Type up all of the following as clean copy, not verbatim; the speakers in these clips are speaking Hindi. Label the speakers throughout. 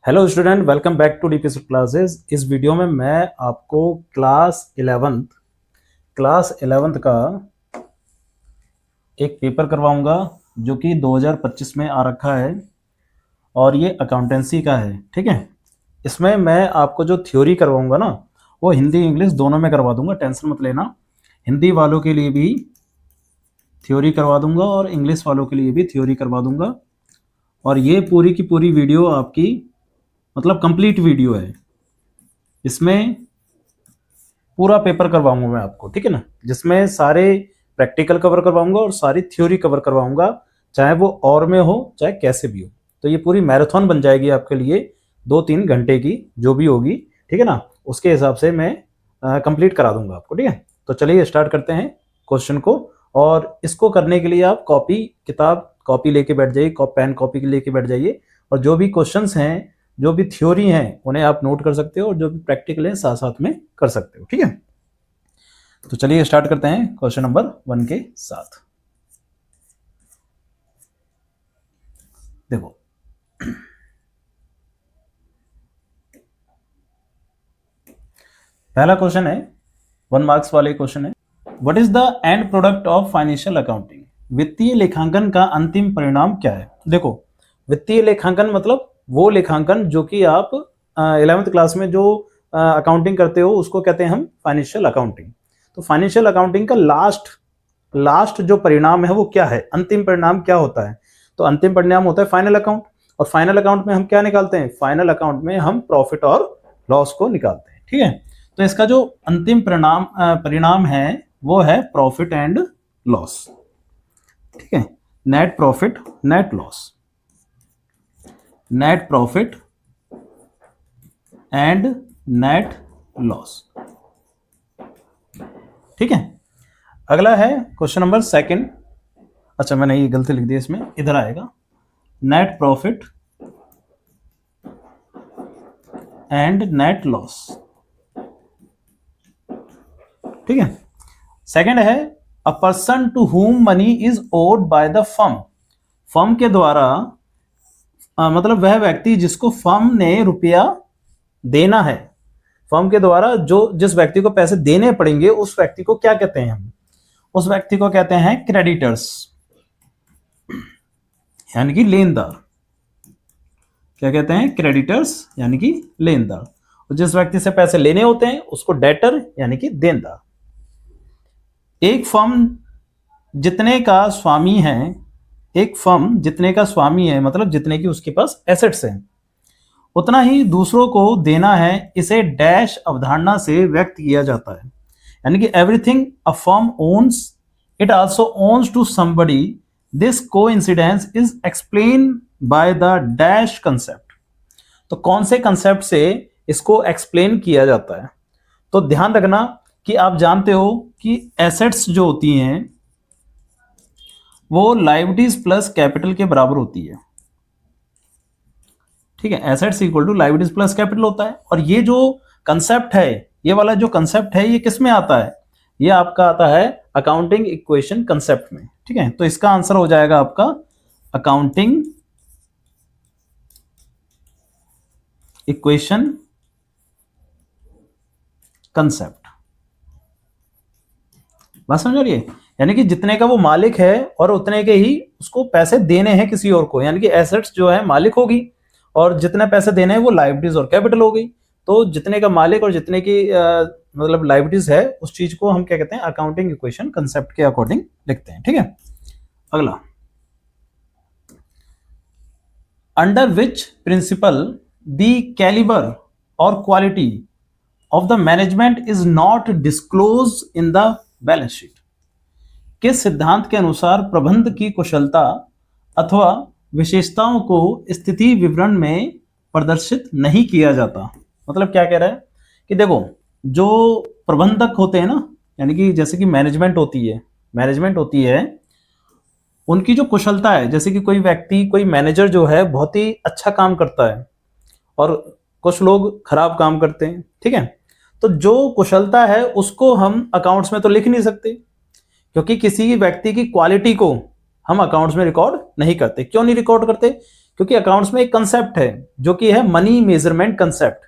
Speaker 1: Hello student, welcome back to DPSC classes. इस वीडियो में मैं आपको क्लास 11th का एक पेपर करवाऊंगा जो कि 2025 में आ रखा है और ये अकाउंटेंसी का है। ठीक है, इसमें मैं आपको जो थ्योरी करवाऊंगा ना वो हिंदी इंग्लिश दोनों में करवा दूंगा, टेंशन मत लेना। हिंदी वालों के लिए भी थ्योरी करवा दूंगा और इंग्लिश वालों के लिए भी थ्योरी करवा दूंगा। और ये पूरी की पूरी वीडियो आपकी मतलब कंप्लीट वीडियो है, इसमें पूरा पेपर करवाऊंगा मैं आपको, ठीक है ना, जिसमें सारे प्रैक्टिकल कवर करवाऊंगा और सारी थ्योरी कवर करवाऊंगा, चाहे वो और में हो चाहे कैसे भी हो। तो ये पूरी मैराथन बन जाएगी आपके लिए 2-3 घंटे की जो भी होगी, ठीक है ना। उसके हिसाब से मैं कंप्लीट करा दूंगा आपको, ठीक है। तो चलिए स्टार्ट करते हैं क्वेश्चन को। और इसको करने के लिए आप कॉपी लेके बैठ जाइए, पेन कॉपी लेके बैठ जाइए और जो भी क्वेश्चंस हैं, जो भी थ्योरी हैं उन्हें आप नोट कर सकते हो और जो भी प्रैक्टिकल है साथ साथ में कर सकते हो, ठीक है। तो चलिए स्टार्ट करते हैं क्वेश्चन नंबर 1 के साथ। देखो, पहला क्वेश्चन है 1 मार्क्स वाले क्वेश्चन है, what is the end product of financial accounting? वित्तीय लेखांकन का अंतिम परिणाम क्या है? देखो, वित्तीय लेखांकन मतलब वो लेखांकन जो कि आप 11th क्लास में जो अकाउंटिंग करते हो उसको कहते हैं हम फाइनेंशियल अकाउंटिंग। तो फाइनेंशियल अकाउंटिंग का लास्ट जो परिणाम है वो क्या है, अंतिम परिणाम क्या होता है? तो अंतिम परिणाम होता है फाइनल अकाउंट। और फाइनल अकाउंट में हम क्या निकालते हैं? फाइनल अकाउंट में हम प्रॉफिट और लॉस को निकालते हैं, ठीक है। तो इसका जो अंतिम परिणाम है वो है प्रॉफिट एंड लॉस, ठीक है। Net profit, net loss, net profit and net loss, ठीक है। अगला है क्वेश्चन नंबर 2। अच्छा, मैंने ये गलती लिख दी, इसमें इधर आएगा net profit and net loss, ठीक है। सेकंड है a person to whom money is owed by the firm के द्वारा, मतलब वह व्यक्ति जिसको फर्म ने रुपया देना है, फर्म के द्वारा जो जिस व्यक्ति को पैसे देने पड़ेंगे उस व्यक्ति को क्या कहते हैं? हम उस व्यक्ति को कहते हैं क्रेडिटर्स, यानी कि लेनदार। क्या कहते हैं? क्रेडिटर्स यानी कि लेनदार। और जिस व्यक्ति से पैसे लेने होते हैं उसको डेटर यानी कि देनदार। एक फर्म जितने का स्वामी है, मतलब जितने की उसके पास एसेट्स हैं उतना ही दूसरों को देना है, इसे डैश अवधारणा से व्यक्त किया जाता है। यानी कि everything a firm owns it also owns to somebody, this coincidence is explain by the dash concept. तो कौन से कंसेप्ट से इसको एक्सप्लेन किया जाता है? तो ध्यान रखना कि आप जानते हो कि एसेट्स जो होती हैं वो लायबिलिटीज प्लस कैपिटल के बराबर होती है, ठीक है। Assets equal to liabilities plus capital होता है। और ये जो कंसेप्ट है, ये वाला जो कंसेप्ट है, ये किस में आता है? ये आपका आता है अकाउंटिंग इक्वेशन कंसेप्ट में, ठीक है। तो इसका आंसर हो जाएगा आपका अकाउंटिंग इक्वेशन कंसेप्ट। बात समझ रही है? यानी कि जितने का वो मालिक है और उतने के ही उसको पैसे देने हैं किसी और को, यानी कि एसेट्स जो है मालिक होगी और जितने पैसे देने हैं वो लायबिलिटीज और कैपिटल हो गई। तो जितने का मालिक और जितने की मतलब लायबिलिटीज है उस चीज को हम क्या कहते हैं? अकाउंटिंग इक्वेशन कंसेप्ट के अकॉर्डिंग लिखते हैं, ठीक है। अगला, under which principle the calibre और quality of the management is not disclose in the balance sheet? किस सिद्धांत के अनुसार प्रबंध की कुशलता अथवा विशेषताओं को स्थिति विवरण में प्रदर्शित नहीं किया जाता? मतलब क्या कह रहा है कि देखो, जो प्रबंधक होते हैं ना, यानी कि जैसे कि मैनेजमेंट होती है, उनकी जो कुशलता है, जैसे कि कोई मैनेजर जो है बहुत ही अच्छा काम करता है और कुछ लोग खराब काम करते हैं, ठीक है। तो जो कुशलता है उसको हम अकाउंट्स में तो लिख नहीं सकते, क्योंकि किसी व्यक्ति की क्वालिटी को हम अकाउंट्स में रिकॉर्ड नहीं करते। क्यों नहीं रिकॉर्ड करते? क्योंकि अकाउंट्स में एक कंसेप्ट है जो कि है money measurement concept.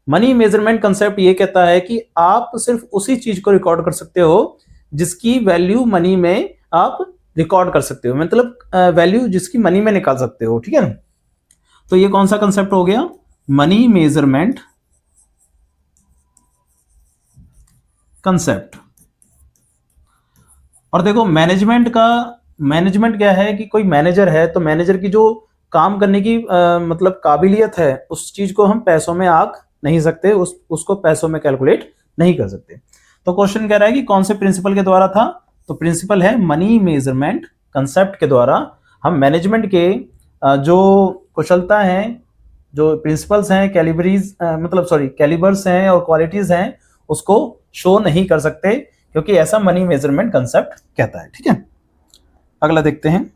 Speaker 1: Money measurement concept ये कहता है कि आप सिर्फ उसी चीज को रिकॉर्ड कर सकते हो जिसकी वैल्यू मनी में आप रिकॉर्ड कर सकते हो, मतलब वैल्यू जिसकी मनी में निकाल सकते हो, ठीक है ना। तो ये कौन सा कंसेप्ट हो गया, मनी मेजरमेंट कंसेप्ट। और देखो मैनेजमेंट क्या है कि कोई मैनेजर है तो मैनेजर की जो काम करने की मतलब काबिलियत है उस चीज को हम पैसों में आंक नहीं सकते, उसको पैसों में कैलकुलेट नहीं कर सकते। तो क्वेश्चन कह रहा है कि कौन से प्रिंसिपल के द्वारा था, तो प्रिंसिपल है मनी मेजरमेंट कंसेप्ट के द्वारा हम मैनेजमेंट के जो कुशलता है, जो प्रिंसिपल्स हैं, कैलिबर्स हैं और क्वालिटीज हैं उसको शो नहीं कर सकते, क्योंकि ऐसा मनी मेजरमेंट कंसेप्ट कहता है, ठीक है। अगला देखते हैं।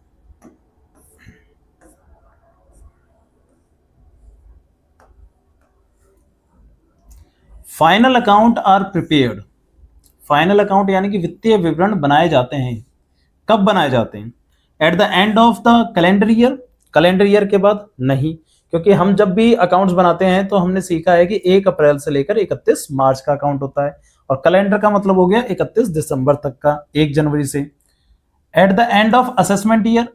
Speaker 1: Final account are prepared. Final account यानी कि वित्तीय विवरण बनाए जाते हैं। कब बनाए जाते हैं, at the end of the calendar year, calendar year के बाद नहीं, क्योंकि हम जब भी अकाउंट्स बनाते हैं तो हमने सीखा है कि 1 अप्रैल से लेकर 31 मार्च का अकाउंट होता है, और कैलेंडर का मतलब हो गया 31 दिसंबर तक का, 1 जनवरी से। At the end of assessment year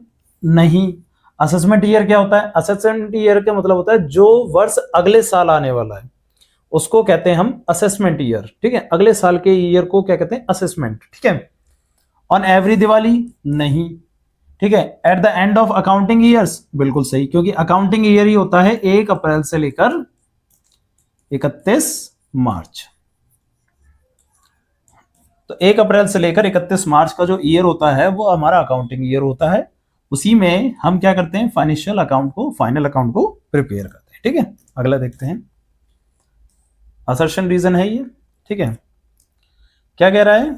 Speaker 1: नहीं, असेसमेंट ईयर क्या होता है, असेसमेंट ईयर का मतलब होता है जो वर्ष अगले साल आने वाला है उसको कहते हैं हम असेसमेंट ईयर, ठीक है। अगले साल के ईयर को क्या कहते हैं, असेसमेंट, ठीक है। ऑन एवरी दिवाली नहीं, ठीक है। At the end of accounting years, बिल्कुल सही, क्योंकि अकाउंटिंग ईयर ही होता है 1 अप्रैल से लेकर 31 मार्च। तो 1 अप्रैल से लेकर 31 मार्च का जो ईयर होता है वो हमारा अकाउंटिंग ईयर होता है, उसी में हम क्या करते हैं, फाइनेंशियल अकाउंट को, फाइनल अकाउंट को प्रिपेयर करते हैं, ठीक है। अगला देखते हैं। असर्शन रीजन है ये, ठीक है। क्या कह रहा है,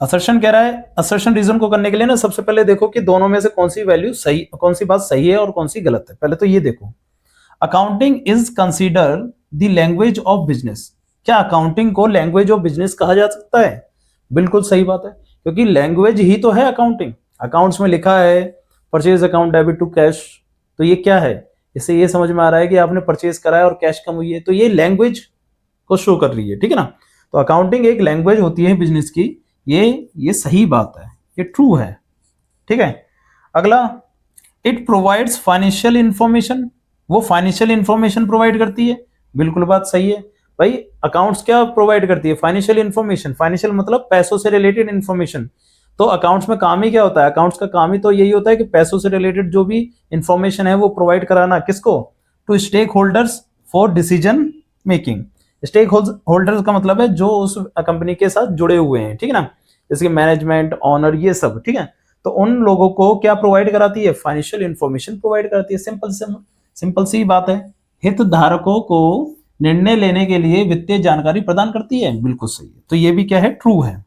Speaker 1: असर्शन कह रहा है, असर्शन रीजन को करने के लिए ना सबसे पहले देखो कि दोनों में से कौन सी वैल्यू सही, कौन सी बात सही है और कौन सी गलत है। पहले तो ये देखो, accounting is consider the language of business. क्या अकाउंटिंग को लैंग्वेज ऑफ बिजनेस कहा जा सकता है, बिल्कुल सही बात है, क्योंकि लैंग्वेज ही तो है अकाउंटिंग। अकाउंट्स में लिखा है purchase account debit to cash, तो ये क्या है, इससे ये समझ में आ रहा है कि आपने परचेज करा है और कैश कम हुई है, तो ये लैंग्वेज को शो कर रही है, ठीक है ना। तो अकाउंटिंग एक लैंग्वेज होती है बिजनेस की, ये सही बात है, ये ट्रू है, ठीक है। अगला, इट प्रोवाइड्स फाइनेंशियल इंफॉर्मेशन, वो फाइनेंशियल इंफॉर्मेशन प्रोवाइड करती है, बिल्कुल बात सही है भाई। अकाउंट्स क्या प्रोवाइड करती है, फाइनेंशियल इंफॉर्मेशन, फाइनेंशियल मतलब पैसों से रिलेटेड इंफॉर्मेशन। तो अकाउंट्स में काम ही क्या होता है, अकाउंट्स का काम ही तो यही होता है कि पैसों से रिलेटेड जो भी इंफॉर्मेशन है वो प्रोवाइड कराना, किसको, to stakeholders for decision making. Stakeholders का मतलब है जो उस कंपनी के साथ जुड़े हुए हैं, ठीक है ना, जैसे मैनेजमेंट, ऑनर, ये सब, ठीक है। तो उन लोगों को क्या प्रोवाइड कराती है, फाइनेंशियल इंफॉर्मेशन प्रोवाइड कराती है, सिंपल सी बात है। हितधारकों को निर्णय लेने के लिए वित्तीय जानकारी प्रदान करती है, बिल्कुल सही है। तो ये भी क्या है, ट्रू है।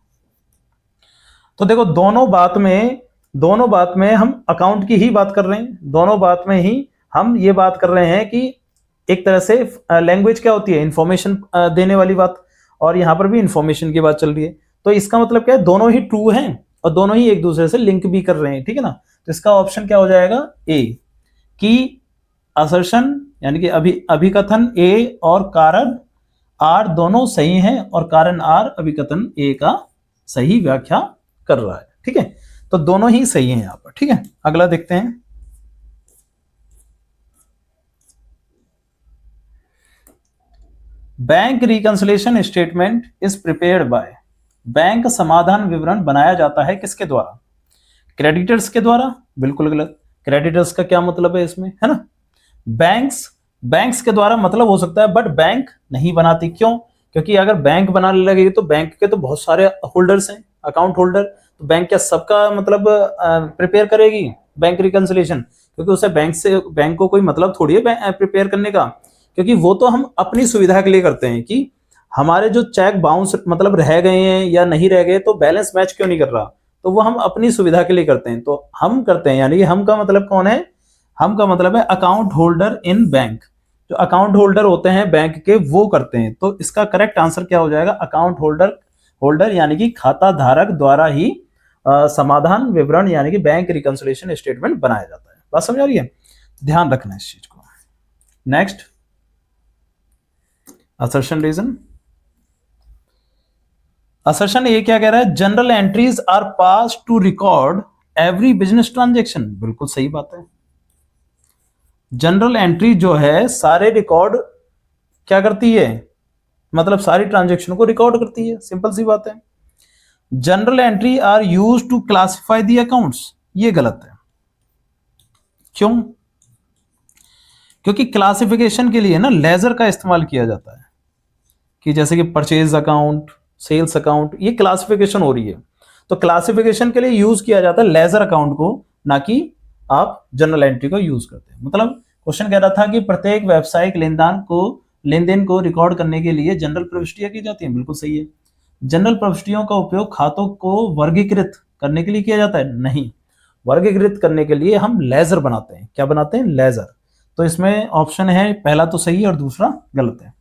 Speaker 1: तो देखो दोनों बात में हम अकाउंट की ही बात कर रहे हैं, दोनों बात में ही हम ये बात कर रहे हैं कि एक तरह से लैंग्वेज क्या होती है, इंफॉर्मेशन देने वाली बात, और यहां पर भी इंफॉर्मेशन की बात चल रही है। तो इसका मतलब क्या है, दोनों ही ट्रू हैं और दोनों ही एक दूसरे से लिंक भी कर रहे हैं, ठीक है ना। तो इसका ऑप्शन क्या हो जाएगा, ए, कि असर्शन यानी कि अभिकथन ए और कारण आर दोनों सही हैं, और कारण आर अभिकथन ए का सही व्याख्या कर रहा है, ठीक है। तो दोनों ही सही हैं यहां पर, ठीक है। अगला देखते हैं। Bank reconciliation statement is prepared by, bank समाधान विवरण बनाया जाता है किसके द्वारा, क्रेडिटर्स के द्वारा, बिल्कुल गलत। क्रेडिटर्स का क्या मतलब है इसमें, है ना, बैंक्स के द्वारा मतलब हो सकता है, बट बैंक नहीं बनाती, क्यों, क्योंकि अगर बैंक बनाने लगेगी तो बैंक के तो बहुत सारे होल्डर्स हैं, अकाउंट होल्डर, तो बैंक क्या सबका मतलब प्रिपेयर करेगी बैंक रिकंसिलिएशन, क्योंकि उसे बैंक को कोई मतलब थोड़ी है प्रिपेयर करने का, क्योंकि वो तो हम अपनी सुविधा के लिए करते हैं कि हमारे जो चेक बाउंस मतलब रह गए हैं या नहीं रह गए तो बैलेंस मैच क्यों नहीं कर रहा, तो वो हम अपनी सुविधा के लिए करते हैं, तो हम करते हैं, यानी कि हम का मतलब कौन है, हम का मतलब है अकाउंट होल्डर इन बैंक, जो अकाउंट होल्डर होते हैं बैंक के वो करते हैं। तो इसका करेक्ट आंसर क्या हो जाएगा, अकाउंट होल्डर यानी कि खाता धारक द्वारा ही समाधान विवरण यानी कि बैंक रिकंसिलिएशन स्टेटमेंट बनाया जाता है। बात समझ आ रही है? ध्यान रखना इस चीज को। Next, assertion reason. असर्शन ये क्या कह रहा है? Journal entries are pass to record every business transaction. बिल्कुल सही बात है। जनरल एंट्री जो है सारे रिकॉर्ड क्या करती है? मतलब सारी ट्रांजेक्शन को रिकॉर्ड करती है, सिंपल सी बात है। Journal entry are use to classify the accounts, ये गलत है। क्यों? क्योंकि क्लासिफिकेशन के लिए ना लेजर का इस्तेमाल किया जाता है, कि जैसे कि परचेज अकाउंट, सेल्स अकाउंट, ये क्लासिफिकेशन हो रही है, तो क्लासिफिकेशन के लिए यूज किया जाता है लेजर अकाउंट को, ना कि आप जनरल एंट्री को यूज करते हैं। मतलब क्वेश्चन कह रहा था कि प्रत्येक व्यावसायिक लेन देन को रिकॉर्ड करने के लिए जनरल प्रविष्टियां की जाती हैं। बिल्कुल सही है। जनरल प्रविष्टियों का उपयोग खातों को वर्गीकृत करने के लिए किया जाता है? नहीं, वर्गीकृत करने के लिए हम लेजर बनाते हैं। क्या बनाते हैं? लेजर। तो इसमें ऑप्शन है पहला तो सही है और दूसरा गलत है।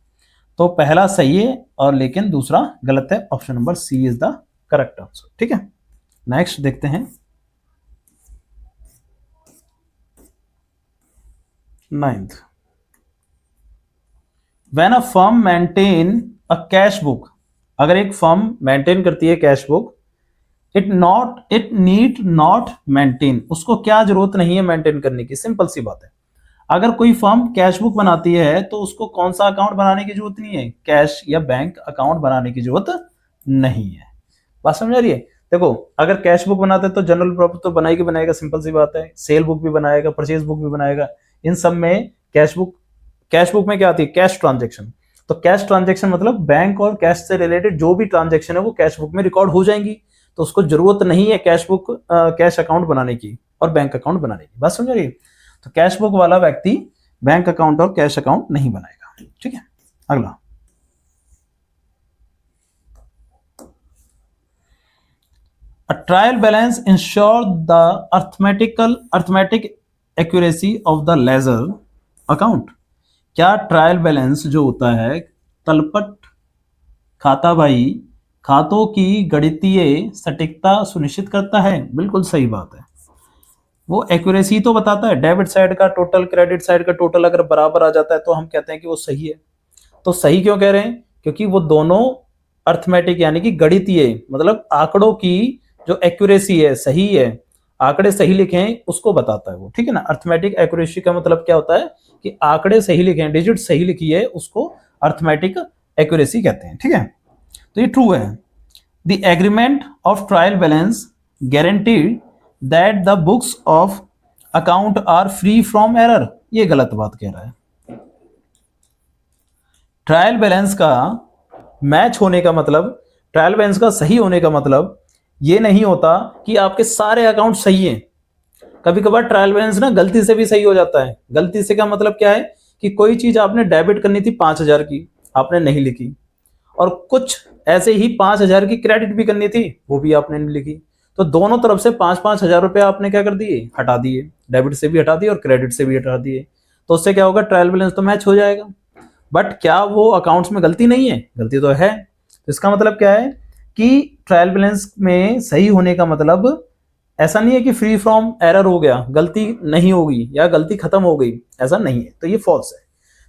Speaker 1: तो पहला सही है और लेकिन दूसरा गलत है। Option number C is the correct answer. ठीक है, नेक्स्ट देखते हैं 9th। When a firm maintain a cash book, अगर एक फर्म मेंटेन करती है cash book, it need not maintain, उसको क्या जरूरत नहीं है मेंटेन करने की। सिंपल सी बात है। अगर कोई फर्म कैश बुक बनाती है तो उसको कौन सा अकाउंट बनाने की जरूरत नहीं है? कैश या बैंक अकाउंट बनाने की जरूरत नहीं है। बात समझ आ रही है? देखो, अगर कैश बुक बनाते तो जनरल प्रॉफिट तो बनाएगी बनाएगा, सिंपल सी बात है। सेल बुक भी बनाएगा, परचेज बुक भी बनाएगा। इन सब में कैश बुक में क्या आती है? Cash transaction. तो कैश ट्रांजेक्शन मतलब बैंक और कैश से रिलेटेड जो भी ट्रांजेक्शन है वो कैश बुक में रिकॉर्ड हो जाएंगी, तो उसको जरूरत नहीं है कैश अकाउंट बनाने की और बैंक अकाउंट बनाने की। बात समझ रही है? तो कैश बुक वाला व्यक्ति बैंक अकाउंट और कैश अकाउंट नहीं बनाएगा। ठीक है, अगला, A trial balance ensure the arithmetic accuracy of the ledger account। क्या ट्रायल बैलेंस जो होता है तलपट खाता भाई खातों की गणितीय सटीकता सुनिश्चित करता है? बिल्कुल सही बात है। वो एक्यूरेसी तो बताता है। डेबिट साइड का टोटल, क्रेडिट साइड का टोटल अगर बराबर आ जाता है तो हम कहते हैं कि वो सही है। तो सही क्यों कह रहे हैं? क्योंकि वो दोनों अर्थमेटिक यानी कि गणितीय, मतलब आंकड़ों की जो एक्यूरेसी है, सही है, आंकड़े सही लिखे हैं उसको बताता है वो। ठीक है ना? अर्थमेटिक एक्यूरेसी का मतलब क्या होता है कि आंकड़े सही लिखे हैं, डिजिट सही लिखी है, उसको अर्थमेटिक एक्यूरेसी कहते हैं। ठीक है, तो ये ट्रू है। The agreement of trial balance guaranteed that the books of account are free from error, ये गलत बात कह रहा है। ट्रायल बैलेंस का मैच होने का मतलब, ट्रायल बैलेंस का सही होने का मतलब ये नहीं होता कि आपके सारे अकाउंट सही हैं। कभी कभार ट्रायल बैलेंस ना गलती से भी सही हो जाता है। गलती से का मतलब क्या है कि कोई चीज आपने डेबिट करनी थी 5,000 की, आपने नहीं लिखी, और कुछ ऐसे ही 5,000 की क्रेडिट भी करनी थी, वो भी आपने नहीं लिखी। तो दोनों तरफ से 5-5 हजार रुपए आपने क्या कर दिए? हटा दिए। डेबिट से भी हटा दिए और क्रेडिट से भी हटा दिए। तो उससे क्या होगा? ट्रायल बैलेंस तो मैच हो जाएगा। बट क्या वो अकाउंट्स में गलती नहीं है? गलती तो है। तो इसका मतलब क्या है कि ट्रायल बैलेंस में सही होने का मतलब ऐसा नहीं है कि फ्री फ्रॉम एरर हो गया, गलती नहीं होगी या गलती खत्म हो गई, ऐसा नहीं है। तो ये फॉल्स है।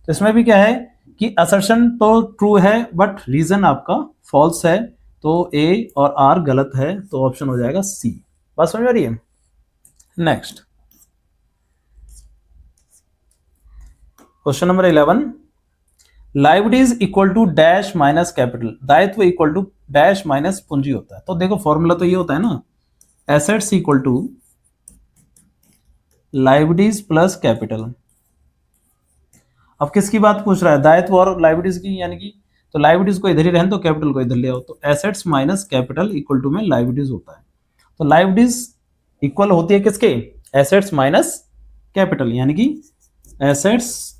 Speaker 1: तो इसमें भी क्या है कि असर्शन तो ट्रू है बट रीजन आपका फॉल्स है। तो ए और आर गलत है, तो ऑप्शन हो जाएगा सी। बात समझ आ रही है? Next, question number 11। Liabilities equal to dash minus capital, दायित्व इक्वल टू डैश माइनस पूंजी होता है। तो देखो फॉर्मूला तो ये होता है ना, assets equal to liabilities plus capital. अब किसकी बात पूछ रहा है? दायित्व और लायबिलिटीज की, यानी कि तो लायबिलिटीज को इधर ही रहने तो कैपिटल को इधर ले आओ। तो assets minus capital equal to में लायबिलिटीज होता है। तो लायबिलिटीज इक्वल होती है किसके? एसेट्स माइनस कैपिटल, यानी कि एसेट्स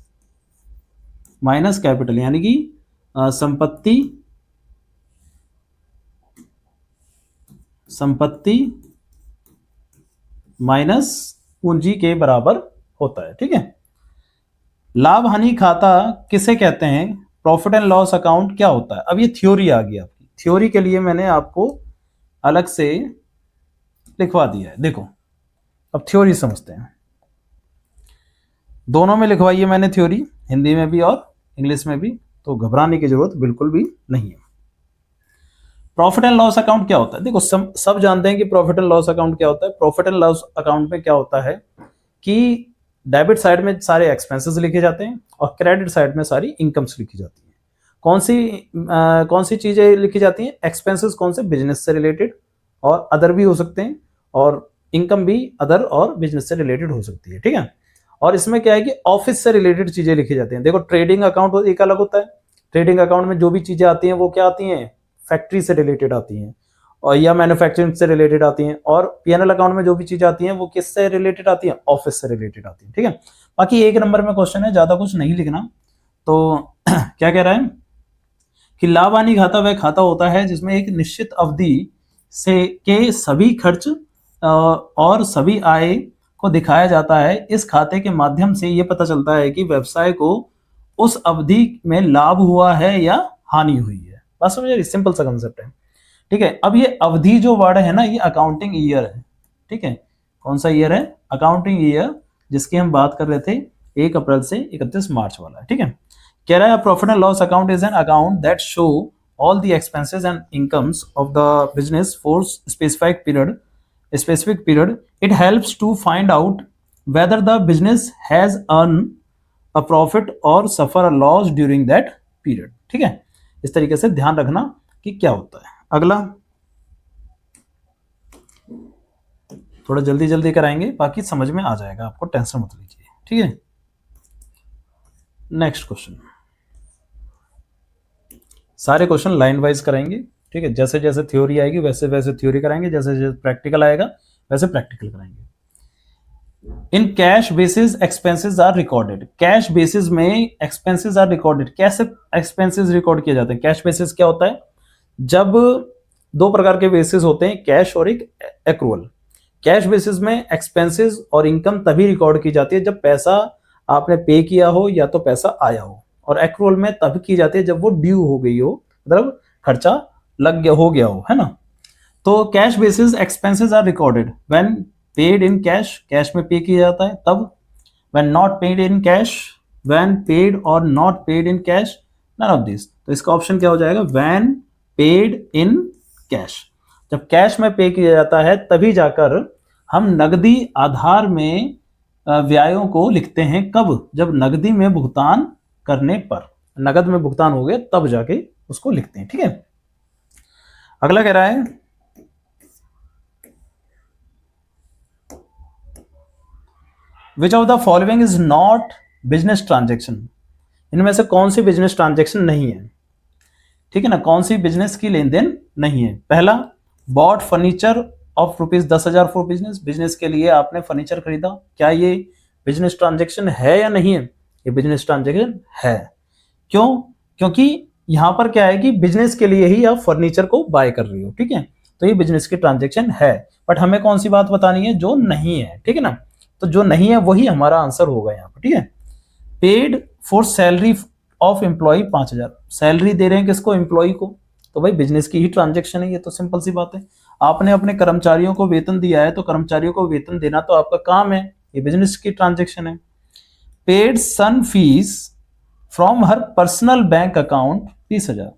Speaker 1: माइनस कैपिटल, यानी कि संपत्ति माइनस पूंजी के बराबर होता है। ठीक है। लाभ हानि खाता किसे कहते हैं? प्रॉफिट एंड लॉस अकाउंट क्या होता है? अब ये थ्योरी आ गई आपकी। थ्योरी के लिए मैंने आपको अलग से लिखवा दिया है। देखो अब थ्योरी समझते हैं, दोनों में लिखवाई है मैंने थ्योरी, हिंदी में भी और इंग्लिश में भी, तो घबराने की जरूरत बिल्कुल भी नहीं है। प्रॉफिट एंड लॉस अकाउंट क्या होता है? देखो सब जानते हैं कि प्रॉफिट एंड लॉस अकाउंट क्या होता है। प्रॉफिट एंड लॉस अकाउंट में क्या होता है कि डेबिट साइड में सारे एक्सपेंसेस लिखे जाते हैं और क्रेडिट साइड में सारी इनकम्स लिखी जाती हैं। कौन सी चीजें लिखी जाती हैं? एक्सपेंसेस कौन से? बिजनेस से रिलेटेड और अदर भी हो सकते हैं, और इनकम भी अदर और बिजनेस से रिलेटेड हो सकती है, ठीक है। और इसमें क्या है कि ऑफिस से रिलेटेड चीजें लिखी जाती हैं। देखो ट्रेडिंग अकाउंट एक अलग होता है, ट्रेडिंग अकाउंट में जो भी चीजें आती हैं वो क्या आती हैं? फैक्ट्री से रिलेटेड आती हैं और या मैन्युफैक्चरिंग से रिलेटेड आती हैं। और पीएनएल अकाउंट में जो भी चीजें आती हैं वो किससे रिलेटेड आती हैं? ऑफिस से रिलेटेड आती हैं, ठीक है। बाकी एक नंबर में क्वेश्चन है, ज्यादा कुछ नहीं लिखना। तो क्या कह रहा है कि लाभ हानि खाता वह खाता होता है जिसमें एक निश्चित अवधि से के सभी खर्च और सभी आय को दिखाया जाता है। इस खाते के माध्यम से यह पता चलता है कि व्यवसाय को उस अवधि में लाभ हुआ है या हानि हुई है। बस समझिए, सिंपल सा कंसेप्ट है, ठीक है। अब ये अवधि जो वर्ड है ना, ये अकाउंटिंग ईयर है, ठीक है। कौन सा ईयर है? अकाउंटिंग ईयर, जिसकी हम बात कर रहे थे 1 अप्रैल से 31 मार्च वाला है, ठीक है। कह रहा है profit and loss account is an account that show all the expenses and incomes of the business for specific period. It helps to find out whether the business has earned a profit or suffer a loss during that period, ठीक है। इस तरीके से ध्यान रखना कि क्या होता है। अगला थोड़ा जल्दी जल्दी कराएंगे, बाकी समझ में आ जाएगा आपको, टेंशन मत लीजिए, ठीक है। नेक्स्ट क्वेश्चन, सारे क्वेश्चन लाइन वाइज कराएंगे, ठीक है। जैसे जैसे थ्योरी आएगी वैसे वैसे थ्योरी कराएंगे, जैसे जैसे प्रैक्टिकल आएगा वैसे प्रैक्टिकल कराएंगे। In cash basis expenses are recorded. Cash basis में एक्सपेंसेस आर रिकॉर्डेड। कैसे एक्सपेंसेस रिकॉर्ड किए जाते हैं? कैश बेसिस क्या होता है? जब दो प्रकार के बेसिस होते हैं, कैश और एक एक्रूअल। कैश बेसिस में एक्सपेंसेस और इनकम तभी रिकॉर्ड की जाती है जब पैसा आपने पे किया हो या तो पैसा आया हो, और एक्रूअल में तब की जाती है जब वो ड्यू हो गई हो, मतलब खर्चा लग गया हो गया हो, है ना। तो cash basis expenses are recorded when paid in cash, cash में पे किया जाता है तब। When not paid in cash, when paid और not paid in cash, none of this. तो इसका ऑप्शन क्या हो जाएगा? When paid in cash. जब कैश में पे किया जाता है तभी जाकर हम नगदी आधार में व्ययों को लिखते हैं। कब? जब नगदी में भुगतान करने पर, नगद में भुगतान हो गया तब जाके उसको लिखते हैं, ठीक है। अगला कह रहा है which of the following is not business transaction. इनमें से कौन सी बिजनेस ट्रांजेक्शन नहीं है, ठीक है ना। कौन सी बिजनेस की लेन देन नहीं है? पहला, bought furniture of ₹10,000 for business. Business के लिए आपने फर्नीचर खरीदा, क्या ये बिजनेस ट्रांजेक्शन है या नहीं है? ये बिजनेस ट्रांजेक्शन है। क्यों? क्योंकि यहां पर क्या है कि बिजनेस के लिए ही आप फर्नीचर को बाय कर रही हो, ठीक है। तो ये बिजनेस की ट्रांजेक्शन है। बट हमें कौन सी बात बतानी है? जो नहीं है, ठीक है ना। तो जो नहीं है वही हमारा आंसर होगा यहाँ पर, ठीक है। Paid for salary of employee 5,000। Salary दे रहे हैं किसको? एम्प्लॉय को। तो भाई बिजनेस की ही ट्रांजेक्शन है ये, तो सिंपल सी बात है। आपने अपने कर्मचारियों को वेतन दिया है तो कर्मचारियों को वेतन देना तो आपका काम है, ये बिजनेस की ट्रांजेक्शन है। Paid son fees from her personal bank account 20,000।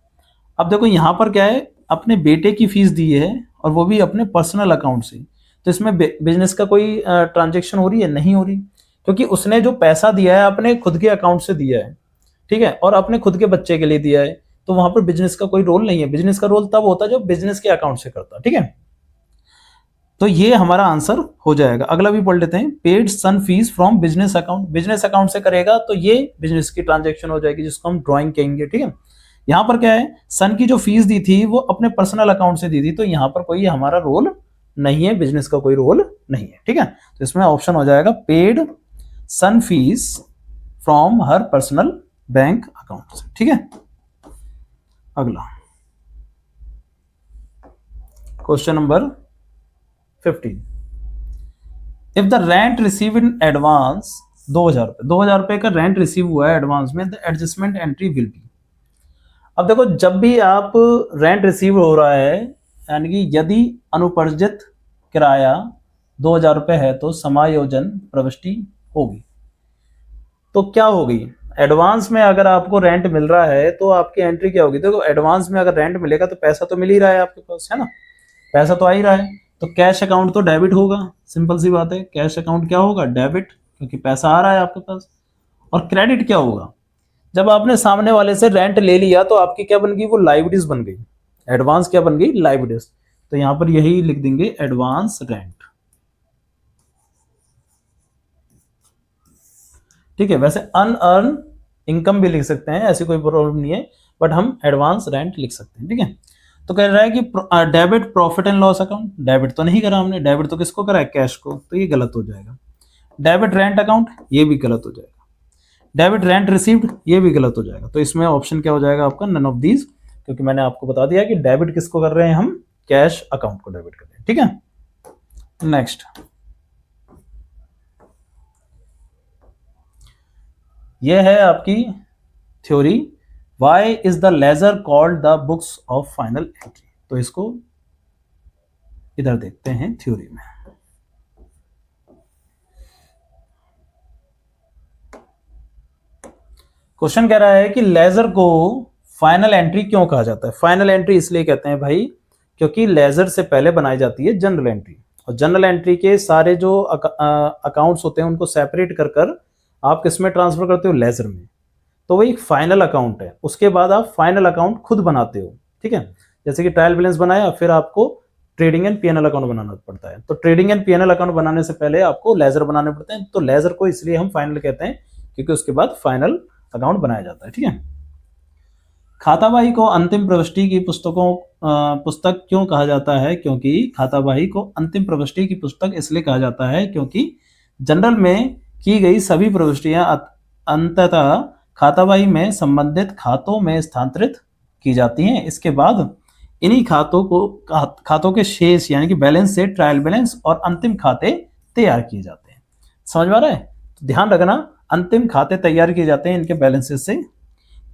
Speaker 1: अब देखो यहां पर क्या है, अपने बेटे की फीस दी है और वो भी अपने पर्सनल अकाउंट से। तो इसमें बिजनेस का कोई ट्रांजेक्शन हो रही है? नहीं हो रही, क्योंकि उसने जो पैसा दिया है अपने खुद के अकाउंट से दिया है, ठीक है, और अपने खुद के बच्चे के लिए दिया है। तो वहां पर बिजनेस का कोई रोल नहीं है। बिजनेस का रोल तब होता है जब बिजनेस के अकाउंट से करता, ठीक है। तो ये हमारा आंसर हो जाएगा। अगला भी पढ़ लेते हैं। Paid son fees from business account. Business account से करेगा तो ये बिजनेस की ट्रांजेक्शन हो जाएगी, जिसको हम ड्रॉइंग कहेंगे, ठीक है। यहां पर क्या है, सन की जो फीस दी थी वो अपने पर्सनल अकाउंट से दी थी, तो यहां पर कोई हमारा रोल नहीं है, बिजनेस का कोई रोल नहीं है, ठीक है। तो इसमें ऑप्शन हो जाएगा paid son fees from her personal bank account से, ठीक है। अगला question number 15। If the rent receive in advance 2,000 रुपए का रेंट रिसीव हुआ है एडवांस में, the adjustment entry will be. अब देखो जब भी आप रेंट रिसीव हो रहा है, यानी कि यदि अनुपर्जित किराया 2000 रुपये है तो समायोजन प्रविष्टि होगी। तो क्या होगी, एडवांस में अगर आपको रेंट मिल रहा है तो आपकी एंट्री क्या होगी, देखो एडवांस में अगर रेंट मिलेगा तो पैसा तो मिल ही रहा है आपके पास, है ना, पैसा तो आ ही रहा है, तो कैश अकाउंट तो डेबिट होगा, सिंपल सी बात है, कैश अकाउंट क्या होगा, डेबिट, क्योंकि पैसा आ रहा है आपके पास। और क्रेडिट क्या होगा, जब आपने सामने वाले से रेंट ले लिया तो आपकी क्या बन गई, वो लाइबिलिटीज बन गई, एडवांस क्या बन गई, लाइबिलिटीज, तो यहां पर यही लिख देंगे एडवांस रेंट। ठीक है, वैसे अनअर्न इनकम भी लिख सकते हैं, ऐसी कोई प्रॉब्लम नहीं है, बट हम एडवांस रेंट लिख सकते हैं। ठीक है, तो कह रहा है कि debit profit and loss account, debit तो नहीं करा हमने, डेबिट तो किसको करा है, कैश को, तो ये गलत हो जाएगा। डेबिट रेंट अकाउंट, ये भी गलत हो जाएगा। डेबिट रेंट रिसीव्ड, ये भी गलत हो जाएगा। तो इसमें ऑप्शन क्या हो जाएगा आपका, नन ऑफ दीज, क्योंकि मैंने आपको बता दिया कि डेबिट किसको कर रहे हैं हम, कैश अकाउंट को डेबिट कर रहे हैं। ठीक है, नेक्स्ट, ये है आपकी theory, why is the ledger called the books of final entry. तो इसको इधर देखते हैं थ्योरी में। क्वेश्चन कह रहा है कि लेजर को फाइनल एंट्री क्यों कहा जाता है। फाइनल एंट्री इसलिए कहते हैं भाई क्योंकि लेजर से पहले बनाई जाती है जनरल एंट्री, और जनरल एंट्री के सारे जो अकाउंट्स होते हैं उनको सेपरेट कर कर आप किस में ट्रांसफर करते हो, लेजर में, तो वो एक फाइनल अकाउंट है। उसके बाद आप फाइनल अकाउंट खुद बनाते हो। ठीक है, जैसे कि ट्रायल बैलेंस बनाया, फिर आपको ट्रेडिंग एंड पीएनएल अकाउंट बनाना पड़ता है, तो ट्रेडिंग एंड पीएनएल अकाउंट बनाने से पहले आपको लेजर बनाने पड़ते हैं। तो लेजर को इसलिए हम फाइनल कहते हैं क्योंकि उसके बाद फाइनल अकाउंट बनाया जाता है। ठीक है, खाताबही को अंतिम प्रविष्टि की पुस्तक क्यों कहा जाता है, क्योंकि खाताबही को अंतिम प्रविष्टि की पुस्तक इसलिए कहा जाता है क्योंकि जनरल में की गई सभी प्रविष्टियां अंततः खाताबही में संबंधित खातों में स्थानांतरित की जाती हैं। इसके बाद इन्हीं खातों के शेष यानी कि बैलेंस से ट्रायल बैलेंस और अंतिम खाते तैयार किए जाते हैं। समझ में आ रहा है, तो ध्यान रखना, अंतिम खाते तैयार किए जाते हैं इनके बैलेंसेस से।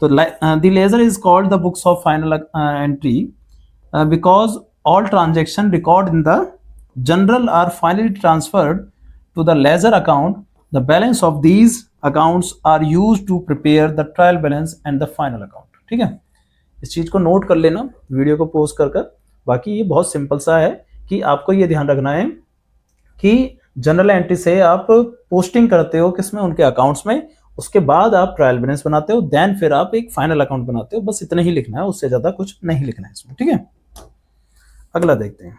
Speaker 1: तो the ledger is called the books of final entry because all transaction record in the journal are finally transferred to the ledger account. The balance of these accounts are used to prepare the trial balance and the final account. ठीक है, इस चीज को नोट कर लेना, वीडियो को पॉज कर कर। बाकी ये बहुत सिंपल सा है कि आपको ये ध्यान रखना है कि जनरल एंट्री से आप पोस्टिंग करते हो किसमें, उनके अकाउंट्स में, उसके बाद आप ट्रायल बैलेंस बनाते हो, देन फिर आप एक फाइनल अकाउंट बनाते हो। बस इतना ही लिखना है, उससे ज्यादा कुछ नहीं लिखना है इसमें। ठीक है, अगला देखते हैं।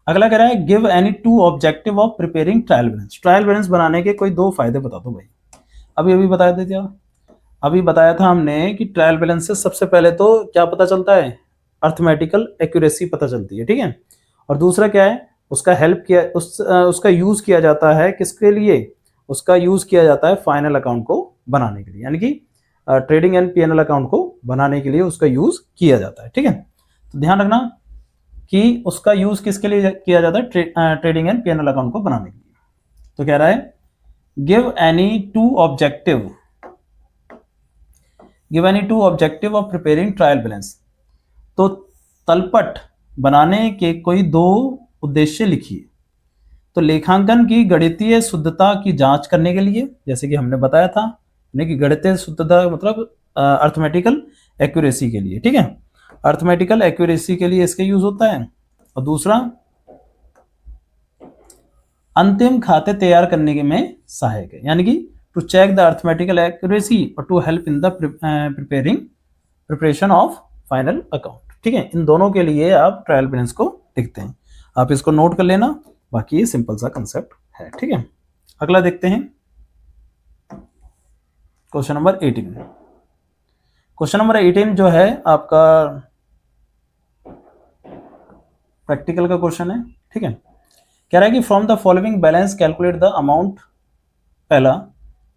Speaker 1: अगला कह रहा है give any two objective of preparing trial balance. Trial balance बनाने के कोई दो फायदे बता दो भाई। अभी बताया था अभी बताया था हमने कि ट्रायल बैलेंस से सबसे पहले तो क्या पता चलता है, अर्थमेटिकल एक्यूरेसी पता चलती है। ठीक है, और दूसरा क्या है, उसका हेल्प किया उसका यूज किया जाता है किसके लिए, उसका यूज किया जाता है फाइनल अकाउंट को बनाने के लिए, यानी कि ट्रेडिंग एंड पीएनएल अकाउंट को बनाने के लिए उसका यूज किया जाता है। ठीक है, तो ध्यान रखना कि उसका यूज किसके लिए किया जाता है, ट्रेडिंग एंड पीएनएल अकाउंट को बनाने के लिए। तो कह रहा है give any two objective of preparing trial balance. तो तलपट बनाने के कोई दो उद्देश्य लिखिए। तो लेखांकन की गणितीय शुद्धता की जांच करने के लिए, जैसे कि हमने बताया था, यानी कि गणितीय शुद्धता मतलब अर्थमेटिकल एक्यूरेसी के लिए। ठीक है, अर्थमेटिकल एक्यूरेसी के लिए इसका यूज होता है। और दूसरा अंतिम खाते तैयार करने के में सहायक है, यानी कि to check the arithmetical accuracy और to help in the preparation of final account. ठीक है, इन दोनों के लिए आप ट्रायल बैलेंस को लिखते हैं। आप इसको नोट कर लेना, बाकी ये सिंपल सा कंसेप्ट है। ठीक है, अगला देखते हैं क्वेश्चन नंबर 18। क्वेश्चन नंबर 18 जो है आपका प्रैक्टिकल का क्वेश्चन है। ठीक है, कह रहा है कि from the following balance calculate the amount, पहला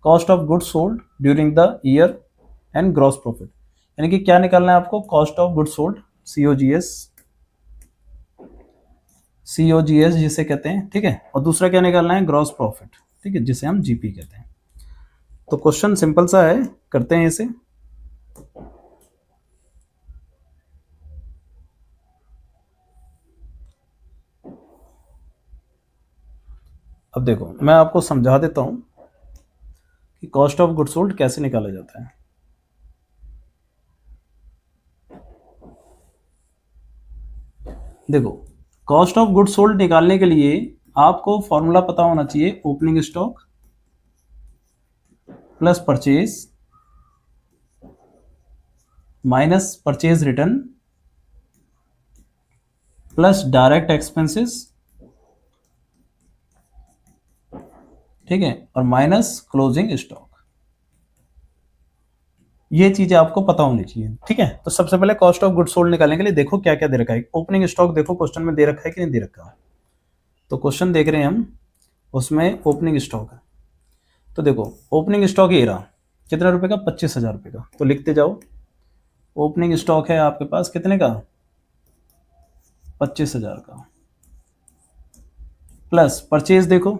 Speaker 1: cost of goods sold during the year and gross profit, यानी कि क्या निकालना है आपको, cost of goods sold, COGS जिसे कहते हैं। ठीक है, और दूसरा क्या निकालना है, ग्रॉस प्रॉफिट। ठीक है, जिसे हम GP कहते हैं। तो क्वेश्चन सिंपल सा है, करते हैं इसे। अब देखो मैं आपको समझा देता हूं कि कॉस्ट ऑफ गुड्स सोल्ड कैसे निकाला जाता है। देखो कॉस्ट ऑफ गुड्स सोल्ड निकालने के लिए आपको फॉर्मूला पता होना चाहिए, opening stock plus purchase minus purchase return plus direct expenses, ठीक है, और माइनस क्लोजिंग स्टॉक। ये चीजें आपको पता होनी चाहिए, ठीक है। तो सबसे पहले कॉस्ट ऑफ गुड्स सोल्ड निकालने के लिए देखो क्या क्या दे रखा है। ओपनिंग स्टॉक देखो क्वेश्चन में दे रखा है कि नहीं दे रखा है। तो क्वेश्चन देख रहे हैं हम, उसमें ओपनिंग स्टॉक है। तो देखो ओपनिंग स्टॉक ये रहा, कितने रुपए का, 25,000 रुपये का। तो लिखते जाओ, ओपनिंग स्टॉक है आपके पास कितने का, 25,000 का। प्लस परचेज, देखो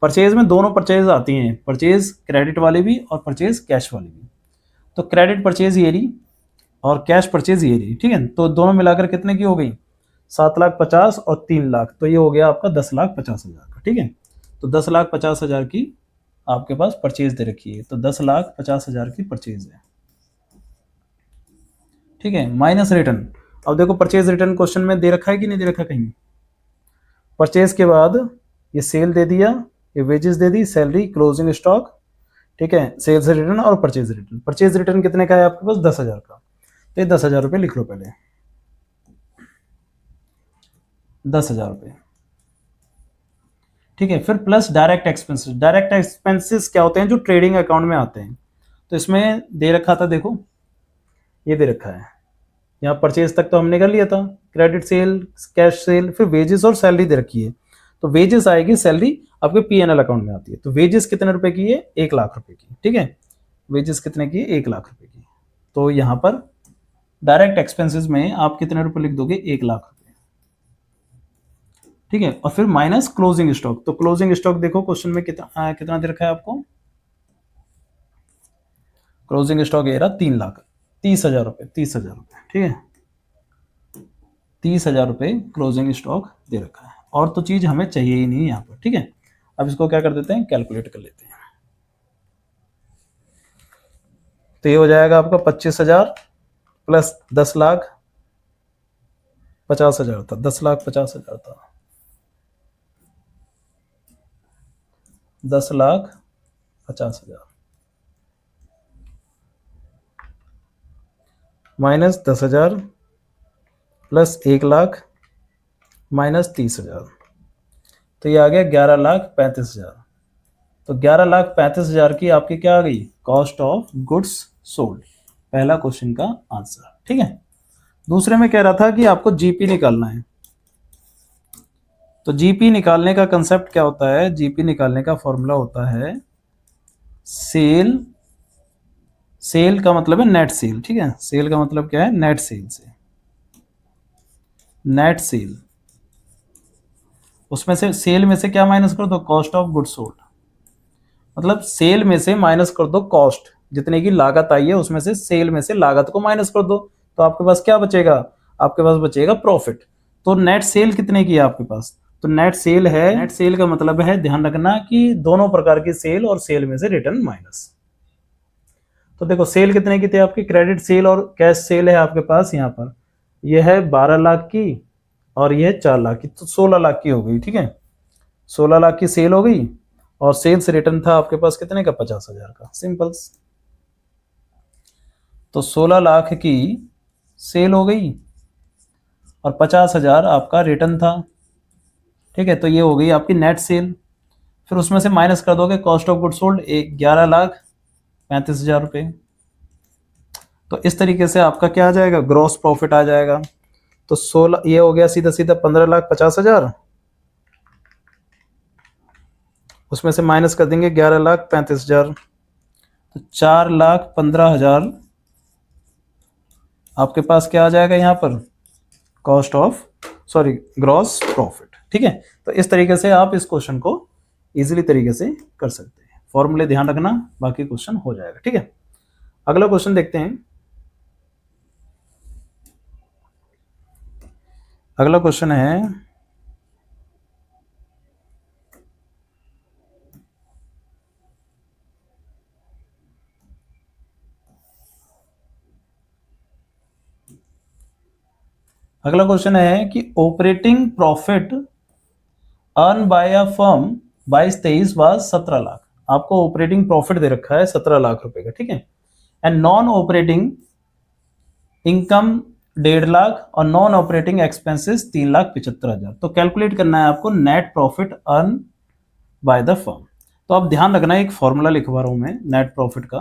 Speaker 1: परचेज में दोनों परचेज आती हैं, परचेज क्रेडिट वाली भी और परचेज कैश वाली भी। तो क्रेडिट परचेज ये रही और कैश परचेज ये रही, ठीक है। तो दोनों मिलाकर कितने की हो गई, 7,50,000 और 3,00,000, तो ये हो गया आपका 10,50,000 का, ठीक है। तो 10,50,000 की आपके पास परचेज दे रखी है, तो 10,50,000 की परचेज है, ठीक है। माइनस रिटर्न, अब देखो परचेज रिटर्न क्वेश्चन में दे रखा है कि नहीं दे रखा कहीं। परचेज के बाद ये सेल दे दिया, ये वेजेस दे दी, सैलरी, क्लोजिंग स्टॉक, ठीक है, सेल्स रिटर्न और परचेज रिटर्न। परचेज रिटर्न कितने का है आपके पास, 10,000 का। तो ये 10,000 रुपये लिख लो पहले, 10,000 रुपये, ठीक है। फिर plus direct expenses. Direct expenses क्या होते हैं, जो ट्रेडिंग अकाउंट में आते हैं। तो इसमें दे रखा था, देखो ये दे रखा है, यहाँ परचेज तक तो हमने कर लिया था, क्रेडिट सेल, कैश सेल, फिर वेजेस और सैलरी दे रखी है। तो वेजेस आएगी, सैलरी आपके पीएनएल अकाउंट में आती है। तो वेजेस कितने रुपए की है, 1,00,000 रुपए की, ठीक है। वेजेस कितने की है, 1,00,000 रुपए की। तो यहाँ पर डायरेक्ट एक्सपेंसेस में आप कितने रुपए लिख दोगे, 1,00,000 रुपए, ठीक है। और फिर माइनस क्लोजिंग स्टॉक। तो क्लोजिंग स्टॉक देखो क्वेश्चन में कितना दे रखा है आपको, क्लोजिंग स्टॉक ये रहा 3,00,000, 30,000 रुपए, 30,000 रुपए, ठीक है। 30,000 रुपये क्लोजिंग स्टॉक दे रखा है, और तो चीज हमें चाहिए ही नहीं यहाँ पर, ठीक है। अब इसको क्या कर देते हैं, कैलकुलेट कर लेते हैं। तो ये हो जाएगा आपका 25,000 प्लस 10,50,000 था, 10,50,000 था, 10,50,000 माइनस 10,000 प्लस 1,00,000 माइनस 30,000, तो ये आ गया 11,35,000। तो 11,35,000 की आपकी क्या आ गई, कॉस्ट ऑफ गुड्स सोल्ड। पहला क्वेश्चन का आंसर, ठीक है। दूसरे में कह रहा था कि आपको जीपी निकालना है। तो जीपी निकालने का कंसेप्ट क्या होता है, जीपी निकालने का फॉर्मूला होता है सेल, सेल का मतलब है नेट सेल, ठीक है। सेल का मतलब क्या है, नेट सेल से, नेट सेल, उसमें से सेल में से क्या माइनस कर दो, कॉस्ट ऑफ गुड्स सोल्ड। मतलब सेल में से माइनस कर दो कॉस्ट, जितने की लागत आई है उसमें से सेल में से लागत को माइनस कर दो, तो आपके पास क्या बचेगा, आपके पास बचेगा प्रॉफिट। तो नेट सेल कितने की है आपके पास, तो नेट सेल है, नेट सेल का मतलब है, ध्यान रखना कि दोनों प्रकार की सेल और सेल में से रिटर्न माइनस। तो देखो सेल कितने की थी आपकी, क्रेडिट सेल और कैश सेल है आपके पास यहाँ पर, यह है 12,00,000 की और यह है 4,00,000 की, तो 16,00,000 की हो गई, ठीक है। 16,00,000 की सेल हो गई और सेल्स रिटर्न था आपके पास कितने का, 50,000 का, सिंपल। तो 16,00,000 की सेल हो गई और 50,000 आपका रिटर्न था, ठीक है। तो ये हो गई आपकी नेट सेल। फिर उसमें से माइनस कर दोगे कॉस्ट ऑफ गुड सोल्ड, 11,35,000 रुपये। तो इस तरीके से आपका क्या आ जाएगा, ग्रॉस प्रॉफिट आ जाएगा। तो 16, ये हो गया सीधा सीधा 15,50,000, उसमें से माइनस कर देंगे 11,35,000, तो 4,15,000 आपके पास क्या आ जाएगा यहाँ पर, cost of, sorry, gross profit, ठीक है। तो इस तरीके से आप इस क्वेश्चन को इजीली तरीके से कर सकते हैं। फॉर्मूले ध्यान रखना, बाकी क्वेश्चन हो जाएगा, ठीक है। अगला क्वेश्चन देखते हैं। अगला क्वेश्चन है, अगला क्वेश्चन है कि operating profit earn by a firm 22-23 was 17 lakh. आपको ऑपरेटिंग प्रॉफिट दे रखा है 17 लाख रुपए का, ठीक है। And non operating income 1.5 lakh और नॉन ऑपरेटिंग एक्सपेंसेस 3,75,000। तो कैलकुलेट करना है आपको net profit earn by the firm. तो अब ध्यान रखना है, एक फॉर्मूला लिखवा रहा हूं मैं नेट प्रॉफिट का,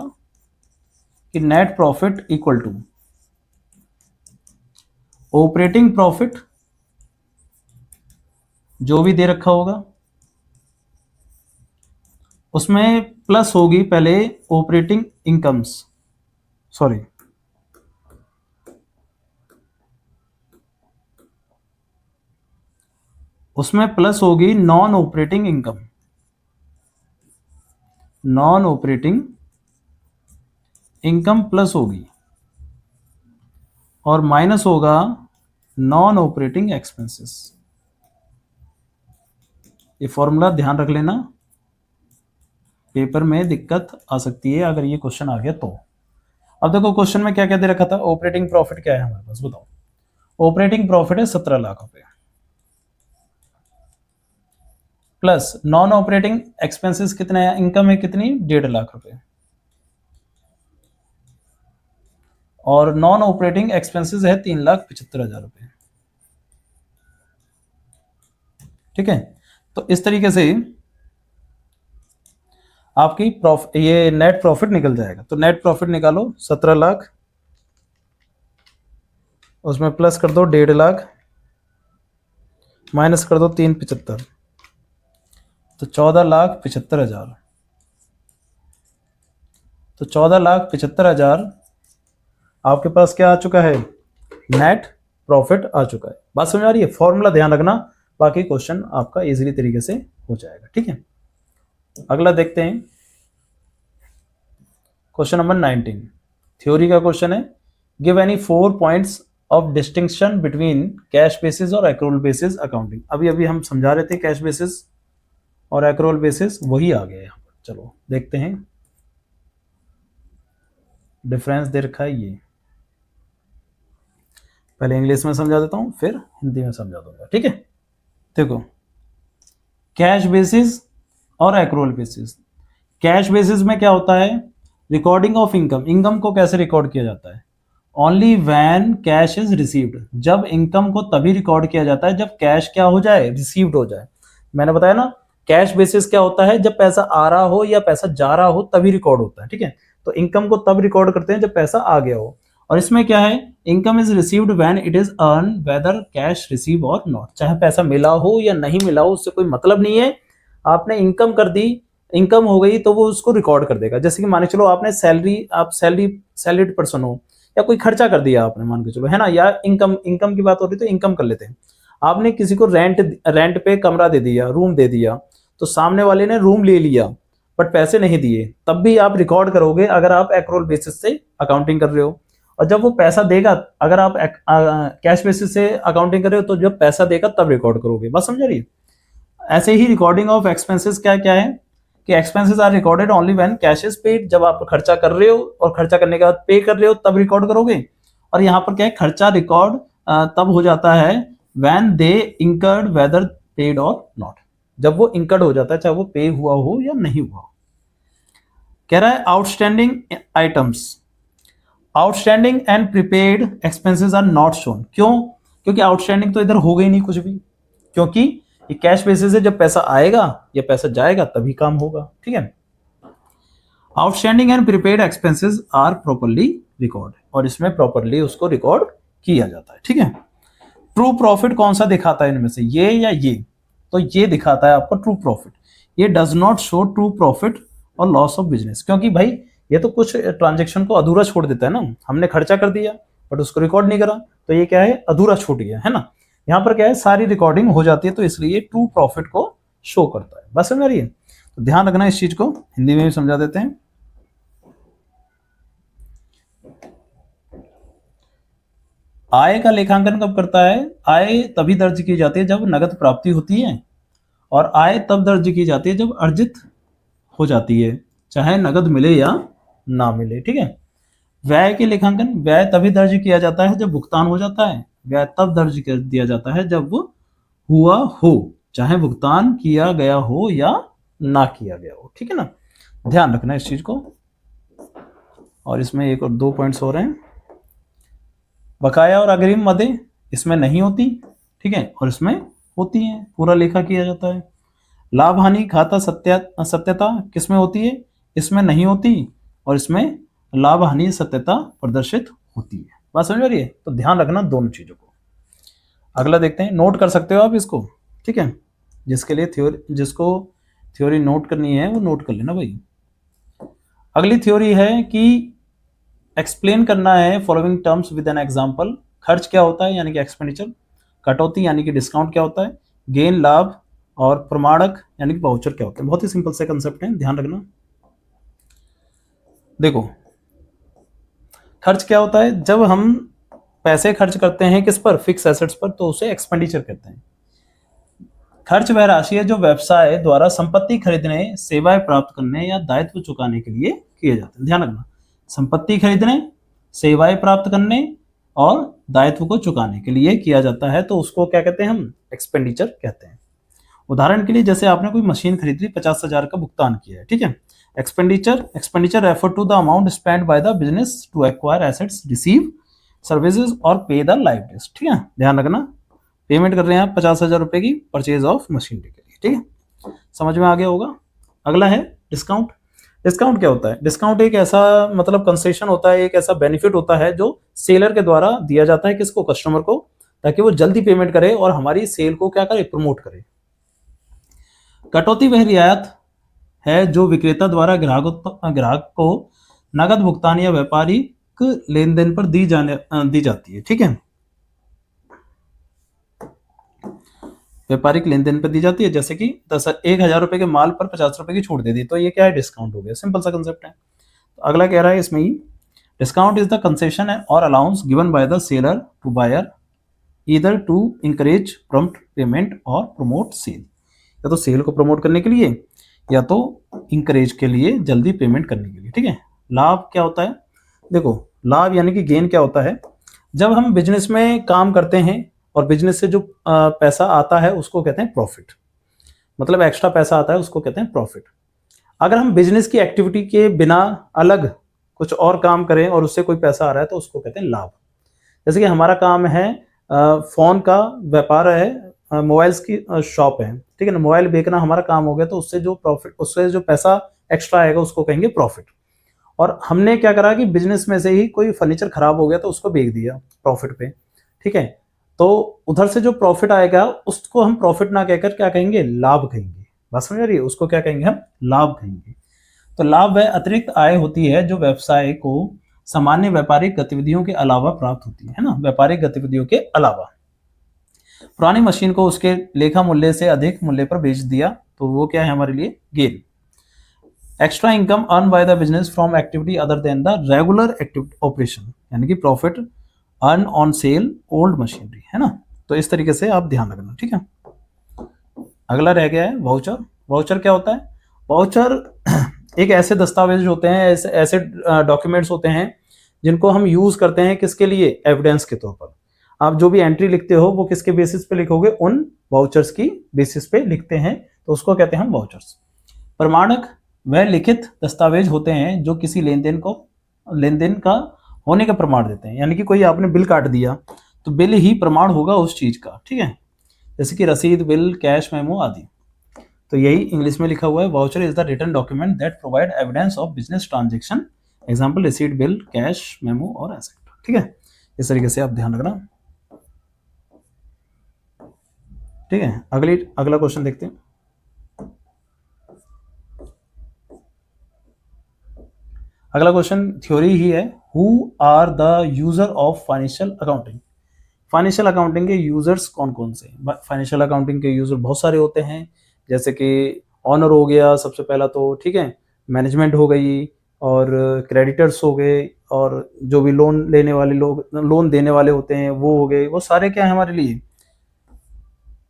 Speaker 1: कि net profit equal to operating profit जो भी दे रखा होगा उसमें प्लस होगी पहले ऑपरेटिंग इनकम्स, सॉरी उसमें प्लस होगी non operating income, non operating income plus होगी, और माइनस होगा नॉन ऑपरेटिंग एक्सपेंसेस। ये फॉर्मूला ध्यान रख लेना, पेपर में दिक्कत आ सकती है अगर ये क्वेश्चन आ गया तो। अब देखो क्वेश्चन में क्या क्या दे रखा था, ऑपरेटिंग प्रॉफिट क्या है हमारे पास बताओ। ऑपरेटिंग प्रॉफिट है 17 लाख रुपए, प्लस नॉन ऑपरेटिंग एक्सपेंसेस कितने हैं, इनकम है कितनी 1.5 लाख रुपए, और नॉन ऑपरेटिंग एक्सपेंसेस है 3,75,000 रुपए, ठीक है। तो इस तरीके से आपकी ये नेट प्रॉफिट निकल जाएगा। तो नेट प्रॉफिट निकालो 17 लाख, उसमें प्लस कर दो 1.5 लाख, माइनस कर दो 3,75,000, तो 14,75,000। तो 14,75,000 आपके पास क्या आ चुका है, नेट प्रॉफिट आ चुका है। बात समझ आ रही है, फॉर्मूला ध्यान रखना, बाकी क्वेश्चन आपका इजीली तरीके से हो जाएगा, ठीक है। अगला देखते हैं क्वेश्चन नंबर 19, थ्योरी का क्वेश्चन है। Give any 4 points of distinction between cash basis और एक्रूअल बेसिस अकाउंटिंग। अभी अभी हम समझा रहे थे कैश बेसिस और एक्रूअल बेसिस, वही आ गया यहाँ पर। चलो देखते हैं, डिफरेंस दे रखा है ये, पहले इंग्लिश में समझा देता हूं फिर हिंदी में समझा दूंगा, ठीक है। देखो कैश बेसिस और एक्रूअल बेसिस। कैश बेसिस में क्या होता है, रिकॉर्डिंग ऑफ इनकम। इनकम को कैसे रिकॉर्ड किया जाता है, only when cash is received. जब इनकम को तभी रिकॉर्ड किया जाता है जब कैश क्या हो जाए, रिसीव्ड हो जाए। मैंने बताया ना, कैश बेसिस क्या होता है, जब पैसा आ रहा हो या पैसा जा रहा हो तभी रिकॉर्ड होता है, ठीक है। तो इनकम को तब रिकॉर्ड करते हैं जब पैसा आ गया हो। और इसमें क्या है, income is received when it is earn whether cash receive और नॉट। चाहे पैसा मिला हो या नहीं मिला हो उससे कोई मतलब नहीं है, आपने इनकम कर दी, इनकम हो गई तो वो उसको रिकॉर्ड कर देगा। जैसे कि मान के चलो आपने सैलरी, आप सैलरीड पर्सन हो, या कोई खर्चा कर दिया आपने, मान के चलो, है ना, या इनकम की बात हो रही तो इनकम कर लेते हैं। आपने किसी को रेंट पे कमरा दे दिया, रूम दे दिया, तो सामने वाले ने रूम ले लिया बट पैसे नहीं दिए, तब भी आप रिकॉर्ड करोगे अगर आप एक्रूअल बेसिस से अकाउंटिंग कर रहे हो। और जब वो पैसा देगा, अगर आप कैश बेसिस से अकाउंटिंग कर रहे हो तो जब पैसा देगा तब रिकॉर्ड करोगे। बस समझ रही है। ऐसे ही रिकॉर्डिंग ऑफ एक्सपेंसेस क्या क्या है, कि expenses are recorded only when cash is paid. जब आप खर्चा कर रहे हो और खर्चा करने के बाद पे कर रहे हो तब रिकॉर्ड करोगे। और यहाँ पर क्या है, खर्चा रिकॉर्ड तब हो जाता है when they incurred whether paid और नॉट। जब वो इंकर्ड हो जाता है, चाहे वो पे हुआ हो या नहीं हुआ हो। कह रहा है outstanding items, outstanding and prepaid expenses are not shown. क्यों, क्योंकि आउटस्टैंडिंग तो इधर हो गई नहीं कुछ भी, क्योंकि ये कैश बेसिस है, जब पैसा आएगा या पैसा जाएगा तभी काम होगा, ठीक है। Outstanding and prepaid expenses are properly record, और इसमें प्रॉपर्ली उसको रिकॉर्ड किया जाता है, ठीक है। ट्रू प्रॉफिट कौन सा दिखाता है इनमें से, ये या ये, तो ये दिखाता है आपको ट्रू प्रॉफिट। ये does not show true profit और लॉस ऑफ बिजनेस, क्योंकि भाई ये तो कुछ ट्रांजेक्शन को अधूरा छोड़ देता है ना। हमने खर्चा कर दिया बट उसको रिकॉर्ड नहीं करा, तो ये क्या है, अधूरा छूट गया, है ना। यहाँ पर क्या है, सारी रिकॉर्डिंग हो जाती है, तो इसलिए ट्रू प्रॉफिट को शो करता है। बस समझ रही है, तो ध्यान रखना इस चीज को, हिंदी में भी समझा देते हैं। आय का लेखांकन कब करता है, आय तभी दर्ज की जाती है जब नगद प्राप्ति होती है, और आय तब दर्ज की जाती है जब अर्जित हो जाती है, चाहे नगद मिले या ना मिले, ठीक है। व्यय के लेखांकन, व्यय तभी दर्ज किया जाता है जब भुगतान हो जाता है, ब्याज तब दर्ज कर दिया जाता है जब वो हुआ हो, चाहे भुगतान किया गया हो या ना किया गया हो। ठीक है ना, ध्यान रखना इस चीज को। और इसमें एक और 2 पॉइंट्स हो रहे हैं। बकाया और अग्रिम मदें इसमें नहीं होती, ठीक है, और इसमें होती हैं, पूरा लेखा किया जाता है। लाभ हानि खाता सत्यता किसमें होती है, इसमें नहीं होती, और इसमें लाभ हानि सत्यता प्रदर्शित होती है। बात समझ में आ रही है? तो ध्यान रखना दोनों चीजों को। अगला देखते हैं, नोट कर सकते हो आप इसको, ठीक है, जिसके लिए जिसको थ्योरी नोट करनी है वो नोट कर लेना भाई। अगली थ्योरी है कि एक्सप्लेन करना है following terms with an example. खर्च क्या होता है यानी कि एक्सपेंडिचर, कटौती यानी कि डिस्काउंट क्या होता है, गेन लाभ, और प्रमाणक यानी कि वाउचर क्या होता है। बहुत ही सिंपल से कंसेप्ट है, ध्यान रखना। देखो, खर्च क्या होता है, जब हम पैसे खर्च करते हैं किस पर, फिक्स एसेट्स पर, तो उसे एक्सपेंडिचर कहते हैं। खर्च वह राशि है जो व्यवसाय द्वारा संपत्ति खरीदने, सेवाएं प्राप्त करने या दायित्व चुकाने के लिए किए जाते हैं। ध्यान रखना, संपत्ति खरीदने, सेवाएं प्राप्त करने और दायित्व को चुकाने के लिए किया जाता है, तो उसको क्या कहते हैं हम, एक्सपेंडिचर कहते हैं। उदाहरण के लिए जैसे आपने कोई मशीन खरीद ली, 50,000 का भुगतान किया है, ठीक है, expenditure refer to the amount spend by the business to acquire assets, receive services और पे द लाइबिलिटीज। ठीक है, ध्यान रखना, पेमेंट कर रहे हैं आप 50,000 रुपए की परचेज ऑफ मशीनरी के लिए। ठीक है, समझ में आ गया होगा। अगला है डिस्काउंट। डिस्काउंट क्या होता है, डिस्काउंट एक ऐसा मतलब कंसेशन होता है, एक ऐसा बेनिफिट होता है जो सेलर के द्वारा दिया जाता है किसको, कस्टमर को, ताकि वो जल्दी पेमेंट करे और हमारी सेल को क्या करे, प्रमोट करे। कटौती वह रियायत है जो विक्रेता द्वारा ग्राहक को नगद भुगतान या व्यापारिक लेन देन पर दी जाती है। ठीक है, व्यापारिक लेन देन पर दी जाती है, जैसे कि 1,000 रुपए के माल पर 50 रुपए की छूट दे दी, तो ये क्या है, डिस्काउंट हो गया। सिंपल सा कंसेप्ट है। तो अगला कह रहा है इसमें ही, डिस्काउंट इज द कंसेशन और allowance given by the seller to buyer either to encourage prompt payment और प्रमोट सेल, या तो सेल को प्रमोट करने के लिए या तो इंकरेज के लिए, जल्दी पेमेंट करने के लिए। ठीक है, लाभ क्या होता है, देखो लाभ यानी कि गेन क्या होता है, जब हम बिजनेस में काम करते हैं और बिजनेस से जो पैसा आता है उसको कहते हैं प्रॉफिट, मतलब एक्स्ट्रा पैसा आता है उसको कहते हैं प्रॉफिट। अगर हम बिजनेस की एक्टिविटी के बिना अलग कुछ और काम करें और उससे कोई पैसा आ रहा है तो उसको कहते हैं लाभ। जैसे कि हमारा काम है फोन का व्यापार है, मोबाइल्स की शॉप है, ठीक है ना, मोबाइल बेचना हमारा काम हो गया, तो उससे जो प्रॉफिट, उससे जो पैसा एक्स्ट्रा आएगा उसको कहेंगे प्रॉफिट। और हमने क्या करा कि बिजनेस में से ही कोई फर्नीचर खराब हो गया तो उसको बेच दिया प्रॉफिट पे, ठीक है, तो उधर से जो प्रॉफिट आएगा उसको हम प्रॉफिट ना कहकर क्या कहेंगे, लाभ कहेंगे। बात समझ आ रही है, उसको क्या कहेंगे हम, लाभ कहेंगे। तो लाभ वह अतिरिक्त आय होती है जो व्यवसाय को सामान्य व्यापारिक गतिविधियों के अलावा प्राप्त होती है ना, व्यापारिक गतिविधियों के अलावा। पुरानी मशीन को उसके लेखा मूल्य से अधिक मूल्य पर बेच दिया तो वो क्या है हमारे लिए, gain. Extra income earn by the business from activity other than the regular operation, यानी कि profit earn on sale old machinery, है ना। तो इस तरीके से आप ध्यान रखना, ठीक है। अगला रह गया है वाउचर। वाउचर क्या होता है, वाउचर एक ऐसे दस्तावेज होते हैं, ऐसे डॉक्यूमेंट्स होते हैं जिनको हम यूज करते हैं किसके लिए, एविडेंस के तौर पर। आप जो भी एंट्री लिखते हो वो किसके बेसिस पे लिखोगे, उन वाउचर्स की बेसिस पे लिखते हैं, तो उसको कहते हैं हम वाउचर्स। प्रमाणक वह लिखित दस्तावेज होते हैं जो किसी लेन देन का होने का प्रमाण देते हैं, यानी कि कोई आपने बिल काट दिया तो बिल ही प्रमाण होगा उस चीज का, ठीक है, जैसे कि रसीद, बिल, कैश मेमो आदि। तो यही इंग्लिश में लिखा हुआ है, voucher is the written document that provide evidence of business transaction, example receipt, bill, cash memo और एसेट। ठीक है, इस तरीके से आप ध्यान रखना, ठीक है। अगला क्वेश्चन देखते हैं। अगला क्वेश्चन थ्योरी ही है, who are the user of financial accounting. Financial accounting के यूजर्स कौन कौन से, फाइनेंशियल अकाउंटिंग के यूजर बहुत सारे होते हैं, जैसे कि ऑनर हो गया सबसे पहला तो, ठीक है, मैनेजमेंट हो गई, और क्रेडिटर्स हो गए, और जो भी लोन लेने वाले लोग, लोन देने वाले होते हैं वो हो गए। वो सारे क्या है हमारे लिए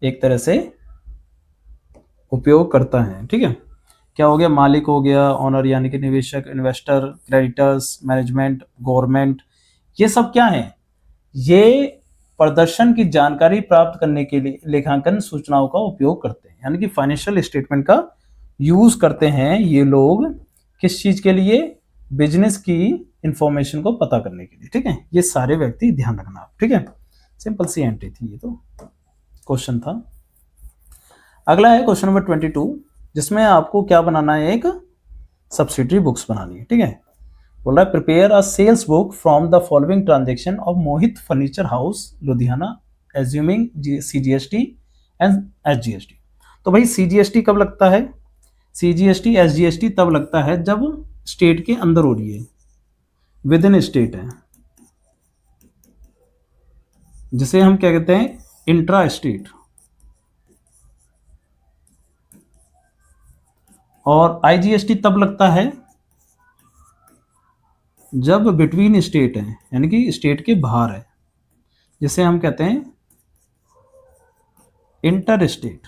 Speaker 1: एक तरह से उपयोग करता है, ठीक है। क्या हो गया, मालिक हो गया, ऑनर यानी कि निवेशक, इन्वेस्टर, क्रेडिटर्स, मैनेजमेंट, गवर्नमेंट, ये सब क्या है, ये प्रदर्शन की जानकारी प्राप्त करने के लिए लेखांकन सूचनाओं का उपयोग करते हैं, यानी कि फाइनेंशियल स्टेटमेंट का यूज करते हैं ये लोग किस चीज के लिए, बिजनेस की इंफॉर्मेशन को पता करने के लिए। ठीक है, ये सारे व्यक्ति ध्यान रखना आप। ठीक है, सिंपल सी एंट्री थी, ये तो क्वेश्चन था। अगला है क्वेश्चन नंबर 22, जिसमें आपको क्या बनाना है, एक सब्सिडरी बुक्स बनानी है। ठीक है, बोल रहा है prepare a sales book from the following transaction of Mohit furniture house Ludhiana assuming CGST and SGST। तो भाई CGST कब लगता है, CGST SGST तब लगता है जब स्टेट के अंदर हो रही है, विद इन स्टेट है, जिसे हम क्या कहते हैं, इंट्रा स्टेट। और IGST तब लगता है जब बिटवीन स्टेट है, यानी कि स्टेट के बाहर है, जिसे हम कहते हैं इंटर स्टेट।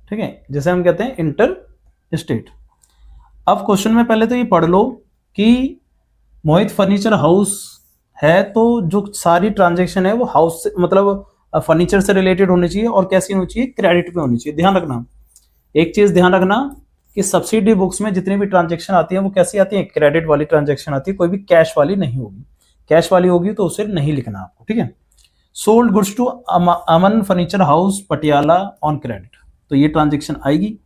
Speaker 1: ठीक है, जैसे हम कहते हैं इंटर स्टेट। अब क्वेश्चन में पहले तो ये पढ़ लो कि मोहित फर्नीचर हाउस है, तो जो सारी ट्रांजैक्शन है वो हाउस से मतलब फर्नीचर से रिलेटेड होनी चाहिए, और कैसी होनी चाहिए, क्रेडिट पे होनी चाहिए। ध्यान रखना, एक चीज ध्यान रखना कि सब्सिडी बुक्स में जितनी भी ट्रांजैक्शन आती है वो कैसी आती है, क्रेडिट वाली ट्रांजैक्शन आती है, कोई भी कैश वाली नहीं होगी। कैश वाली होगी तो उसे नहीं लिखना आपको। ठीक है, sold goods to Aman furniture house Patiala on credit, तो ये ट्रांजैक्शन आएगी।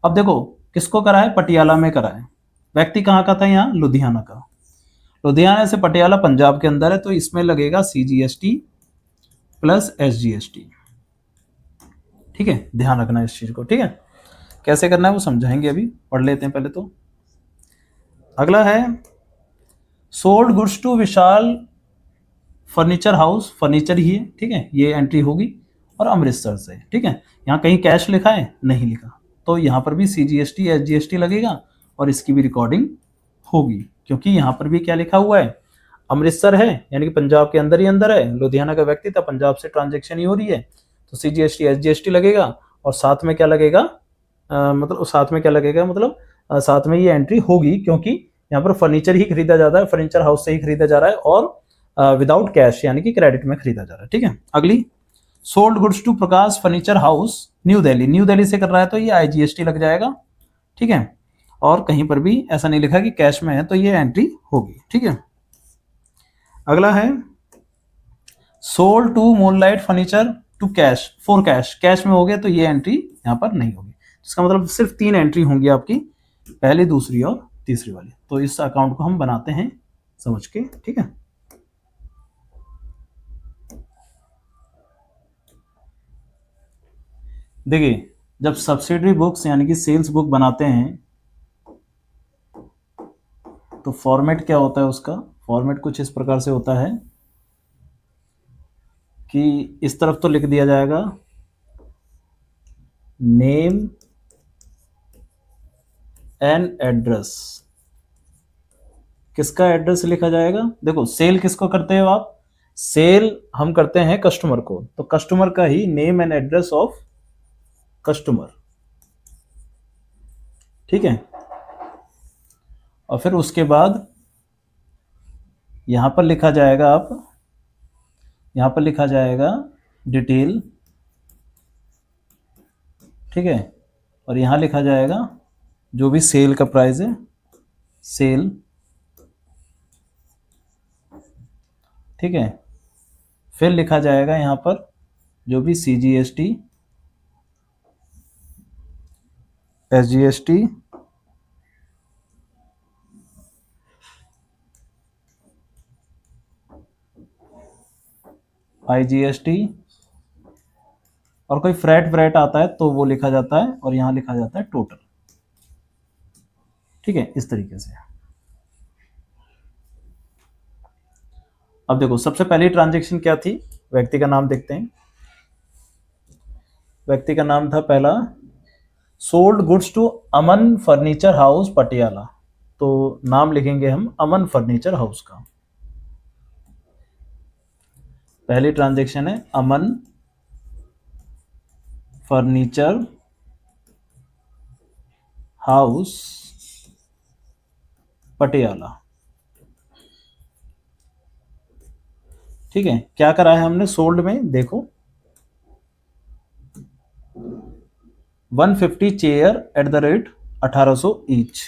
Speaker 1: अब देखो किसको करा है, पटियाला में करा है, व्यक्ति कहाँ का था, यहाँ लुधियाना का। लुधियाना से पटियाला पंजाब के अंदर है, तो इसमें लगेगा CGST प्लस SGST। ठीक है, ध्यान रखना इस चीज को। ठीक है, कैसे करना है वो समझाएंगे, अभी पढ़ लेते हैं पहले तो। अगला है sold goods to Vishal furniture house, furniture ही है। ठीक है, ये एंट्री होगी, और अमृतसर से। ठीक है, यहाँ कहीं कैश लिखा है, नहीं लिखा, तो यहाँ पर भी CGST SGST लगेगा, और इसकी भी रिकॉर्डिंग होगी, क्योंकि यहाँ पर भी क्या लिखा हुआ है, अमृतसर है, यानी कि पंजाब के अंदर ही अंदर है, लुधियाना का व्यक्ति था, पंजाब से ट्रांजैक्शन ही हो रही है, तो CGST SGST लगेगा, और साथ में क्या लगेगा, मतलब साथ में क्या लगेगा, मतलब साथ में ये एंट्री होगी, क्योंकि यहाँ पर फर्नीचर ही खरीदा जाता है, फर्नीचर हाउस से ही खरीदा जा रहा है, और विदाउट कैश यानी कि क्रेडिट में खरीदा जा रहा है। ठीक है, अगली sold goods to Prakash furniture house New Delhi, New Delhi से कर रहा है, तो ये IGST लग जाएगा। ठीक है, और कहीं पर भी ऐसा नहीं लिखा कि कैश में है, तो ये एंट्री होगी। ठीक है, अगला है sold to Moonlight furniture to cash for cash, cash में हो गया, तो ये एंट्री यहाँ पर नहीं होगी। इसका मतलब सिर्फ 3 एंट्री होंगी आपकी, पहली, दूसरी और तीसरी वाली। तो इस अकाउंट को हम बनाते हैं समझ के। ठीक है, देखिए जब सब्सिडरी बुक्स यानी कि सेल्स बुक बनाते हैं, तो फॉर्मेट क्या होता है उसका, फॉर्मेट कुछ इस प्रकार से होता है कि इस तरफ तो लिख दिया जाएगा नेम एंड एड्रेस। किसका एड्रेस लिखा जाएगा, देखो सेल किसको करते हो आप, सेल हम करते हैं कस्टमर को, तो कस्टमर का ही name and address of customer. ठीक है, और फिर उसके बाद यहां पर लिखा जाएगा, आप यहां पर लिखा जाएगा डिटेल। ठीक है, और यहां लिखा जाएगा जो भी सेल का प्राइस है, सेल। ठीक है, फिर लिखा जाएगा यहां पर जो भी CGST SGST IGST, और कोई फ्रैट आता है तो वो लिखा जाता है, और यहां लिखा जाता है टोटल। ठीक है, इस तरीके से। अब देखो सबसे पहली ट्रांजैक्शन क्या थी, व्यक्ति का नाम देखते हैं। व्यक्ति का नाम था पहला sold goods to Aman furniture house Patiala, तो नाम लिखेंगे हम अमन फर्नीचर हाउस का। पहली ट्रांजैक्शन है अमन फर्नीचर हाउस पटियाला। ठीक है, क्या करा है हमने सोल्ड में, देखो 150 chair at the rate 1800 each.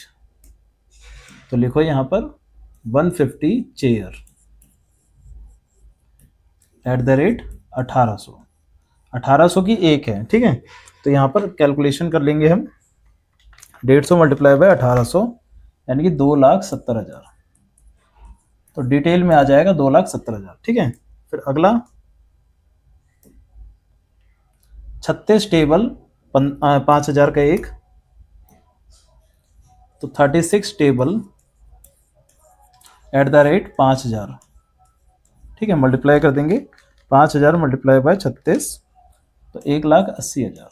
Speaker 1: तो लिखो यहां पर 150 चेयर एट द रेट 1800, 1800 की एक है, ठीक है। तो यहाँ पर कैलकुलेशन कर लेंगे हम, 150 मल्टीप्लाई बाय 1800 यानी कि 2,70,000। तो डिटेल में आ जाएगा 2,70,000, ठीक है। फिर अगला 36 टेबल 5,000 का एक, तो 36 टेबल एट द रेट 5,000, ठीक है। मल्टीप्लाई कर देंगे, 5,000 मल्टीप्लाई बाय 36, तो 1,80,000।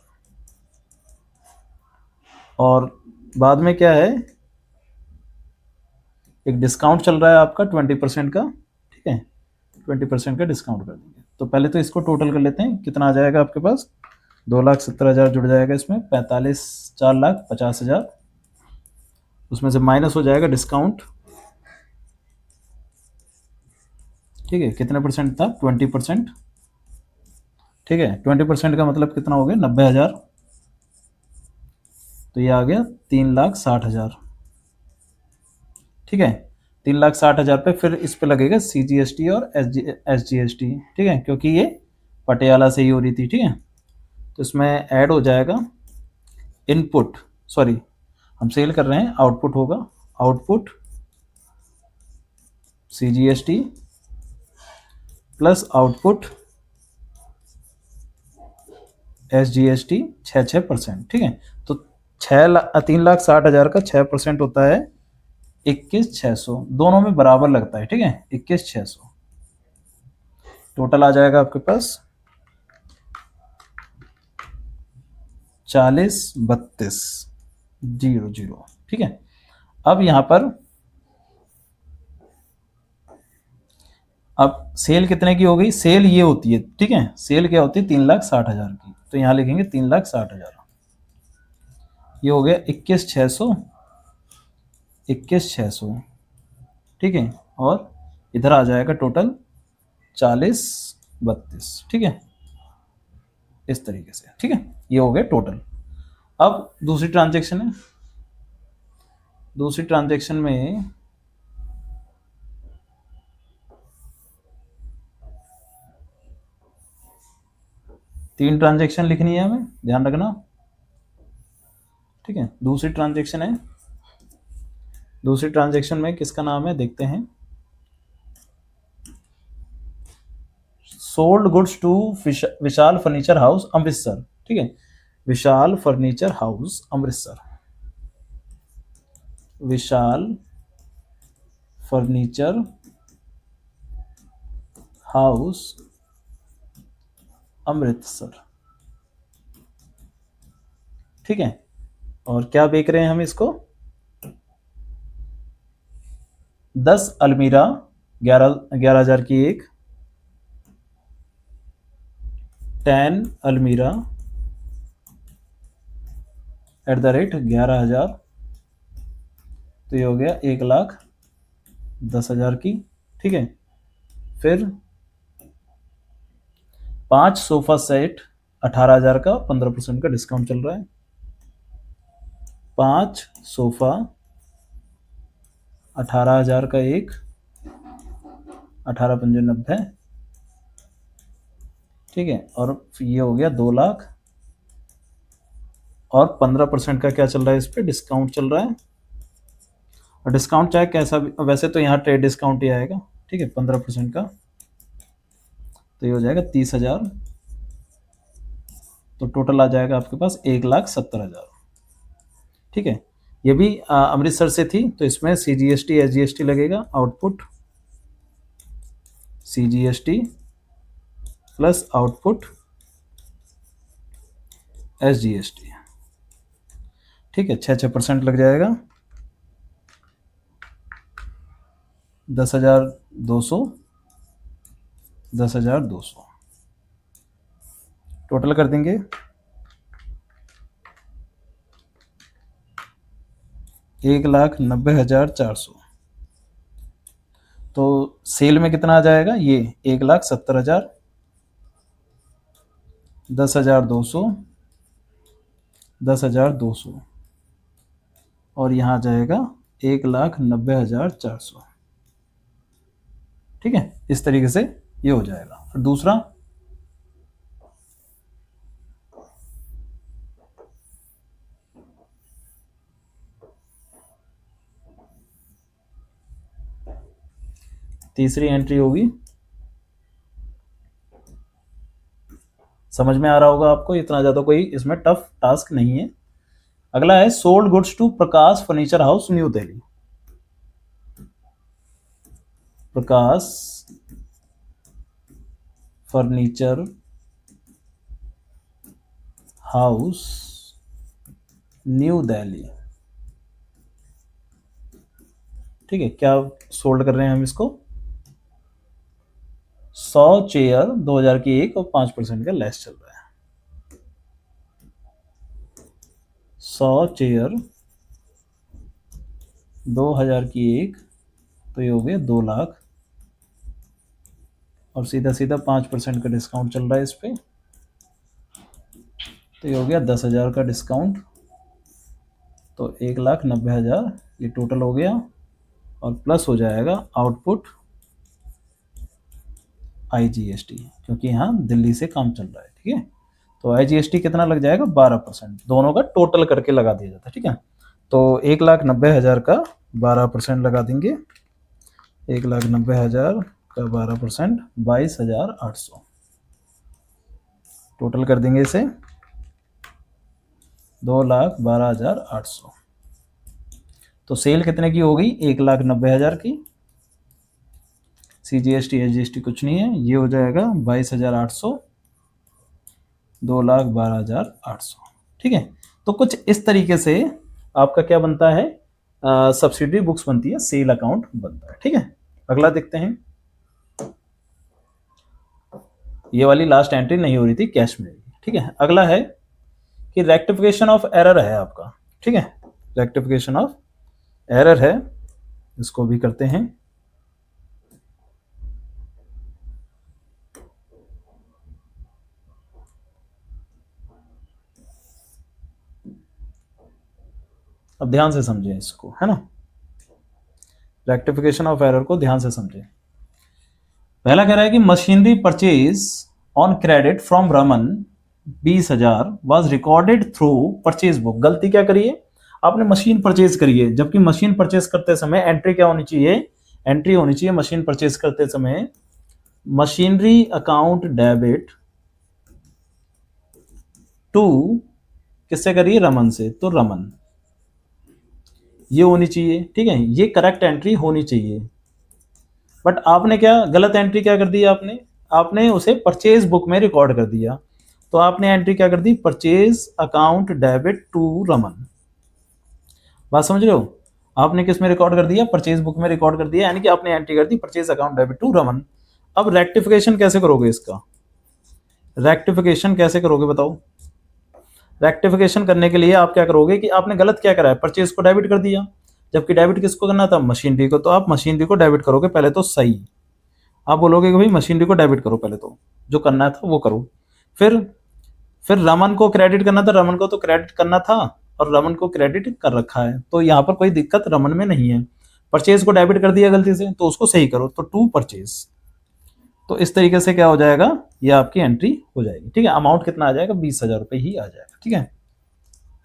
Speaker 1: और बाद में क्या है, एक डिस्काउंट चल रहा है आपका 20% का, ठीक है, 20% का डिस्काउंट कर देंगे। तो पहले तो इसको टोटल कर लेते हैं, कितना आ जाएगा आपके पास, 2,70,000 जुड़ जाएगा इसमें, 4,50,000, उसमें से माइनस हो जाएगा डिस्काउंट, ठीक है। कितने परसेंट था, 20%, ठीक है। 20% का मतलब कितना हो गया, 90,000। तो ये आ गया 3,60,000, ठीक है। 3,60,000 पे फिर इस पे लगेगा CGST और SGST, ठीक है, क्योंकि ये पटियाला से ही हो रही थी, ठीक है। तो इसमें ऐड हो जाएगा इनपुट, सॉरी हम सेल कर रहे हैं, आउटपुट होगा, output CGST plus output SGST 6%, ठीक है। तो 3,60,000 का 6% होता है 21,600, दोनों में बराबर लगता है, ठीक है, 21,600। टोटल आ जाएगा आपके पास 40,32,00, ठीक है। अब यहां पर अब सेल कितने की हो गई, सेल ये होती है, ठीक है, सेल क्या होती है 3,60,000 की, तो यहां लिखेंगे 3,60,000, ये हो गया 21,600, 21,600, ठीक है। और इधर आ जाएगा टोटल 40,32, ठीक है, इस तरीके से, ठीक है। ये हो गया टोटल। अब दूसरी ट्रांजेक्शन है, दूसरी ट्रांजेक्शन में तीन ट्रांजेक्शन लिखनी है हमें, ध्यान रखना, ठीक है। दूसरी ट्रांजेक्शन है, दूसरी ट्रांजेक्शन में किसका नाम है देखते हैं, sold goods to Vishal furniture house Amritsar, ठीक है, Vishal furniture house Amritsar, Vishal furniture house Amritsar, ठीक है। और क्या बेच रहे हैं हम इसको, 10 अलमीरा, 11,000 की एक, 10 अलमीरा एट द रेट 11,000, तो ये हो गया 1,10,000 की, ठीक है। फिर 5 सोफा सेट 18,000 का, 15% का डिस्काउंट चल रहा है, 5 सोफा 18,000 का एक, 18,590, ठीक है। और ये हो गया 2,00,000, और 15% का क्या चल रहा है, इस पर डिस्काउंट चल रहा है। और डिस्काउंट चाहे कैसा भी, वैसे तो यहाँ ट्रेड डिस्काउंट ही आएगा, ठीक है, 15% का, तो ये हो जाएगा 30,000। तो टोटल आ जाएगा आपके पास 1,70,000, ठीक है। ये भी अमृतसर से थी, तो इसमें CGST SGST लगेगा, output CGST plus output SGST, ठीक है, 6% लग जाएगा, 10,200, 10,200, टोटल कर देंगे 1,90,400। तो सेल में कितना आ जाएगा, ये 1,70,000, 10,200, 10,200 और यहाँ आ जाएगा 1,90,400। ठीक है, इस तरीके से ये हो जाएगा। फिर दूसरा, तीसरी एंट्री होगी, समझ में आ रहा होगा आपको, इतना ज्यादा कोई इसमें टफ टास्क नहीं है। अगला है sold goods to Prakash furniture house New Delhi. Prakash furniture house New Delhi. ठीक है, क्या सोल्ड कर रहे हैं हम इसको, 100 चेयर 2000 की एक और 5% का लेस चल रहा है। 100 चेयर 2000 की एक, तो ये हो गया 2 लाख और सीधा सीधा 5% का डिस्काउंट चल रहा है इस पे, तो ये हो गया 10,000 का डिस्काउंट, तो 1,90,000 ये टोटल हो गया और प्लस हो जाएगा आउटपुट IGST, क्योंकि यहाँ दिल्ली से काम चल रहा है। ठीक है, तो IGST कितना लग जाएगा, 12%, दोनों का टोटल करके लगा दिया जाता है। ठीक है, तो 1,90,000 का 12% लगा देंगे, 1,90,000 का 12%, 22,800 टोटल कर देंगे इसे, 2,12,800। तो सेल कितने की हो गई, 1,90,000 की, CGST SGST कुछ नहीं है, ये हो जाएगा 22,800, 2,12,800। ठीक है, तो कुछ इस तरीके से आपका क्या बनता है, सब्सिडी बुक्स बनती है, सेल अकाउंट बनता है। ठीक है, अगला देखते हैं। ये वाली लास्ट एंट्री नहीं हो रही थी, कैश में। ठीक है, अगला है कि रेक्टिफिकेशन ऑफ एरर है आपका। ठीक है, रेक्टिफिकेशन ऑफ एरर है, इसको भी करते हैं। अब ध्यान से समझें इसको, है ना, रेक्टिफिकेशन ऑफ एरर को ध्यान से समझें। पहला कह रहा है कि machinery purchase on credit from Raman 20,000 was recorded through purchase book. गलती क्या करी है, आपने मशीन परचेज करी है, जबकि मशीन परचेज करते समय एंट्री क्या होनी चाहिए, एंट्री होनी चाहिए मशीन परचेज करते समय मशीनरी अकाउंट डेबिट टू, किससे करिए, रमन से, तो रमन ये होनी चाहिए। ठीक है, ये करेक्ट एंट्री होनी चाहिए, बट आपने क्या गलत एंट्री क्या कर दी, आपने आपने उसे परचेज बुक में रिकॉर्ड कर दिया। तो आपने एंट्री क्या कर दी, purchase account debit to Raman. बात समझ रहे हो, आपने किस में रिकॉर्ड कर दिया, परचेज बुक में रिकॉर्ड कर दिया, यानी कि आपने एंट्री कर दी purchase account debit to Raman. अब रेक्टिफिकेशन कैसे करोगे, इसका रेक्टिफिकेशन कैसे करोगे बताओ। रेक्टिफिकेशन करने के लिए आप क्या करोगे कि आपने गलत क्या करा है, परचेज को डेबिट कर दिया, जबकि डेबिट किसको करना था, मशीनरी को, तो आप मशीनरी को डेबिट करोगे पहले, तो सही आप बोलोगे कि भाई मशीनरी को डेबिट करो पहले, तो जो करना था वो करो। फिर रमन को क्रेडिट करना था, रमन को तो क्रेडिट करना था और रमन को क्रेडिट कर रखा है, तो यहाँ पर कोई दिक्कत रमन में नहीं है। परचेज को डेबिट कर दिया गलती से, तो उसको सही करो, तो टू परचेज। तो इस तरीके से क्या हो जाएगा, ये आपकी एंट्री हो जाएगी। ठीक है, अमाउंट कितना आ जाएगा, 20,000 रुपये ही आ जाएगा। ठीक है,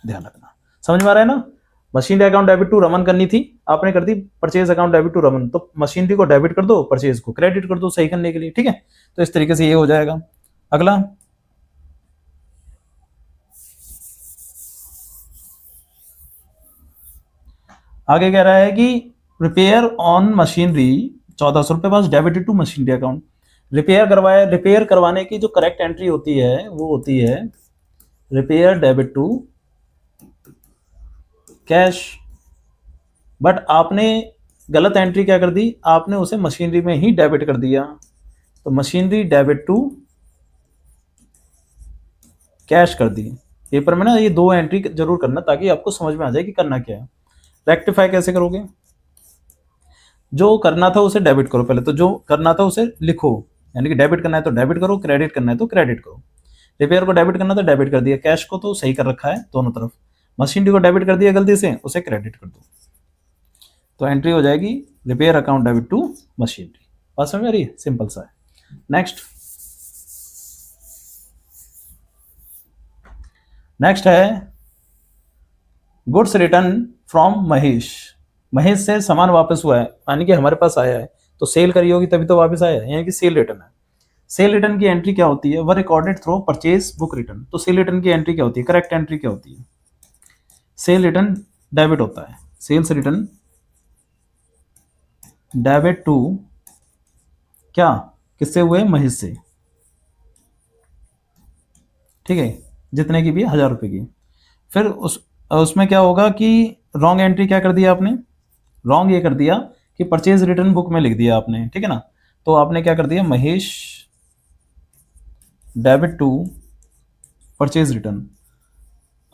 Speaker 1: ध्यान रखना, समझ में आ रहा है ना। Machinery account debit to Raman करनी थी, आपने कर दी purchase account debit to Raman, तो मशीनरी को डेबिट कर दो, परचेज को क्रेडिट कर दो सही करने के लिए। ठीक है, तो इस तरीके से ये हो जाएगा। अगला, आगे कह रहा है कि रिपेयर ऑन मशीनरी 1,400 रुपये pass debited to machinery account. Repair करवाया, रिपेयर करवाने की जो करेक्ट एंट्री होती है वो होती है repair debit to cash, but आपने गलत एंट्री क्या कर दी, आपने उसे मशीनरी में ही डेबिट कर दिया, तो मशीनरी डेबिट टू कैश कर दी। पेपर में ना ये दो एंट्री जरूर करना, ताकि आपको समझ में आ जाए कि करना क्या है। रेक्टिफाई कैसे करोगे, जो करना था उसे डेबिट करो पहले, तो जो करना था उसे लिखो, यानी कि डेबिट करना है तो डेबिट करो, क्रेडिट करना है तो क्रेडिट करो। रिपेयर को डेबिट करना तो डेबिट कर दिया, कैश को तो सही कर रखा है दोनों तरफ, मशीनरी को डेबिट कर दिया गलती से, उसे क्रेडिट कर दो। तो एंट्री हो जाएगी repair account debit to machinery. बात समझ आ रही है, सिंपल सा है। नेक्स्ट है goods return from Mahesh. Mahesh से सामान वापस हुआ है, यानी कि हमारे पास आया है, तो सेल करी होगी तभी तो वापस आया है, यानी कि सेल रिटर्न है। सेल रिटर्न की एंट्री क्या होती है, वह recorded through purchase book return. तो सेल रिटर्न की एंट्री क्या होती है, करेक्ट एंट्री क्या होती है, सेल रिटर्न डेबिट होता है, सेल्स रिटर्न डेबिट टू क्या, किससे हुए, महेश से, ठीक है, जितने की भी 1000 रुपए की। फिर उसमें क्या होगा कि रॉन्ग एंट्री क्या कर दिया आपने, रॉन्ग ये कर दिया कि परचेज रिटर्न बुक में लिख दिया आपने, ठीक है ना। तो आपने क्या कर दिया, Mahesh debit to purchase return.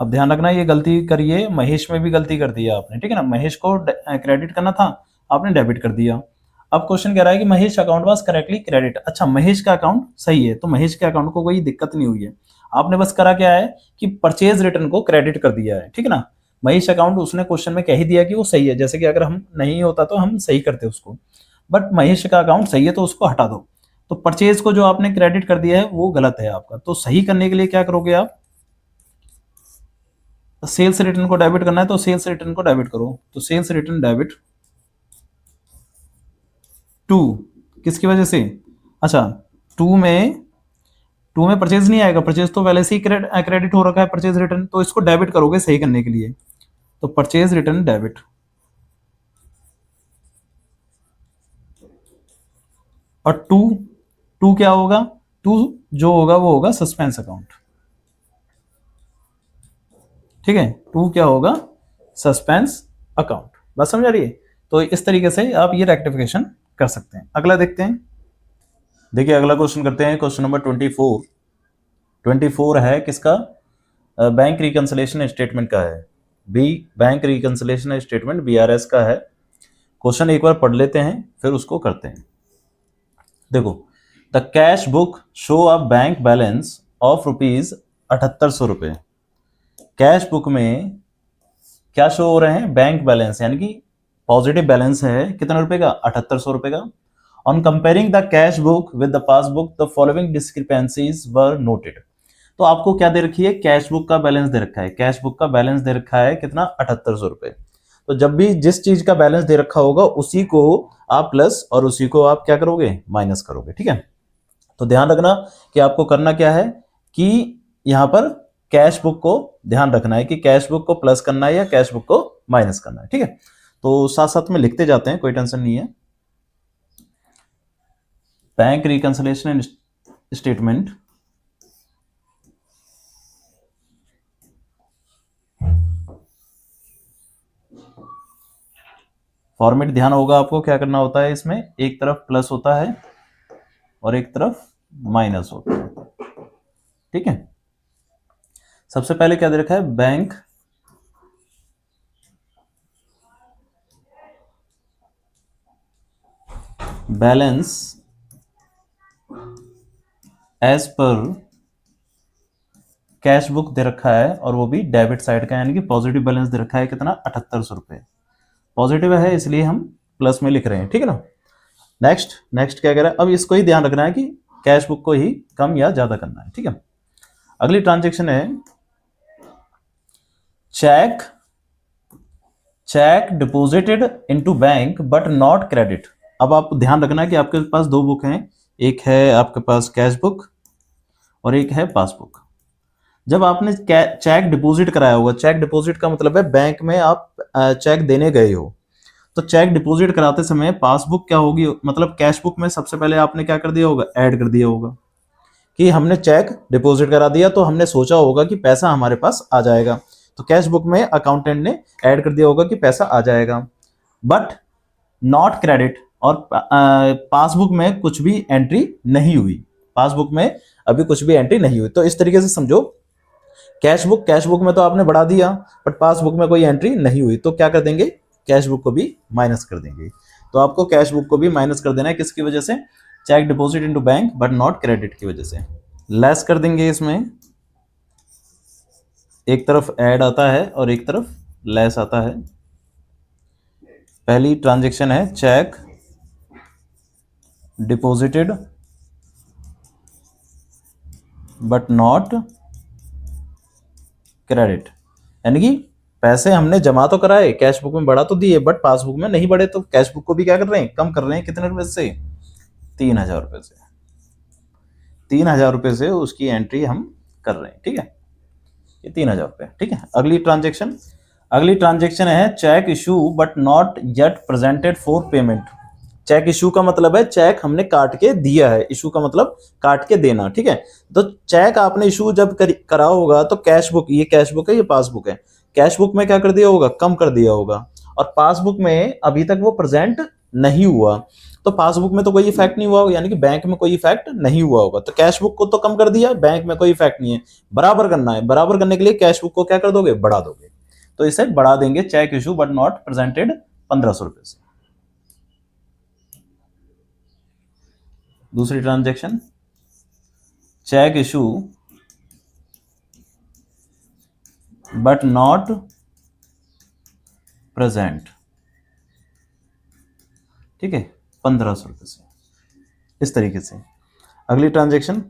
Speaker 1: अब ध्यान रखना ये गलती करिए, महेश में भी गलती कर दी आपने, ठीक है ना, महेश को क्रेडिट करना था, आपने डेबिट कर दिया। अब क्वेश्चन कह रहा है कि Mahesh account was correctly credit. अच्छा, महेश का अकाउंट सही है, तो महेश के अकाउंट को कोई दिक्कत नहीं हुई है, आपने बस करा क्या है कि परचेज रिटर्न को क्रेडिट कर दिया है, ठीक है ना। महेश अकाउंट उसने क्वेश्चन में कह ही दिया कि वो सही है, जैसे कि अगर हम नहीं होता तो हम सही करते उसको, बट महेश का अकाउंट सही है तो उसको हटा दो। तो परचेज को जो आपने क्रेडिट कर दिया है वो गलत है आपका, तो सही करने के लिए क्या करोगे आप, सेल्स रिटर्न को डेबिट करना है तो सेल्स रिटर्न को डेबिट करो, तो सेल्स रिटर्न डेबिट टू, किसकी वजह से, अच्छा टू में परचेज नहीं आएगा, परचेज तो पहले से ही क्रेडिट हो रखा है परचेज रिटर्न, तो इसको डेबिट करोगे सही करने के लिए, तो परचेज रिटर्न डेबिट। और टू टू क्या होगा, टू जो होगा वो होगा सस्पेंस अकाउंट, ठीक है, टू क्या होगा, सस्पेंस अकाउंट। बात समझ आ रही है। तो इस तरीके से आप ये रेक्टिफिकेशन कर सकते हैं। अगला देखते हैं, देखिए अगला क्वेश्चन करते हैं, क्वेश्चन नंबर 24 है किसका, बैंक रिकंसिलेशन स्टेटमेंट का है, B bank reconciliation statement BRS का है। क्वेश्चन एक बार पढ़ लेते हैं फिर उसको करते हैं। देखो, the cash book show a bank balance of ₹7800। Cash book में क्या शो हो रहे हैं, बैंक बैलेंस, यानी कि पॉजिटिव बैलेंस है कितने रुपए का, 7800 का। On comparing the cash book with the passbook the following discrepancies were noted. तो आपको क्या दे रखी है, कैश बुक का बैलेंस दे रखा है, कैश बुक का बैलेंस दे रखा है कितना, 7800 रुपए। तो जब भी जिस चीज का बैलेंस दे रखा होगा उसी को आप प्लस और उसी को आप क्या करोगे, माइनस करोगे, ठीक है। तो ध्यान रखना कि आपको करना क्या है कि यहां पर कैश बुक को ध्यान रखना है कि कैश बुक को प्लस करना है या कैश बुक को माइनस करना है, ठीक है। तो साथ साथ में लिखते जाते हैं, कोई टेंशन नहीं है। बैंक रिकंसिलेशन स्टेटमेंट फॉर्मेट ध्यान होगा आपको क्या करना होता है, इसमें एक तरफ प्लस होता है और एक तरफ माइनस होता है, ठीक है। सबसे पहले क्या दे रखा है, bank balance as per cash book दे रखा है और वो भी डेबिट साइड का, यानी कि पॉजिटिव बैलेंस दे रखा है कितना, 7800 रुपए। पॉजिटिव है इसलिए हम प्लस में लिख रहे हैं, ठीक है ना। नेक्स्ट क्या कह रहा है, अब इसको ही ध्यान रखना है कि कैश बुक को ही कम या ज्यादा करना है, ठीक है। अगली ट्रांजेक्शन है check deposited into bank but not credit. अब आप ध्यान रखना कि आपके पास दो बुक हैं, एक है आपके पास कैश बुक और एक है पासबुक। जब आपने चेक डिपॉजिट कराया होगा, चेक डिपॉजिट का मतलब है बैंक में आप चेक देने गए हो, तो चेक डिपॉजिट कराते समय पासबुक क्या होगी, मतलब कैश बुक में सबसे पहले आपने क्या कर दिया होगा, ऐड कर दिया होगा कि हमने चेक डिपॉजिट करा दिया, तो हमने सोचा होगा कि पैसा हमारे पास आ जाएगा, तो कैश बुक में अकाउंटेंट ने ऐड कर दिया होगा कि पैसा आ जाएगा, बट नॉट क्रेडिट। और पासबुक में कुछ भी एंट्री नहीं हुई, पासबुक में अभी कुछ भी एंट्री नहीं हुई। तो इस तरीके से समझो, कैश बुक में तो आपने बढ़ा दिया बट पासबुक में कोई एंट्री नहीं हुई, तो क्या कर देंगे, कैश बुक को भी माइनस कर देंगे। तो आपको कैश बुक को भी माइनस कर देना है, किसकी वजह से, cheque deposit into bank but not credit की वजह से। लेस कर देंगे इसमें, एक तरफ ऐड आता है और एक तरफ लेस आता है। पहली ट्रांजैक्शन है check deposited but not credit, यानी कि पैसे हमने जमा तो कराए, कैश बुक में बढ़ा तो दिए, बट पासबुक में नहीं बढ़े, तो कैश बुक को भी क्या कर रहे हैं, कम कर रहे हैं। कितने रुपए से, 3,000 रुपए से। 3,000 रुपए से उसकी एंट्री हम कर रहे हैं, ठीक है, ये 3,000 रुपए, ठीक है। अगली ट्रांजेक्शन है cheque issue but not yet presented for payment. Cheque issue का मतलब है चेक हमने काट के दिया है, इशू का मतलब काट के देना, ठीक है। तो चेक आपने इशू जब करा होगा तो कैश बुक, ये कैश बुक है, ये पासबुक है, कैश बुक में क्या कर दिया होगा, कम कर दिया होगा, और पासबुक में अभी तक वो प्रेजेंट नहीं हुआ, तो पासबुक में तो कोई इफेक्ट नहीं हुआ होगा, यानी कि बैंक में कोई इफेक्ट नहीं हुआ होगा। तो कैश बुक को तो कम कर दिया, बैंक में कोई इफेक्ट नहीं है, बराबर करना है। बराबर करने के लिए कैश बुक को क्या कर दोगे, बढ़ा दोगे, तो इसे बढ़ा देंगे cheque issue but not presented 1,500 रुपए से। दूसरी transaction cheque issue but not present, ठीक है, 1,500 रुपए से, इस तरीके से। अगली transaction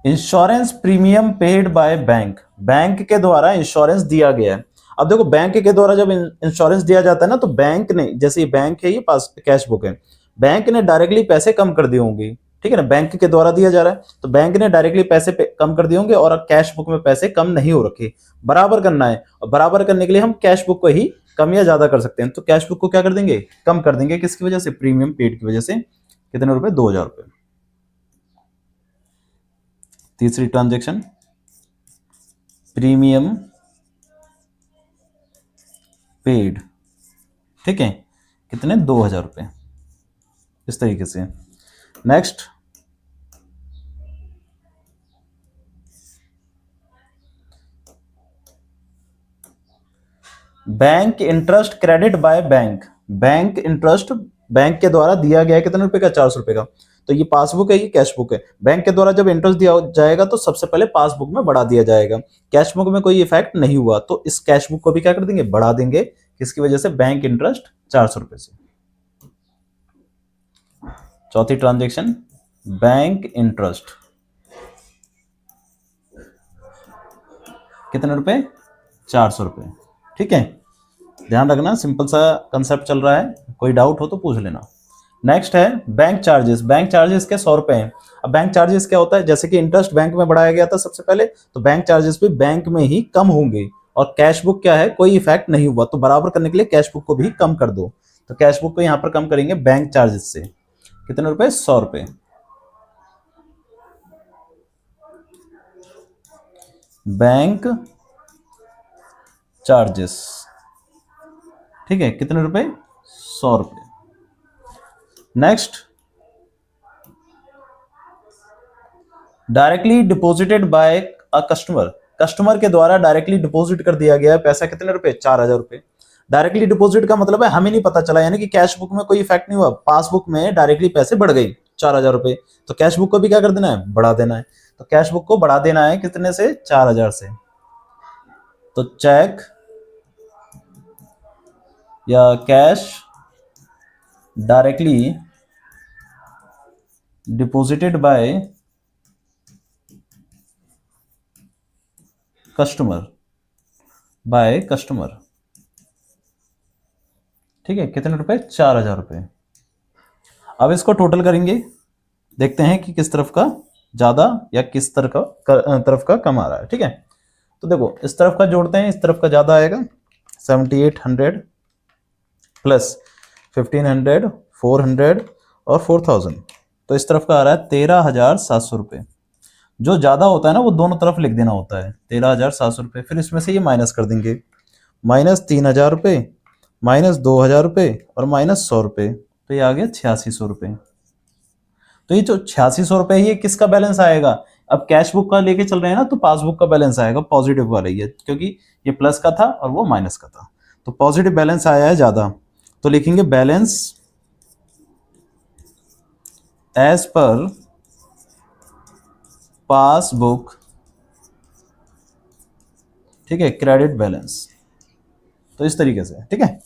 Speaker 1: insurance premium paid by bank, bank के द्वारा इंश्योरेंस दिया गया है। अब देखो बैंक के द्वारा जब इंश्योरेंस दिया जाता है ना, तो बैंक ने, जैसे ये बैंक है, ये पास कैश बुक है, बैंक ने डायरेक्टली पैसे कम कर दिए होंगे, ठीक है ना, बैंक के द्वारा दिया जा रहा है, तो बैंक ने डायरेक्टली पैसे कम कर दिए होंगे, और कैश बुक में पैसे कम नहीं हो रखे, बराबर करना है। और बराबर करने के लिए हम कैश बुक को ही कम या ज्यादा कर सकते हैं, तो कैश बुक को क्या कर देंगे, कम कर देंगे, किसकी वजह से, प्रीमियम पेड की वजह से। कितने रुपए, 2,000 रुपए। तीसरी ट्रांजैक्शन प्रीमियम पेड, ठीक है, कितने, 2,000 रुपए, इस तरीके से। Next bank interest credit by bank, bank interest bank के द्वारा दिया गया है, कितने रुपए का, 400 रुपए का। तो ये पासबुक है, ये कैश बुक है, बैंक के द्वारा जब इंटरेस्ट दिया जाएगा तो सबसे पहले पासबुक में बढ़ा दिया जाएगा, कैश बुक में कोई इफेक्ट नहीं हुआ, तो इस कैश बुक को भी क्या कर देंगे, बढ़ा देंगे, किसकी वजह से, बैंक इंटरेस्ट 400 रुपए से। चौथी ट्रांजैक्शन बैंक इंटरेस्ट, कितने रुपए, 400 रुपए, ठीक है। ध्यान रखना, सिंपल सा कंसेप्ट चल रहा है, कोई डाउट हो तो पूछ लेना। नेक्स्ट है बैंक चार्जेस, बैंक चार्जेस के 100 रुपए हैं। अब बैंक चार्जेस क्या होता है, जैसे कि इंटरेस्ट बैंक में बढ़ाया गया था सबसे पहले, तो बैंक चार्जेस भी बैंक में ही कम होंगे, और कैश बुक क्या है, कोई इफेक्ट नहीं हुआ, तो बराबर करने के लिए कैश बुक को भी कम कर दो, तो कैश बुक को यहां पर कम करेंगे बैंक चार्जेस से। कितने रुपए, 100 रुपए। बैंक चार्जेस, ठीक है, कितने रुपए, 100 रुपए। Next directly deposited bye a customer, customer के द्वारा डायरेक्टली डिपॉजिट कर दिया गया पैसा, कितने रुपए, 4,000 रुपए। डायरेक्टली डिपॉजिट का मतलब है हमें नहीं पता चला, यानी कि कैश बुक में कोई इफेक्ट नहीं हुआ, पासबुक में डायरेक्टली पैसे बढ़ गए 4,000 रुपए, तो कैश बुक को भी क्या कर देना है, बढ़ा देना है, तो कैश बुक को बढ़ा देना है, कितने से, 4,000 से। तो चेक या cash directly deposited by customer, ठीक है, कितने रुपए, 4,000 रुपए। अब इसको टोटल करेंगे, देखते हैं कि किस तरफ का ज्यादा या किस तरफ का कम आ रहा है, ठीक है। तो देखो इस तरफ का जोड़ते हैं, इस तरफ का ज्यादा आएगा, 7,800 प्लस 1,500, 400 और 4,000, तो इस तरफ का आ रहा है 13,700 रुपये। जो ज्यादा होता है ना वो दोनों तरफ लिख देना होता है, 13,700 रुपये। फिर इसमें से ये माइनस कर देंगे, -3,000 रुपये, -2,000 रुपये और -100 रुपये, तो ये आ गया 8,600 रुपये। तो ये जो 8,600 रुपये, ये किसका बैलेंस आएगा, अब कैश बुक का लेके चल रहे हैं ना, तो पासबुक का बैलेंस आएगा पॉजिटिव वाला ही है, क्योंकि ये प्लस का था और वो माइनस का था, तो पॉजिटिव बैलेंस आया है ज्यादा, तो लिखेंगे बैलेंस एज पर पासबुक, ठीक है, क्रेडिट बैलेंस। तो इस तरीके से, ठीक है,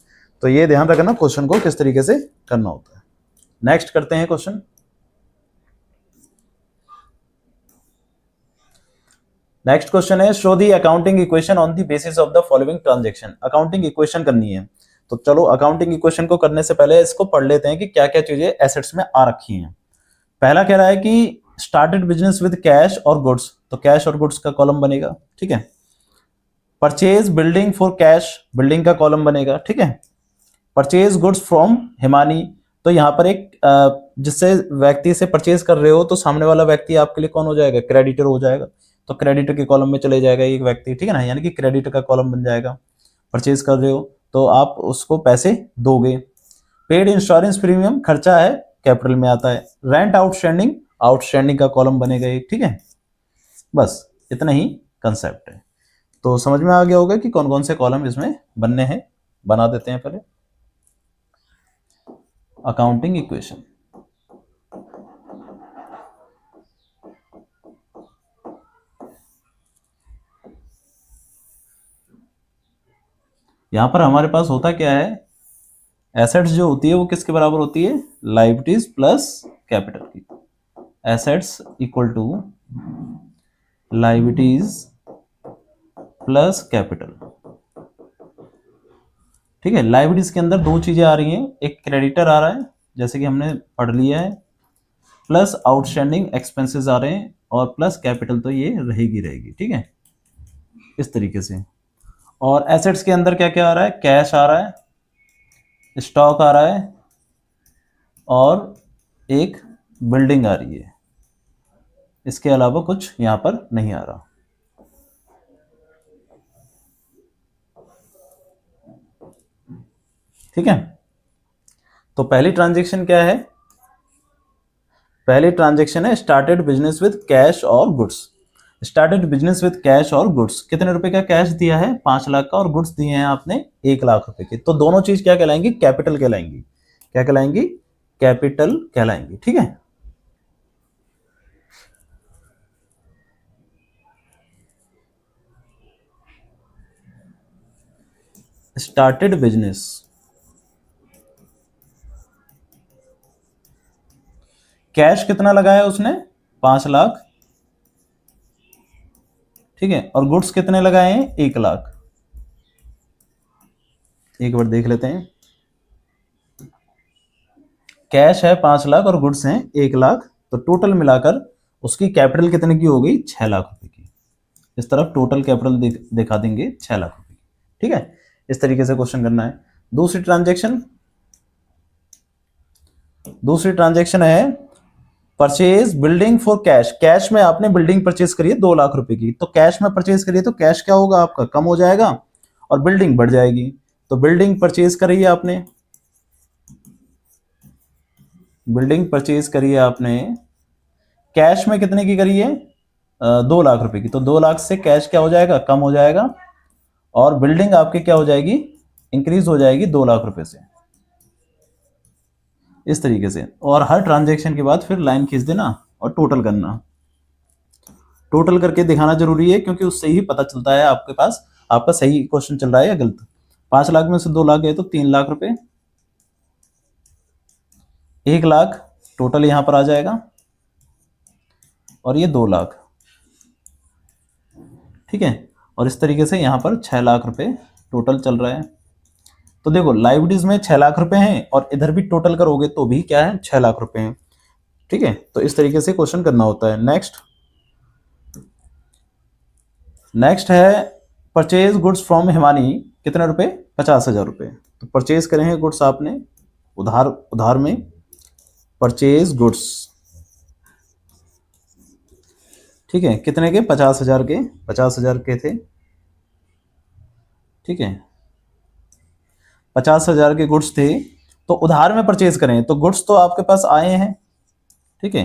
Speaker 1: तो ये ध्यान रखना क्वेश्चन को किस तरीके से करना होता है। नेक्स्ट करते हैं क्वेश्चन। नेक्स्ट क्वेश्चन है, show the accounting equation on the basis of the following transaction. Accounting equation करनी है, तो चलो अकाउंटिंग इक्वेशन को करने से पहले इसको पढ़ लेते हैं कि क्या क्या चीजें एसेट्स में आ रखी हैं। पहला कह रहा है कि स्टार्टेड बिजनेस विद कैश और गुड्स, तो कैश और गुड्स का कॉलम बनेगा, ठीक है। Purchase building for cash, building का कॉलम बनेगा, ठीक है। परचेज गुड्स फ्रॉम हिमानी, तो यहाँ पर एक जिससे व्यक्ति से परचेज कर रहे हो, तो सामने वाला व्यक्ति आपके लिए कौन हो जाएगा, क्रेडिटर हो जाएगा, तो क्रेडिटर के कॉलम में चले जाएगा एक व्यक्ति, ठीक है ना, यानी कि क्रेडिटर का कॉलम बन जाएगा। परचेज कर रहे हो तो आप उसको पैसे दोगे। पेड इंश्योरेंस प्रीमियम खर्चा है, कैपिटल में आता है। रेंट आउटस्टैंडिंग, आउटस्टैंडिंग का कॉलम बनेगा एक, ठीक है। बस इतना ही कंसेप्ट है, तो समझ में आ गया होगा कि कौन कौन से कॉलम इसमें बनने हैं। बना देते हैं पहले अकाउंटिंग इक्वेशन। यहां पर हमारे पास होता क्या है, एसेट्स जो होती है वो किसके बराबर होती है, लायबिलिटीज प्लस कैपिटल की। Assets equal to liabilities plus capital, ठीक है। लायबिलिटीज के अंदर दो चीजें आ रही हैं, एक क्रेडिटर आ रहा है जैसे कि हमने पढ़ लिया है, प्लस आउटस्टैंडिंग एक्सपेंसेस आ रहे हैं, और प्लस कैपिटल तो ये रहेगी, ठीक है, इस तरीके से। और एसेट्स के अंदर क्या क्या आ रहा है, कैश आ रहा है, स्टॉक आ रहा है, और एक बिल्डिंग आ रही है, इसके अलावा कुछ यहां पर नहीं आ रहा। ठीक है, तो पहली ट्रांजैक्शन क्या है, पहली ट्रांजैक्शन है स्टार्टेड बिजनेस विद कैश और goods. Started business with cash और गुड्स, कितने रुपए का कैश दिया है, 5 लाख का, और गुड्स दिए हैं आपने 1 लाख रुपए के, तो दोनों चीज क्या कहलाएंगी, कैपिटल कहलाएंगी। क्या कहलाएंगी, कैपिटल कहलाएंगी, ठीक है। स्टार्टेड बिजनेस, कैश कितना लगाया उसने, 5 लाख, ठीक है, और गुड्स कितने लगाए हैं, 1 लाख। एक बार देख लेते हैं, कैश है 5 लाख और गुड्स हैं 1 लाख, तो टोटल मिलाकर उसकी कैपिटल कितने की हो गई, 6 लाख रुपए की। इस तरफ टोटल कैपिटल दिखा देंगे 6 लाख रुपए की, ठीक है। इस तरीके से क्वेश्चन करना है। दूसरी ट्रांजैक्शन, दूसरी ट्रांजैक्शन है purchase building for cash. Cash में आपने बिल्डिंग परचेज करी है 2 लाख रुपए की, तो कैश में परचेज करिए तो कैश क्या होगा आपका, कम हो जाएगा और बिल्डिंग बढ़ जाएगी। तो बिल्डिंग परचेज करी है आपने, बिल्डिंग परचेज करी है आपने, कैश में कितने की करी है, 2 लाख रुपए की, तो 2 लाख से कैश क्या हो जाएगा, कम हो जाएगा, और बिल्डिंग आपकी क्या हो जाएगी, इंक्रीज हो जाएगी 2 लाख रुपए से, इस तरीके से। और हर ट्रांजैक्शन के बाद फिर लाइन खींच देना और टोटल करना, टोटल करके दिखाना जरूरी है, क्योंकि उससे ही पता चलता है आपके पास आपका सही क्वेश्चन चल रहा है या गलत। 5 लाख में से 2 लाख गए तो 3 लाख रुपए, 1 लाख टोटल यहां पर आ जाएगा, और ये 2 लाख, ठीक है। और इस तरीके से यहां पर 6 लाख रुपए टोटल चल रहा है। तो देखो लाइबिलिटीज में 6 लाख रुपए हैं, और इधर भी टोटल करोगे तो भी क्या है, 6 लाख रुपए हैं, ठीक है। तो इस तरीके से क्वेश्चन करना होता है। नेक्स्ट, नेक्स्ट है परचेज गुड्स फ्रॉम हिमानी, कितने रुपए, 50,000 रुपए। तो परचेज करेंगे गुड्स आपने उधार, उधार में परचेज गुड्स, ठीक है, कितने के, 50,000 के, 50,000 के थे, ठीक है, 50,000 के गुड्स थे, तो उधार में परचेज करें तो गुड्स तो आपके पास आए हैं, ठीक है,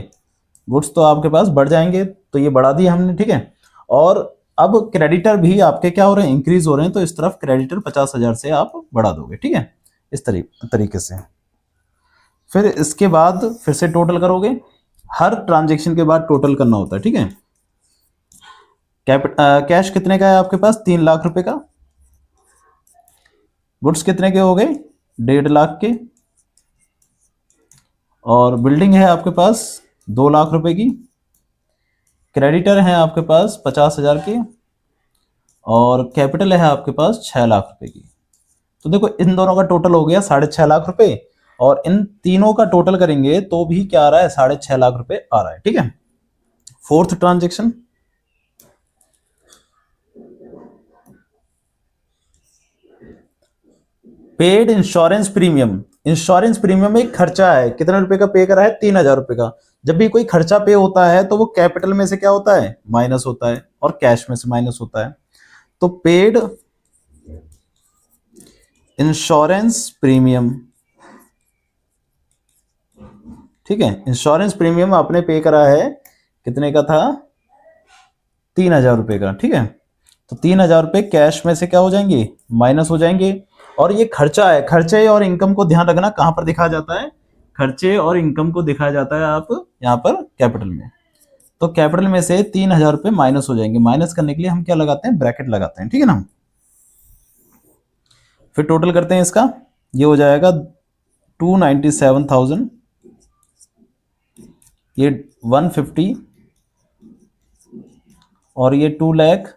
Speaker 1: गुड्स तो आपके पास बढ़ जाएंगे, तो ये बढ़ा दिया हमने, ठीक है। और अब क्रेडिटर भी आपके क्या हो रहे हैं, इंक्रीज हो रहे हैं, तो इस तरफ क्रेडिटर 50,000 से आप बढ़ा दोगे, ठीक है, इस तरीके से। फिर इसके बाद फिर से टोटल करोगे, हर ट्रांजेक्शन के बाद टोटल करना होता है, ठीक है। कैश कितने का है आपके पास, 3 लाख रुपए का। गुड्स कितने के हो गए, 1.5 लाख के। और बिल्डिंग है आपके पास 2 लाख रुपए की। क्रेडिटर हैं आपके पास 50,000 के। और कैपिटल है आपके पास 6 लाख रुपए की। तो देखो इन दोनों का टोटल हो गया 6.5 लाख रुपए, और इन तीनों का टोटल करेंगे तो भी क्या आ रहा है, 6.5 लाख रुपए आ रहा है, ठीक है। Fourth transaction, paid insurance premium. Insurance premium एक खर्चा है, कितने रुपए का पे करा है, 3,000 रुपए का। जब भी कोई खर्चा पे होता है तो वो कैपिटल में से क्या होता है, माइनस होता है, और कैश में से माइनस होता है। तो पेड इंश्योरेंस प्रीमियम, ठीक है। इंश्योरेंस प्रीमियम आपने पे करा है, कितने का था, 3,000 रुपए का, ठीक है। तो 3,000 रुपए कैश में से क्या हो जाएंगे, माइनस हो जाएंगे। और ये खर्चा है, खर्चे और इनकम को ध्यान रखना, कहां पर दिखाया जाता है, खर्चे और इनकम को दिखाया जाता है आप यहाँ पर कैपिटल में। तो कैपिटल में से 3,000 रुपए माइनस हो जाएंगे। माइनस करने के लिए हम क्या लगाते हैं, ब्रैकेट लगाते हैं, ठीक है ना। फिर टोटल करते हैं इसका, ये हो जाएगा 297,000, ये 150, और ये 2 लाख,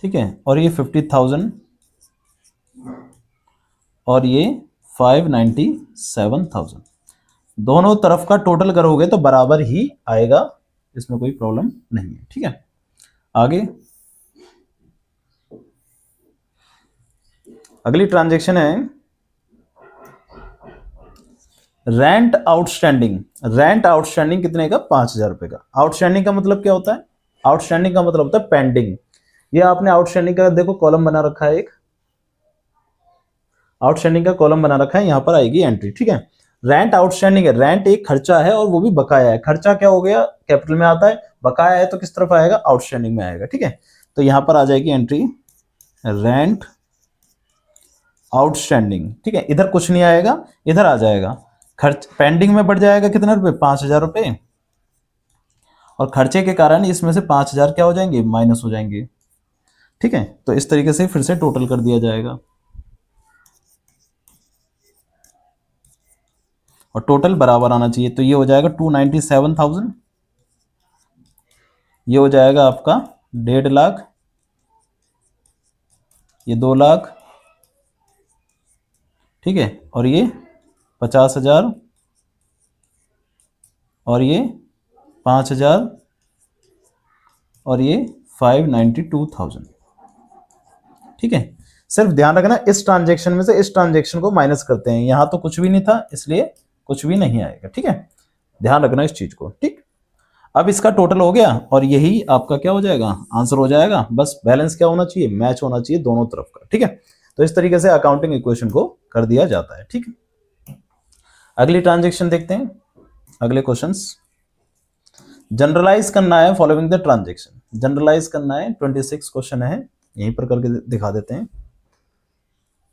Speaker 1: ठीक है, और ये 50,000, और ये 597,000। दोनों तरफ का टोटल करोगे तो बराबर ही आएगा, इसमें कोई प्रॉब्लम नहीं है, ठीक है। आगे अगली ट्रांजैक्शन है रेंट आउटस्टैंडिंग। रेंट आउटस्टैंडिंग कितने का, 5,000 रुपए का। आउटस्टैंडिंग का मतलब क्या होता है, आउटस्टैंडिंग का मतलब होता है पेंडिंग। ये आपने आउटस्टैंडिंग का देखो कॉलम बना रखा है, एक आउटस्टैंडिंग का कॉलम बना रखा है, यहां पर आएगी एंट्री, ठीक है। रेंट आउटस्टैंडिंग है, रेंट एक खर्चा है और वो भी बकाया है। खर्चा क्या हो गया, कैपिटल में आता है, बकाया है तो किस तरफ आएगा, आउटस्टैंडिंग में आएगा, ठीक है। तो यहां पर आ जाएगी एंट्री रेंट आउटस्टैंडिंग, ठीक है। इधर कुछ नहीं आएगा, इधर आ जाएगा खर्च, पेंडिंग में बढ़ जाएगा कितने रुपए, 5,000 रुपए, और खर्चे के कारण इसमें से 5,000 क्या हो जाएंगे, माइनस हो जाएंगे, ठीक है। तो इस तरीके से फिर से टोटल कर दिया जाएगा, और टोटल बराबर आना चाहिए। तो ये हो जाएगा 297,000, ये हो जाएगा आपका 1.5 लाख, ये 2 लाख, ठीक है, और ये 50,000, और ये 5,000, और ये 592,000, ठीक है। सिर्फ ध्यान रखना इस ट्रांजेक्शन में से इस ट्रांजेक्शन को माइनस करते हैं, यहां तो कुछ भी नहीं था इसलिए कुछ भी नहीं आएगा, ठीक है। ध्यान रखना इस चीज को, ठीक। अब इसका टोटल हो गया और यही आपका क्या हो जाएगा, आंसर हो जाएगा। बस बैलेंस क्या होना चाहिए, मैच होना चाहिए दोनों तरफ का, ठीक है। तो इस तरीके से अकाउंटिंग इक्वेशन को कर दिया जाता है, ठीक है। अगली ट्रांजेक्शन देखते हैं, अगले क्वेश्चंस। जनरलाइज करना है फॉलोइंग द ट्रांजेक्शन, जनरलाइज करना है, 26 क्वेश्चन है, यहीं पर करके दिखा देते हैं।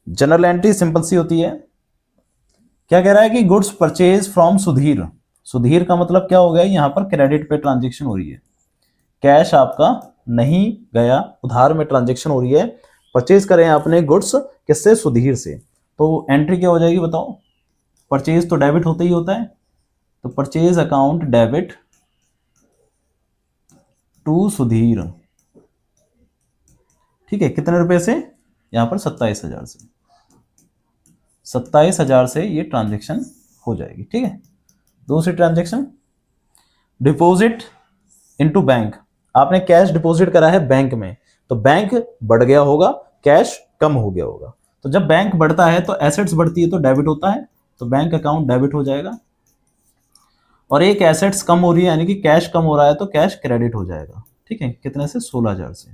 Speaker 1: जनरल एंट्री सिंपल सी होती है, क्या कह रहा है कि goods purchase from Sudhir. Sudhir का मतलब क्या हो गया, यहां पर क्रेडिट पे ट्रांजेक्शन हो रही है, कैश आपका नहीं गया, उधार में ट्रांजेक्शन हो रही है। परचेज करें आपने गुड्स किससे, सुधीर से। तो एंट्री क्या हो जाएगी बताओ, परचेज तो डेबिट होता ही होता है, तो purchase account debit to Sudhir, ठीक है। कितने रुपए से, यहां पर 27,000 से, 27,000 से ये ट्रांजेक्शन हो जाएगी, ठीक है। दूसरी ट्रांजेक्शन डिपॉजिट इनटू बैंक। आपने कैश डिपॉजिट करा है बैंक में, तो बैंक बढ़ गया होगा, कैश कम हो गया होगा। तो जब बैंक बढ़ता है तो एसेट्स बढ़ती है तो डेबिट होता है, तो बैंक अकाउंट डेबिट हो जाएगा। और एक एसेट्स कम हो रही है यानी कि कैश कम हो रहा है तो कैश क्रेडिट हो जाएगा, ठीक है। कितने से, 16,000 से।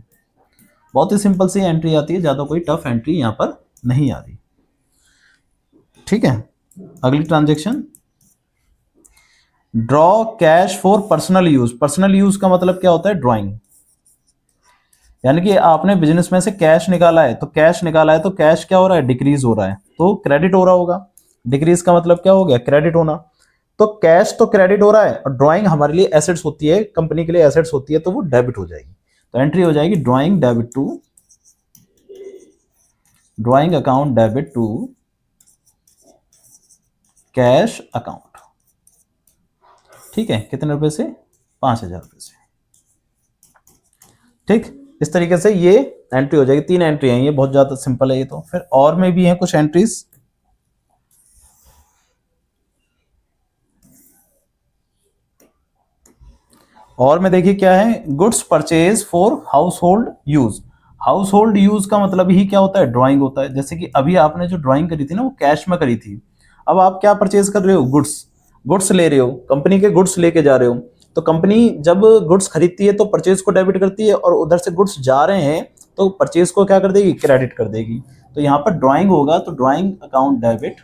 Speaker 1: बहुत ही सिंपल सी एंट्री आती है, ज्यादा कोई टफ एंट्री यहां पर नहीं आ रही, ठीक है। अगली transaction draw cash for personal use. Personal use का मतलब क्या होता है? ड्राइंग। यानी कि आपने बिजनेस में से कैश निकाला है, तो कैश निकाला है तो कैश क्या हो रहा है? डिक्रीज हो रहा है, तो क्रेडिट हो रहा होगा। डिक्रीज का मतलब क्या हो गया? क्रेडिट होना। तो कैश तो क्रेडिट हो रहा है और ड्राइंग हमारे लिए एसेट्स होती है, कंपनी के लिए एसेट्स होती है, तो वो डेबिट हो जाएगी। तो एंट्री हो जाएगी drawing debit to, drawing account debit to cash account. ठीक है, कितने रुपए से? 5,000 रुपए से। ठीक, इस तरीके से ये एंट्री हो जाएगी। 3 एंट्री है, ये बहुत ज्यादा सिंपल है ये तो। फिर और में भी है कुछ एंट्रीज। और में देखिए क्या है? Goods purchase for house hold use. House hold use का मतलब ही क्या होता है? ड्राइंग होता है। जैसे कि अभी आपने जो ड्राइंग करी थी ना, वो कैश में करी थी। अब आप क्या परचेज कर रहे हो? गुड्स। गुड्स ले रहे हो, कंपनी के गुड्स लेके जा रहे हो। तो कंपनी जब गुड्स खरीदती है तो परचेज को डेबिट करती है, और उधर से गुड्स जा रहे हैं तो परचेज को क्या कर देगी? क्रेडिट कर देगी। तो यहाँ पर ड्राइंग होगा, तो drawing account debit,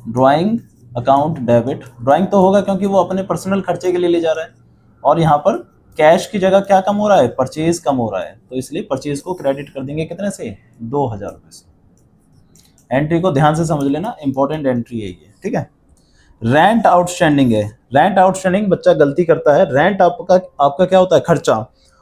Speaker 1: drawing account debit. Drawing तो होगा क्योंकि वो अपने पर्सनल खर्चे के लिए ले जा रहा है, और यहाँ पर कैश की जगह क्या कम हो रहा है? परचेज कम हो रहा है, तो इसलिए परचेज को क्रेडिट कर देंगे कितने से? 2,000 रुपए से। एंट्री को ध्यान से समझ लेना, इंपॉर्टेंट एंट्री है ये। ठीक है। रेंट आउटस्टैंडिंग है। रेंट आउटस्टैंडिंग बच्चा गलती करता है। रेंट आपका आपका क्या होता है? खर्चा।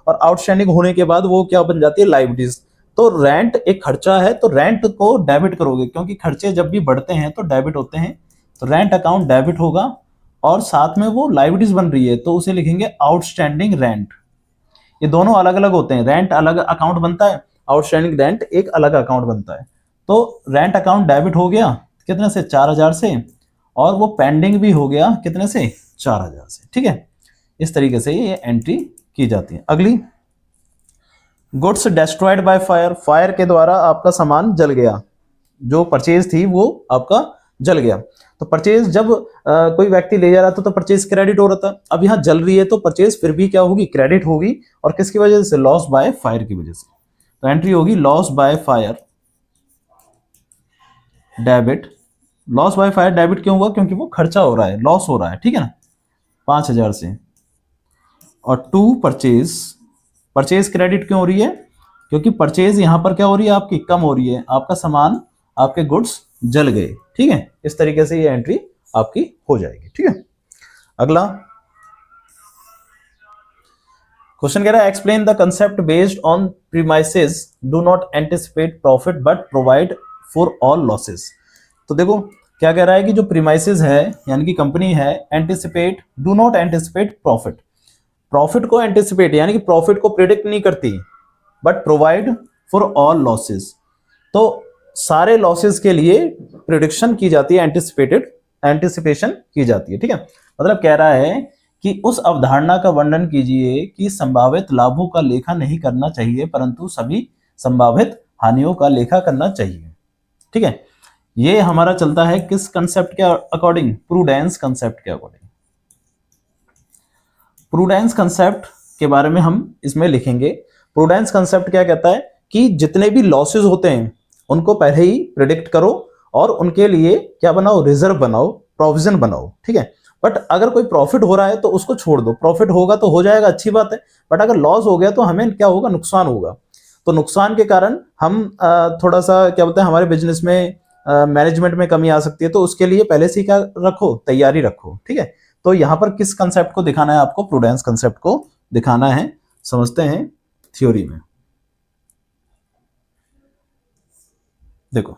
Speaker 1: और आउटस्टैंडिंग होने के बाद वो क्या बन जाती है? लायबिलिटीज। तो रेंट एक खर्चा है, तो रेंट को डेबिट करोगे, क्योंकि खर्चे जब भी बढ़ते हैं तो डेबिट होते हैं। तो रेंट अकाउंट डेबिट होगा, और साथ में वो लायबिलिटीज बन रही है, तो उसे लिखेंगे आउटस्टैंडिंग रेंट। ये दोनों अलग अलग होते हैं। रेंट अलग अकाउंट बनता है, आउटस्टैंडिंग रेंट एक अलग अकाउंट बनता है। तो रेंट अकाउंट डेबिट हो गया कितने से? 4,000 से। और वो पेंडिंग भी हो गया कितने से? 4,000 से। ठीक है, इस तरीके से ये एंट्री की जाती है। अगली, goods destroyed by fire. Fire के द्वारा आपका सामान जल गया, जो परचेज थी वो आपका जल गया। तो परचेज जब कोई व्यक्ति ले जा रहा था तो परचेज क्रेडिट हो रहा था। अब यहाँ जल रही है तो परचेज फिर भी क्या होगी? क्रेडिट होगी। और किसकी वजह से? लॉस बाय फायर की वजह से। तो एंट्री होगी loss by fire debit. Loss by fire debit क्यों हुआ? क्योंकि वो खर्चा हो रहा है, लॉस हो रहा है। ठीक है ना, 5,000 से। और टू परचेज, परचेज क्रेडिट क्यों हो रही है? क्योंकि परचेज यहां पर क्या हो रही है? आपकी कम हो रही है, आपका सामान, आपके गुड्स जल गए। ठीक है, इस तरीके से ये एंट्री आपकी हो जाएगी। ठीक है। अगला क्वेश्चन कह रहा है explain the concept based on premises do not anticipate profit but provide for all losses. तो देखो क्या कह रहा है कि जो प्रीमाइसेस है, यानी कि कंपनी है, anticipate, do not anticipate profit. Profit को एंटिसिपेट यानी कि प्रॉफिट को प्रिडिक्ट नहीं करती, but provide for all losses. तो सारे लॉसेस के लिए प्रिडिक्शन की जाती है, एंटिसिपेशन की जाती है। ठीक है, मतलब कह रहा है कि उस अवधारणा का वर्णन कीजिए कि संभावित लाभों का लेखा नहीं करना चाहिए, परंतु सभी संभावित हानियों का लेखा करना चाहिए। ठीक है, ये हमारा चलता है किस कंसेप्ट के अकॉर्डिंग? प्रूडेंस कंसेप्ट के अकॉर्डिंग। प्रूडेंस कंसेप्ट के बारे में हम इसमें लिखेंगे। प्रूडेंस कंसेप्ट क्या कहता है कि जितने भी लॉसेस होते हैं उनको पहले ही प्रिडिक्ट करो, और उनके लिए क्या बनाओ? रिजर्व बनाओ, प्रोविजन बनाओ। ठीक है, बट अगर कोई प्रॉफिट हो रहा है तो उसको छोड़ दो। प्रॉफिट होगा तो हो जाएगा, अच्छी बात है, बट अगर लॉस हो गया तो हमें क्या होगा? नुकसान होगा। तो नुकसान के कारण हम थोड़ा सा क्या बोलते हैं, हमारे बिजनेस में मैनेजमेंट में कमी आ सकती है। तो उसके लिए पहले से क्या रखो? तैयारी रखो। ठीक है, तो यहां पर किस कंसेप्ट को दिखाना है आपको? प्रूडेंस कंसेप्ट को दिखाना है। समझते हैं थ्योरी में। देखो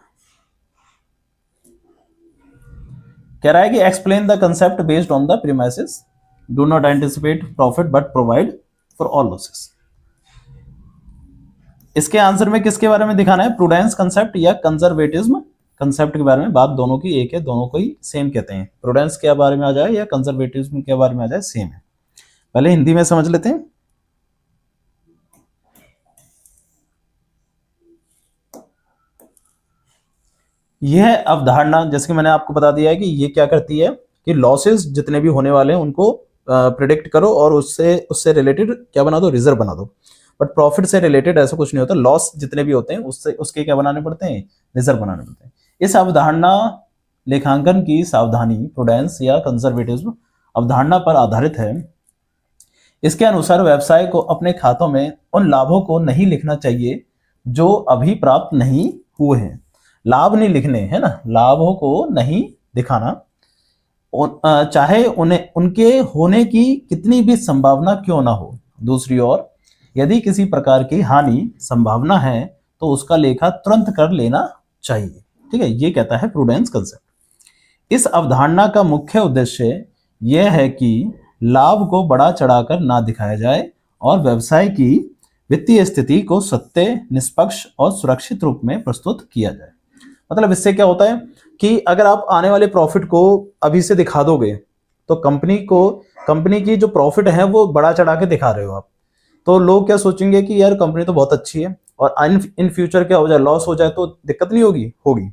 Speaker 1: कह रहा है कि explain the concept based on the premises do not anticipate profit but provide for all losses. इसके आंसर में किसके बारे में दिखाना है? प्रूडेंस कंसेप्ट या कंजर्वेटिज्म कंसेप्ट के बारे में। बात दोनों की एक है, दोनों को ही सेम कहते हैं। प्रूडेंस के बारे में आ जाए या कंजर्वेटिज्म के बारे में आ जाए, सेम है। पहले हिंदी में समझ लेते हैं। यह अवधारणा, जैसे कि मैंने आपको बता दिया है कि ये क्या करती है कि लॉसेस जितने भी होने वाले हैं उनको प्रिडिक्ट करो, और उससे रिलेटेड क्या बना दो? रिजर्व बना दो। बट प्रॉफिट से रिलेटेड ऐसा कुछ नहीं होता। लॉस जितने भी होते हैं उससे उसके क्या बनाने पड़ते हैं? रिजर्व बनाने पड़ते हैं। इस अवधारणा लेखांकन की सावधानी प्रूडेंस या कंजर्वेटिज्म अवधारणा पर आधारित है। इसके अनुसार व्यवसाय को अपने खातों में उन लाभों को नहीं लिखना चाहिए जो अभी प्राप्त नहीं हुए हैं। लाभ नहीं लिखने, है ना, लाभों को नहीं दिखाना, चाहे उन्हें उनके होने की कितनी भी संभावना क्यों ना हो। दूसरी ओर यदि किसी प्रकार की हानि संभावना है तो उसका लेखा तुरंत कर लेना चाहिए। ठीक है, ये कहता है प्रूडेंस कंसेप्ट। इस अवधारणा का मुख्य उद्देश्य यह है कि लाभ को बढ़ा चढ़ाकर ना दिखाया जाए और व्यवसाय की वित्तीय स्थिति को सत्य, निष्पक्ष और सुरक्षित रूप में प्रस्तुत किया जाए। मतलब इससे क्या होता है कि अगर आप आने वाले प्रॉफिट को अभी से दिखा दोगे तो कंपनी की जो प्रॉफिट है वो बढ़ा चढ़ा के दिखा रहे हो आप, तो लोग क्या सोचेंगे कि यार कंपनी तो बहुत अच्छी है, और इन फ्यूचर क्या हो जाए, लॉस हो जाए तो दिक्कत नहीं होगी।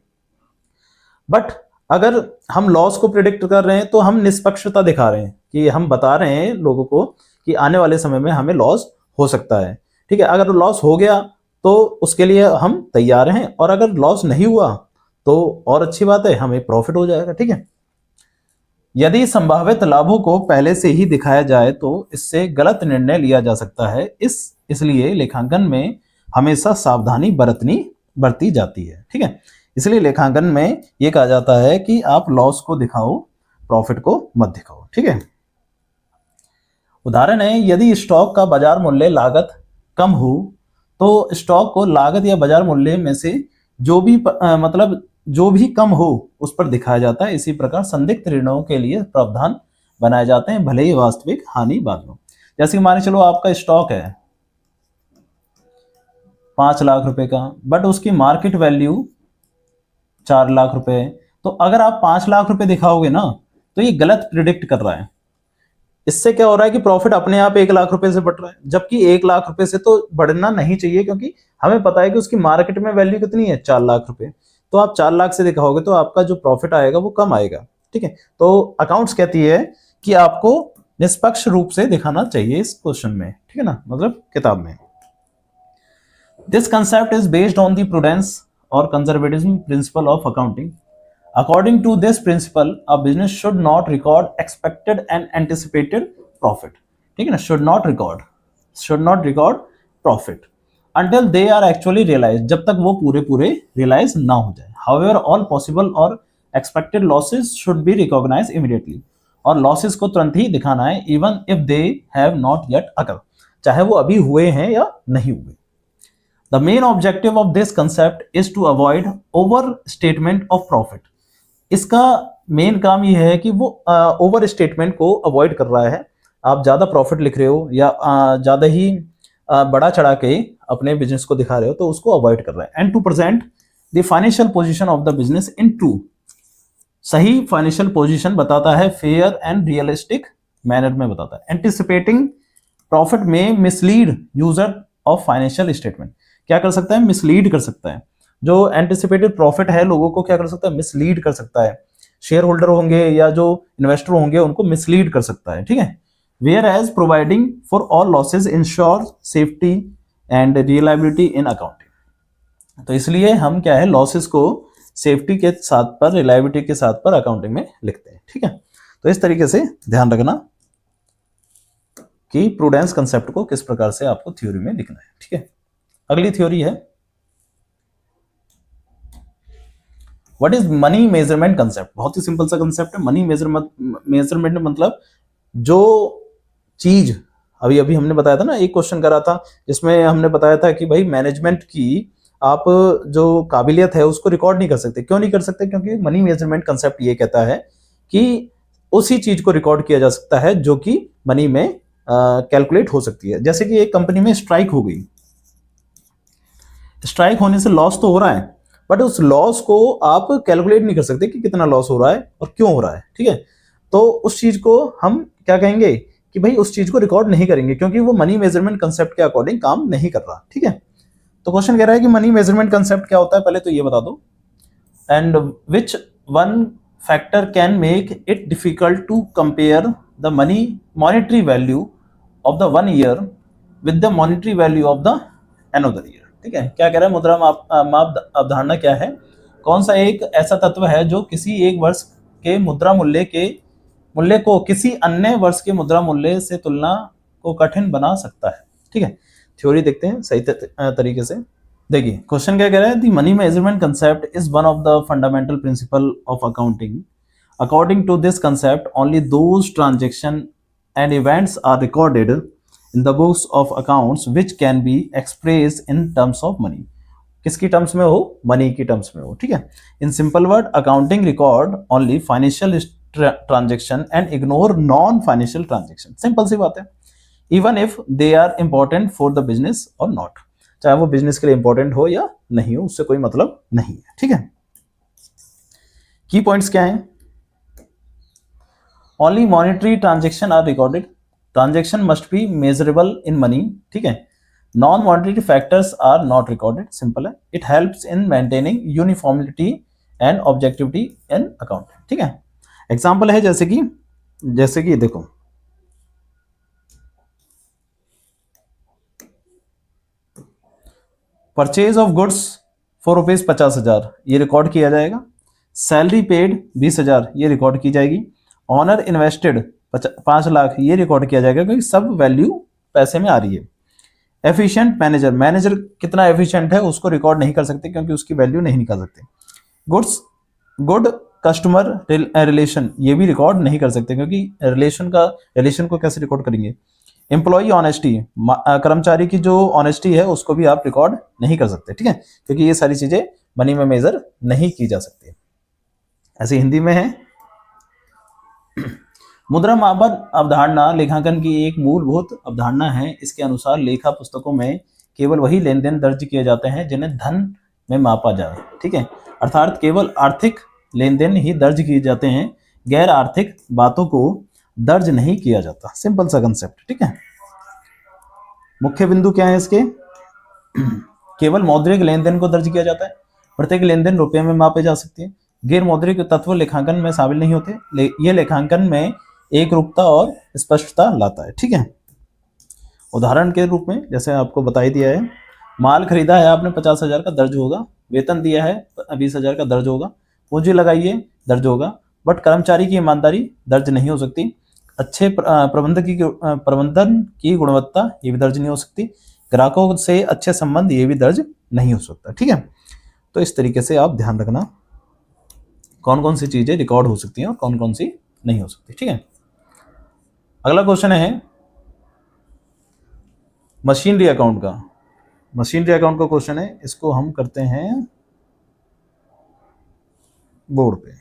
Speaker 1: बट अगर हम लॉस को प्रिडिक्ट कर रहे हैं तो हम निष्पक्षता दिखा रहे हैं कि हम बता रहे हैं लोगों को कि आने वाले समय में हमें लॉस हो सकता है। ठीक है, अगर लॉस हो गया तो उसके लिए हम तैयार हैं, और अगर लॉस नहीं हुआ तो और अच्छी बात है, हमें प्रॉफिट हो जाएगा। ठीक है, यदि संभावित लाभों को पहले से ही दिखाया जाए तो इससे गलत निर्णय लिया जा सकता है। इसलिए लेखांकन में हमेशा सावधानी बरती जाती है। ठीक है, इसलिए लेखांकन में यह कहा जाता है कि आप लॉस को दिखाओ, प्रॉफिट को मत दिखाओ। ठीक है, उदाहरण है, यदि स्टॉक का बाजार मूल्य लागत कम हो तो स्टॉक को लागत या बाजार मूल्य में से जो भी कम हो उस पर दिखाया जाता है। इसी प्रकार संदिग्ध ऋणों के लिए प्रावधान बनाए जाते हैं, भले ही वास्तविक हानि बाद में। जैसे मान चलो आपका स्टॉक है 5 लाख रुपए का, बट उसकी मार्केट वैल्यू 4 लाख रुपए, तो अगर आप 5 लाख रुपए दिखाओगे ना तो ये गलत प्रिडिक्ट कर रहा है। इससे क्या हो रहा है कि प्रॉफिट अपने आप 1 लाख रुपए से बढ़ रहा है, जबकि 1 लाख रुपए से तो बढ़ना नहीं चाहिए, क्योंकि हमें पता है कि उसकी मार्केट में वैल्यू कितनी है, 4 लाख रुपए। तो आप 4 लाख से दिखाओगे तो आपका जो प्रॉफिट आएगा वो कम आएगा। ठीक है, तो अकाउंट्स कहती है कि आपको निष्पक्ष रूप से दिखाना चाहिए इस क्वेश्चन में। ठीक है ना, मतलब किताब में। This concept is based on the prudence और conservatism principle of accounting. According to this principle, a business should not record expected and anticipated profit. ठीक है ना, should not record profit until they are actually realized, जब तक वो पूरे realize ना हो जाए। However, all possible or expected losses should be recognized immediately, और losses को तुरंत ही दिखाना है, even if they have not yet occurred, चाहे वो अभी हुए हैं या नहीं हुए। The main objective of this concept is to avoid overstatement of profit. इसका मेन काम यह है कि वो ओवर स्टेटमेंट को अवॉइड कर रहा है। आप ज्यादा प्रॉफिट लिख रहे हो या ज्यादा ही बड़ा चढ़ा के अपने बिजनेस को दिखा रहे हो तो उसको अवॉइड कर रहा है। And to present the financial position of the business in true, सही फाइनेंशियल पोजीशन बताता है, फेयर एंड रियलिस्टिक मैनर में बताता है। एंटिसिपेटिंग प्रॉफिट में mislead user of financial statement, क्या कर सकता है, मिसलीड कर सकता है। जो एंटिसिपेटेड प्रॉफिट है लोगों को क्या कर सकता है, मिसलीड कर सकता है। शेयर होल्डर होंगे या जो इन्वेस्टर होंगे उनको मिसलीड कर सकता है। ठीक है, whereas providing for all losses ensure safety and reliability in accounting. तो इसलिए हम क्या है, लॉसेस को सेफ्टी के साथ पर, रिलायबिलिटी के साथ पर अकाउंटिंग में लिखते हैं। ठीक है, तो इस तरीके से ध्यान रखना कि प्रूडेंस कंसेप्ट को किस प्रकार से आपको थ्योरी में लिखना है। ठीक है, अगली थ्योरी है what is money measurement concept. बहुत ही सिंपल सा कंसेप्ट है। मनी मेजरमेंट मतलब जो चीज अभी हमने बताया था ना, एक क्वेश्चन करा था जिसमें हमने बताया था कि भाई मैनेजमेंट की आप जो काबिलियत है उसको रिकॉर्ड नहीं कर सकते। क्यों नहीं कर सकते, क्योंकि मनी मेजरमेंट कंसेप्ट ये कहता है कि उसी चीज को रिकॉर्ड किया जा सकता है जो कि मनी में कैलकुलेट हो सकती है। जैसे कि एक कंपनी में स्ट्राइक हो गई, स्ट्राइक होने से लॉस तो हो रहा है, बट उस लॉस को आप कैलकुलेट नहीं कर सकते कि कितना लॉस हो रहा है और क्यों हो रहा है। ठीक है, तो उस चीज को हम क्या कहेंगे कि भाई उस चीज को रिकॉर्ड नहीं करेंगे, क्योंकि वो मनी मेजरमेंट कंसेप्ट के अकॉर्डिंग काम नहीं कर रहा। ठीक है, तो क्वेश्चन कह रहा है कि मनी मेजरमेंट कंसेप्ट क्या होता है, पहले तो ये बता दो। And which one factor can make it difficult to compare the monetary value of the 1 year with the monetary value of the another year. ठीक है, क्या कह रहा है, मुद्रा माप अवधारणा क्या है, कौन सा एक ऐसा तत्व है जो किसी एक वर्ष के मुद्रा मूल्य को किसी अन्य वर्ष के मुद्रा मूल्य से तुलना को कठिन बना सकता है? ठीक है, थ्योरी देखते हैं सही तरीके से। देखिए क्वेश्चन क्या कह रहा है, the money measurement concept is one of the fundamental principle of accounting. According to this concept only those transaction and events are recorded in the books of accounts which can be express in terms of money. किसकी टर्म्स में हो? मनी की टर्म्स में हो। ठीक है, in simple word accounting record only financial transaction and ignore non financial transaction. Simple सी बात है, even if they are important for the business और नॉट, चाहे वो बिजनेस के लिए इंपॉर्टेंट हो या नहीं हो, उससे कोई मतलब नहीं है। ठीक है, की पॉइंट्स क्या हैं? Only monetary transaction are recorded, transaction must be measurable in money. ठीक है, non monetary factors are not recorded, simple है। It helps in maintaining uniformity and objectivity in accounting. ठीक है, एग्जाम्पल है जैसे कि देखो, परचेज ऑफ गुड्स फॉर ₹50,000 ये रिकॉर्ड किया जाएगा। सैलरी पेड 20,000 ये रिकॉर्ड की जाएगी। ऑनर इन्वेस्टेड 5 लाख ये रिकॉर्ड किया जाएगा, क्योंकि सब वैल्यू पैसे में आ रही है। एफिशिएंट मैनेजर कितना एफिशिएंट है उसको रिकॉर्ड नहीं कर सकते, क्योंकि उसकी वैल्यू नहीं निकाल सकते। गुड कस्टमर रिलेशन ये भी रिकॉर्ड नहीं कर सकते, क्योंकि रिलेशन को कैसे रिकॉर्ड करेंगे। एम्प्लॉई ऑनेस्टी, कर्मचारी की जो ऑनेस्टी है उसको भी आप रिकॉर्ड नहीं कर सकते। ठीक है, क्योंकि ये सारी चीजें मनी में मेजर नहीं की जा सकती। ऐसे हिंदी में है, मुद्रा मापन अवधारणा लेखांकन की एक मूलभूत अवधारणा है। इसके अनुसार लेखा पुस्तकों में केवल वही लेन देन दर्ज किए जाते हैं जिन्हें धन में मापा जाए। ठीक है, अर्थात केवल आर्थिक लेन देन ही दर्ज किए जाते हैं, गैर आर्थिक बातों को दर्ज नहीं किया जाता। सिंपल सा कंसेप्ट। ठीक है, मुख्य बिंदु क्या है इसके? केवल मौद्रिक लेन देन को दर्ज किया जाता है, प्रत्येक लेन देन रुपये में मापे जा सकती है। गैर मौद्रिक तत्व लेखांकन में शामिल नहीं होते। ये लेखांकन में एक रूपता और स्पष्टता लाता है। ठीक है, उदाहरण के रूप में जैसे आपको बताई दिया है, माल खरीदा है आपने 50,000 का दर्ज होगा, वेतन दिया है 20,000 का दर्ज होगा, पूंजी लगाइए दर्ज होगा, बट कर्मचारी की ईमानदारी दर्ज नहीं हो सकती। अच्छे प्रबंधन की गुणवत्ता ये भी दर्ज नहीं हो सकती। ग्राहकों से अच्छे संबंध ये भी दर्ज नहीं हो सकता। ठीक है, तो इस तरीके से आप ध्यान रखना कौन कौन सी चीजें रिकॉर्ड हो सकती हैं और कौन कौन सी नहीं हो सकती। ठीक है, अगला क्वेश्चन है मशीनरी अकाउंट का। मशीनरी अकाउंट का क्वेश्चन है, इसको हम करते हैं बोर्ड पे।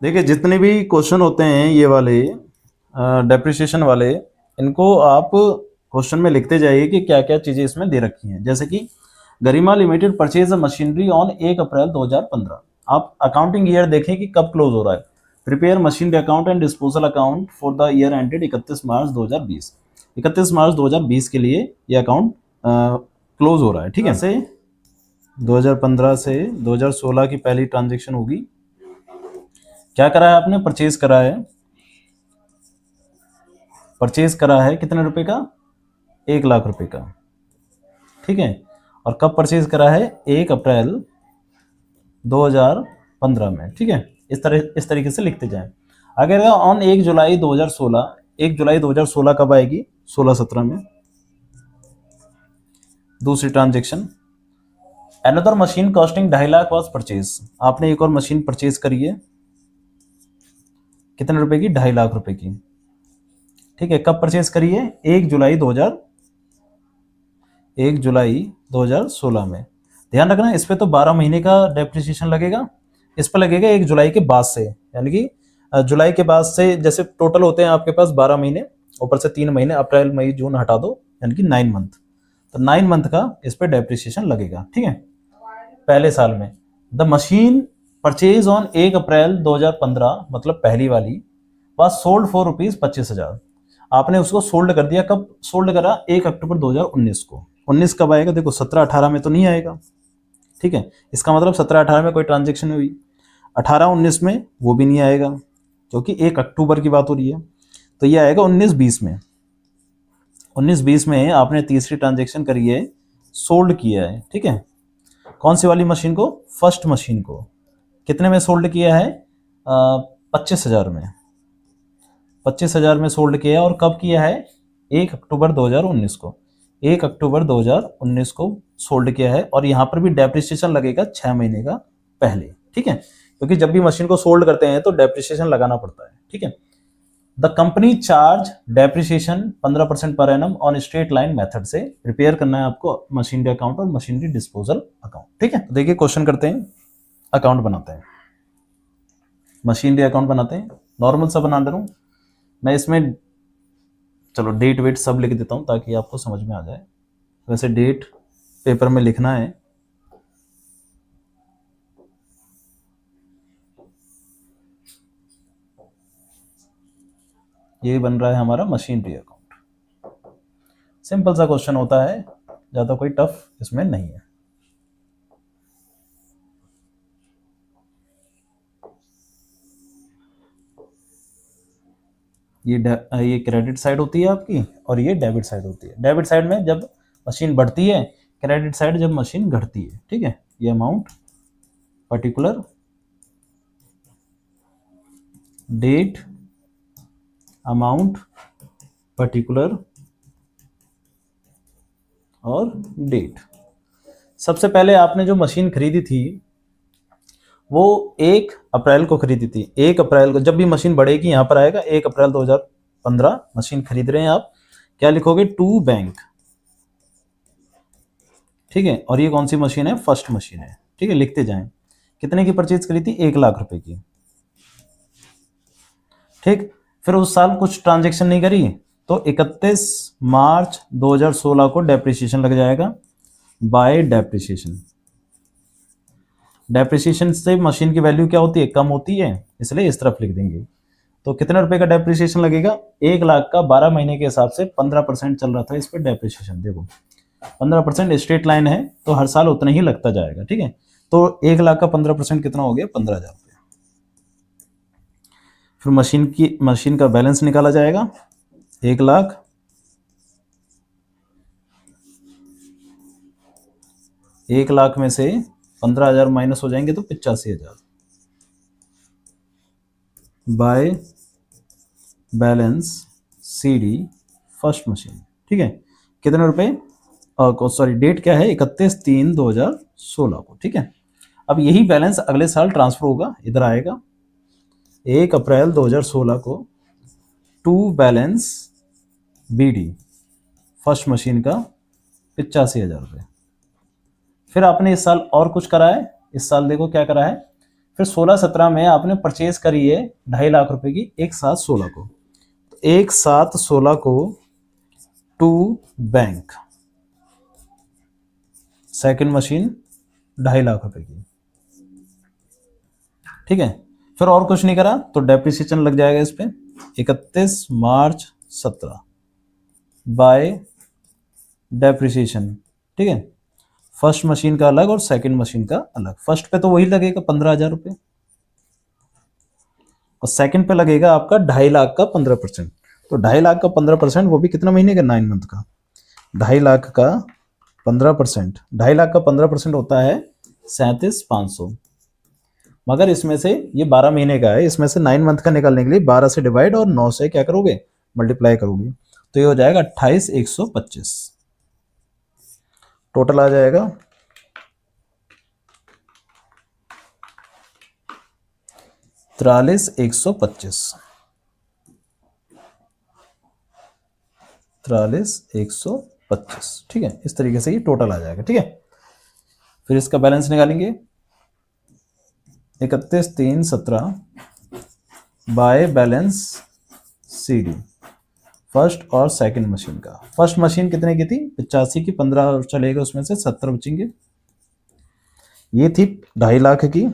Speaker 1: देखिए जितने भी क्वेश्चन होते हैं ये वाले डेप्रिसिएशन वाले, इनको आप क्वेश्चन में लिखते जाइए कि क्या क्या चीजें इसमें दे रखी हैं। जैसे कि गरिमा लिमिटेड परचेज मशीनरी ऑन 1 अप्रैल 2015। आप अकाउंटिंग ईयर देखें कि कब क्लोज हो रहा है। Prepare machinery account and disposal account for the year ended 31 मार्च 2020। 31 मार्च 2020 के लिए ये अकाउंट क्लोज हो रहा है। ठीक है, से 2015 से 2016 की पहली ट्रांजेक्शन होगी। क्या करा है आपने? परचेज करा है। परचेज करा है कितने रुपए का? 1 लाख रुपए का। ठीक है, और कब परचेज करा है? 1 अप्रैल 2015 में। ठीक है, इस तरीके से लिखते जाएं। अगर ऑन 1 जुलाई 2016, 1 जुलाई 2016 कब आएगी? 16-17 में। दूसरी transaction, another machine costing 2.5 lakh was purchase. आपने एक और मशीन परचेज करी है, कितने रुपए की? 2.5 लाख रुपए की। ठीक है, कब परचेज करी है? 1 जुलाई 2016 में। ध्यान रखना इस पे तो 12 महीने का डेप्रिसिएशन लगेगा, इस पर लगेगा 1 जुलाई के बाद से, यानी कि जुलाई के बाद से जैसे टोटल होते हैं आपके पास 12 महीने, ऊपर से 3 महीने अप्रैल मई जून हटा दो, यानी कि 9 मंथ। तो 9 मंथ का इस पर डेप्रिसिएशन लगेगा। ठीक है, पहले साल में। द मशीन परचेज ऑन 1 अप्रैल 2015, मतलब पहली वाली, वाज सोल्ड फॉर ₹25,000। आपने उसको सोल्ड कर दिया। कब सोल्ड करा? 1 अक्टूबर 2019 को। 19 कब आएगा? देखो 17-18 में तो नहीं आएगा। ठीक है, इसका मतलब 17-18 में कोई ट्रांजेक्शन हुई। 18-19 में वो भी नहीं आएगा क्योंकि 1 अक्टूबर की बात हो रही है, तो ये आएगा 19-20 में। 19-20 में आपने तीसरी ट्रांजेक्शन करी है, सोल्ड किया है, ठीक है। कौन सी वाली मशीन को? फर्स्ट मशीन को। कितने में सोल्ड किया है? 25,000 में। 25,000 में सोल्ड किया है। और कब किया है? 1 अक्टूबर 2019 को। 1 अक्टूबर 2019 को सोल्ड किया है। और यहाँ पर भी डेप्रिसिएशन लगेगा 6 महीने का पहले, ठीक है, क्योंकि जब भी मशीन को सोल्ड करते हैं तो डेप्रिसिएशन लगाना पड़ता है, ठीक है। The company charge depreciation 15% per annum on straight line method से प्रिपेयर करना है आपको मशीनरी अकाउंट और मशीनरी डिस्पोजल अकाउंट, ठीक है। तो देखिए क्वेश्चन करते हैं, अकाउंट बनाते हैं, मशीनरी अकाउंट बनाते हैं, नॉर्मल सा बना रहा हूं मैं। इसमें चलो डेट वेट सब लिख देता हूं ताकि आपको समझ में आ जाए। वैसे डेट पेपर में लिखना है, ये बन रहा है हमारा मशीनरी अकाउंट। सिंपल सा क्वेश्चन होता है, ज़्यादा कोई टफ इसमें नहीं है। ये क्रेडिट साइड होती है आपकी और ये डेबिट साइड होती है। डेबिट साइड में जब मशीन बढ़ती है, क्रेडिट साइड जब मशीन घटती है, ठीक है। ये amount, particular date, amount, particular और डेट। सबसे पहले आपने जो मशीन खरीदी थी वो 1 अप्रैल को खरीदी थी। 1 अप्रैल को, जब भी मशीन बढ़ेगी यहाँ पर आएगा 1 अप्रैल 2015 मशीन खरीद रहे हैं आप, क्या लिखोगे? टू बैंक, ठीक है। और ये कौन सी मशीन है? फर्स्ट मशीन है, ठीक है, लिखते जाएं। कितने की परचेज करी थी? 1 लाख रुपए की, ठीक। फिर उस साल कुछ ट्रांजेक्शन नहीं करी तो 31 मार्च 2016 को डेप्रिसिएशन लग जाएगा बाय डेप्रिसिएशन। डेप्रिसिएशन से मशीन की वैल्यू क्या होती है? कम होती है, इसलिए इस तरफ लिख देंगे। तो कितने रुपए का डेप्रिसिएशन लगेगा? 1 लाख का 12 महीने के हिसाब से 15% चल रहा था इस पर डेप्रिसिएशन। देखो 15% स्ट्रेट लाइन है तो हर साल उतना ही लगता जाएगा, ठीक है। तो 1 लाख का 15% कितना हो गया? 15,000 रुपये। फिर मशीन का बैलेंस निकाला जाएगा, 1 लाख, एक लाख में से 15,000 माइनस हो जाएंगे तो 85,000 by balance CD first machine, ठीक है। कितने रुपए? सॉरी, डेट क्या है? 31/3/2016 को, ठीक है। अब यही बैलेंस अगले साल ट्रांसफर होगा, इधर आएगा 1 अप्रैल 2016 को to balance BD first machine का 85,000 रुपये। फिर आपने इस साल और कुछ करा है, इस साल देखो क्या करा है। फिर 16-17 में आपने परचेज करी है 2.5 लाख रुपए की 1/7/16 को। 1/7/16 को to bank second machine 2.5 lakh रुपए की, ठीक है। फिर और कुछ नहीं करा तो डेप्रिसिएशन लग जाएगा इस पे 31 मार्च 17 बाय डेप्रिसिएशन, ठीक है। फर्स्ट मशीन का अलग और सेकंड मशीन का अलग। फर्स्ट पे तो वही लगेगा 15,000 रुपये और सेकंड पे लगेगा आपका 2.5 लाख का 15%। तो 2.5 लाख का 15%, वो भी कितना महीने का? 9 मंथ का। 2.5 लाख का 15%, 2.5 लाख का 15% होता है 37,500। मगर इसमें से ये 12 महीने का है, इसमें से 9 मंथ का निकालने के लिए 12 से डिवाइड और 9 से क्या करोगे? मल्टीप्लाई करोगे, तो ये हो जाएगा 28,125। टोटल आ जाएगा 43,125। 43,125, ठीक है। इस तरीके से ये टोटल आ जाएगा, ठीक है। फिर इसका बैलेंस निकालेंगे 31/3/17 बाय बैलेंस CD फर्स्ट और सेकंड मशीन का। फर्स्ट मशीन कितने की थी? 85 की, 15 चलेगा उसमें से 70 बचेंगे। ये थी 2.5 लाख की,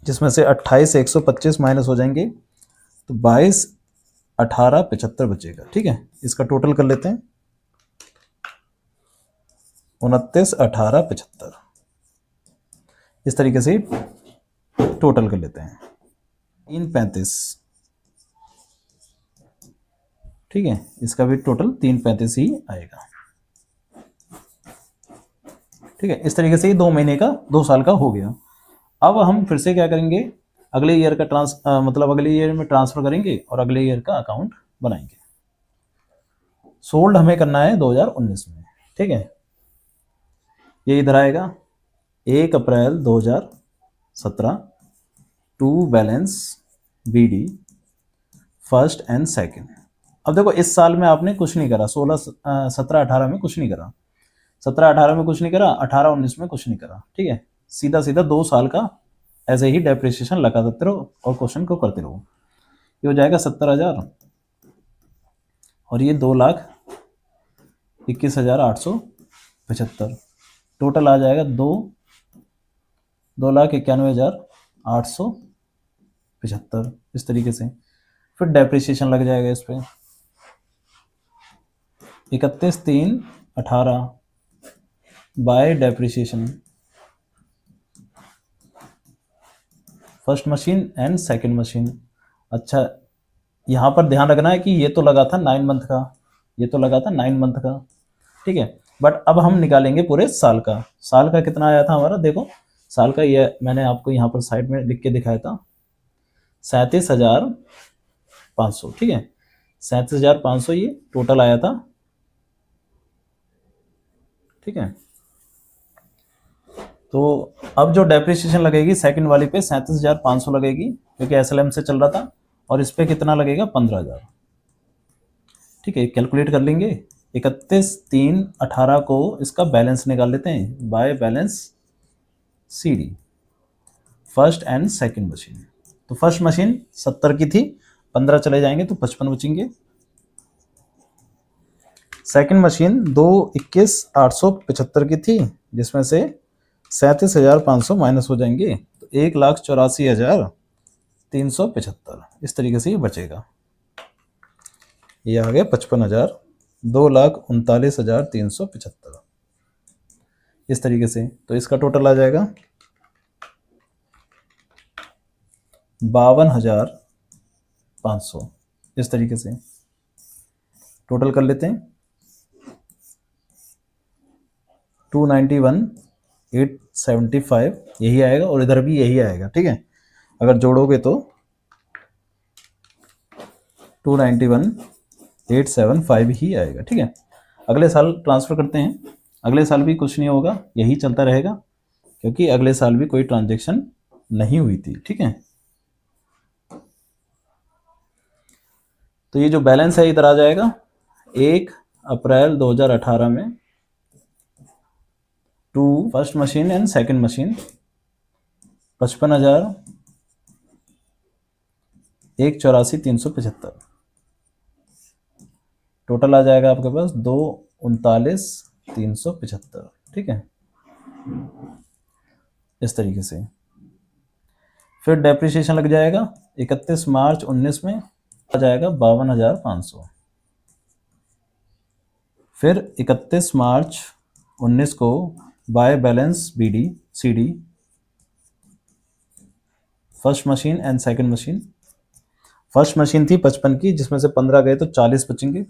Speaker 1: जिसमें से 28,125 माइनस हो जाएंगे तो 22,18,75 बचेगा, ठीक है। इसका टोटल कर लेते हैं 29,18,75। इस तरीके से टोटल कर लेते हैं 335, ठीक है, इसका भी टोटल 335 ही आएगा। ठीक है, इस तरीके से ये 2 महीने का 2 साल का हो गया। अब हम फिर से क्या करेंगे, अगले ईयर का मतलब अगले ईयर में ट्रांसफर करेंगे और अगले ईयर का अकाउंट बनाएंगे। सोल्ड हमें करना है 2019 में, ठीक है, ये इधर आएगा 1 April 2017 to balance BD first and second. अब देखो इस साल में आपने कुछ नहीं करा, 17 18 में कुछ नहीं करा, 17 18 में कुछ नहीं करा, 18 19 में कुछ नहीं करा, ठीक है, सीधा सीधा 2 साल का ऐसे ही डेप्रिसिएशन लगा देते रहो और क्वेश्चन को करते रहो। ये हो जाएगा 70,000 और ये 2,21,875, टोटल आ जाएगा 2,91,875, इस तरीके से। फिर डेप्रिसिएशन लग जाएगा इस पर 31/3/18 bye depreciation first machine and second machine. अच्छा, यहाँ पर ध्यान रखना है कि ये तो लगा था 9 मंथ का, ये तो लगा था 9 मंथ का, ठीक है, बट अब हम निकालेंगे पूरे साल का। साल का कितना आया था हमारा, देखो साल का ये मैंने आपको यहाँ पर साइड में लिख के दिखाया था 37,500, ठीक है, 37,500 ये टोटल आया था, ठीक है। तो अब जो डेप्रिसिएशन लगेगी सेकंड वाली पे 37,500 लगेगी क्योंकि एसएलएम से चल रहा था, और इस पे कितना लगेगा 15,000, ठीक है, कैलकुलेट कर लेंगे। 31/3/18 को इसका बैलेंस निकाल लेते हैं by balance CD first and second machine. तो फर्स्ट मशीन 70 की थी, 15 चले जाएंगे तो 55 बचेंगे। सेकंड मशीन 2,21,875 की थी, जिसमें से 37,500 माइनस हो जाएंगे तो 1,84,375, इस तरीके से ये बचेगा। ये आ गया 55,000, 2,39,375, इस तरीके से। तो इसका टोटल आ जाएगा 52,500, इस तरीके से टोटल कर लेते हैं 291,875 यही आएगा और इधर भी यही आएगा, ठीक है, अगर जोड़ोगे तो 291,875 ही आएगा, ठीक है। अगले साल ट्रांसफ़र करते हैं, अगले साल भी कुछ नहीं होगा, यही चलता रहेगा क्योंकि अगले साल भी कोई ट्रांजैक्शन नहीं हुई थी, ठीक है। तो ये जो बैलेंस है इधर आ जाएगा 1 अप्रैल 2018 में to first machine and second machine 55,184,375, total आ जाएगा आपके पास 2,39,375, ठीक है, इस तरीके से। फिर डेप्रिसिएशन लग जाएगा 31 मार्च 19 में आ जाएगा 52,500, फिर 31 मार्च 19 को by balance BD CD first machine and second machine. First machine थी 55 की, जिसमें से 15 गए तो 40 बचेंगे,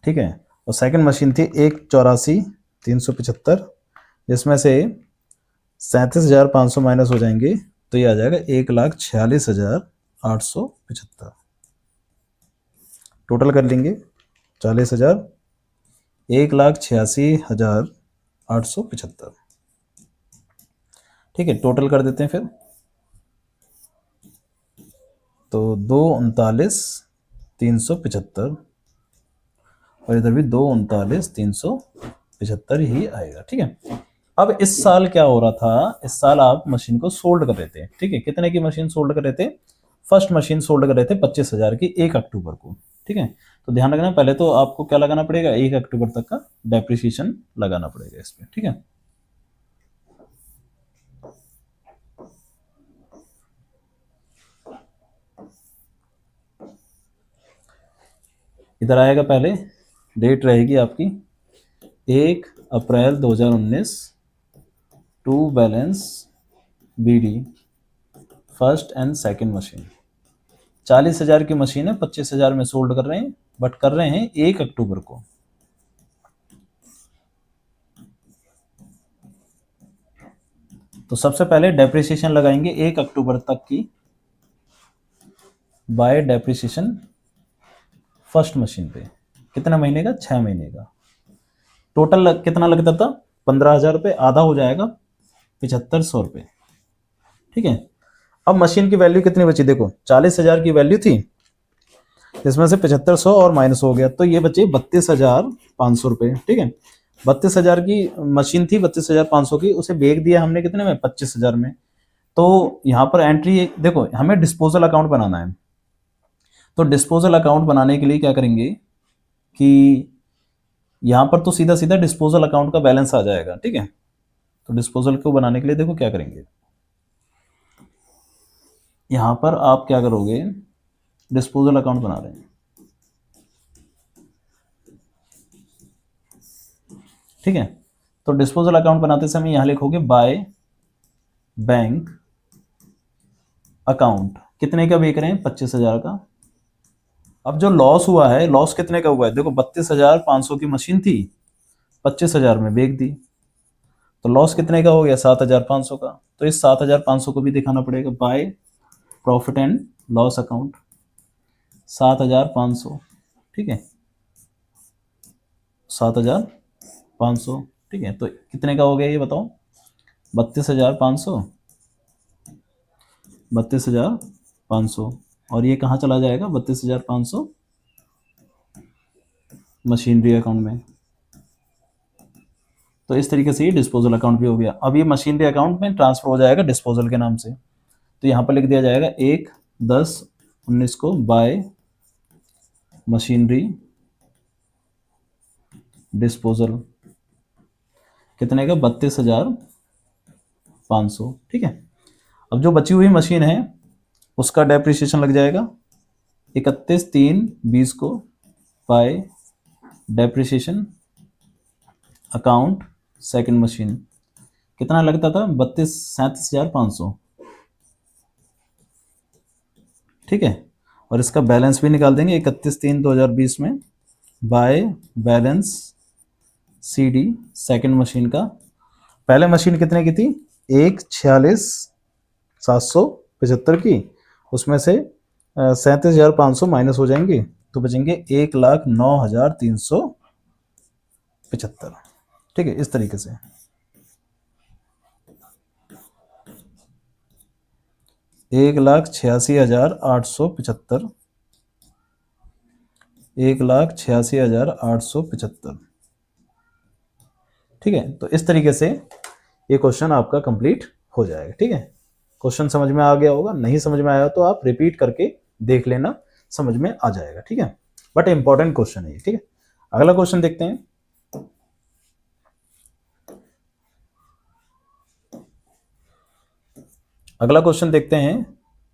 Speaker 1: ठीक है, और सेकंड मशीन थी 1,84,375, जिसमें से 37,500 माइनस हो जाएंगे तो ये आ जाएगा 1,46,875, टोटल कर लेंगे 40,000 1,86,875, ठीक है, टोटल कर देते हैं फिर तो 2,39,375 और इधर भी 2,39,375 ही आएगा, ठीक है। अब इस साल क्या हो रहा था, इस साल आप मशीन को सोल्ड कर रहे थे, ठीक है, कितने की मशीन सोल्ड कर रहे थे, फर्स्ट मशीन सोल्ड कर रहे थे 25,000 की 1 अक्टूबर को, ठीक है। तो ध्यान रखना पहले तो आपको क्या लगाना पड़ेगा, 1 अक्टूबर तक का डेप्रिसिएशन लगाना पड़ेगा इस पर, ठीक है। इधर आएगा पहले डेट रहेगी आपकी 1 April 2019 to balance BD first and second machine. 40,000 की मशीन है, 25,000 में सोल्ड कर रहे हैं, बट कर रहे हैं 1 अक्टूबर को। तो सबसे पहले डेप्रिसिएशन लगाएंगे 1 अक्टूबर तक की बाय डेप्रिसिएशन फर्स्ट मशीन पे। कितना महीने का? 6 महीने का। टोटल कितना लगता था? 15,000 रुपये। आधा हो जाएगा 7,500 रुपये। ठीक है। अब मशीन की वैल्यू कितनी बची? देखो 40,000 की वैल्यू थी, इसमें से 7,500 और माइनस हो गया, तो ये बचे 32,500 रुपये। ठीक है। 32,000 की मशीन थी, 32,500 की, उसे बेच दिया हमने कितने में? 25,000 में। तो यहाँ पर एंट्री देखो, हमें डिस्पोजल अकाउंट बनाना है। तो डिस्पोजल अकाउंट बनाने के लिए क्या करेंगे कि यहाँ पर तो सीधा सीधा डिस्पोजल अकाउंट का बैलेंस आ जाएगा। ठीक है। तो डिस्पोजल को बनाने के लिए देखो क्या करेंगे, यहाँ पर आप क्या करोगे, डिस्पोजल अकाउंट बना रहे हैं। ठीक है। तो डिस्पोजल अकाउंट बनाते समय यहाँ लिखोगे बाय बैंक अकाउंट। कितने का बेच रहे हैं? 25,000 का। अब जो लॉस हुआ है, लॉस कितने का हुआ है? देखो 32,500 की मशीन थी, 25,000 में बेच दी, तो लॉस कितने का हो गया? 7,500 का। तो इस 7,500 को भी दिखाना पड़ेगा by profit and loss account 7,500। ठीक है, 7,500। ठीक है। तो कितने का हो गया ये बताओ? 32,500, 32,500, और ये कहाँ चला जाएगा? 32,500 मशीनरी अकाउंट में। तो इस तरीके से ये डिस्पोजल अकाउंट भी हो गया। अब ये मशीनरी अकाउंट में ट्रांसफर हो जाएगा डिस्पोजल के नाम से। तो यहाँ पर लिख दिया जाएगा 1/10/19 को बाय मशीनरी डिस्पोजल। कितने का? 32,500। ठीक है। अब जो बची हुई मशीन है उसका डेप्रिसिएशन लग जाएगा 31/3/20 को bye depreciation account second machine. कितना लगता था? 37,500। ठीक है। और इसका बैलेंस भी निकाल देंगे 31/3/2020 में by balance CD second machine का। पहले मशीन कितने की थी? 1,46,775 की, उसमें से 37,500 माइनस हो जाएंगे, तो बचेंगे 1,09,375। ठीक है। इस तरीके से 1,86,875, 1,86,875। ठीक है। तो इस तरीके से ये क्वेश्चन आपका कंप्लीट हो जाएगा। ठीक है। क्वेश्चन समझ में आ गया होगा, नहीं समझ में आया तो आप रिपीट करके देख लेना, समझ में आ जाएगा। ठीक है। बट इंपॉर्टेंट क्वेश्चन है ये। ठीक है। अगला क्वेश्चन देखते हैं। अगला क्वेश्चन देखते हैं।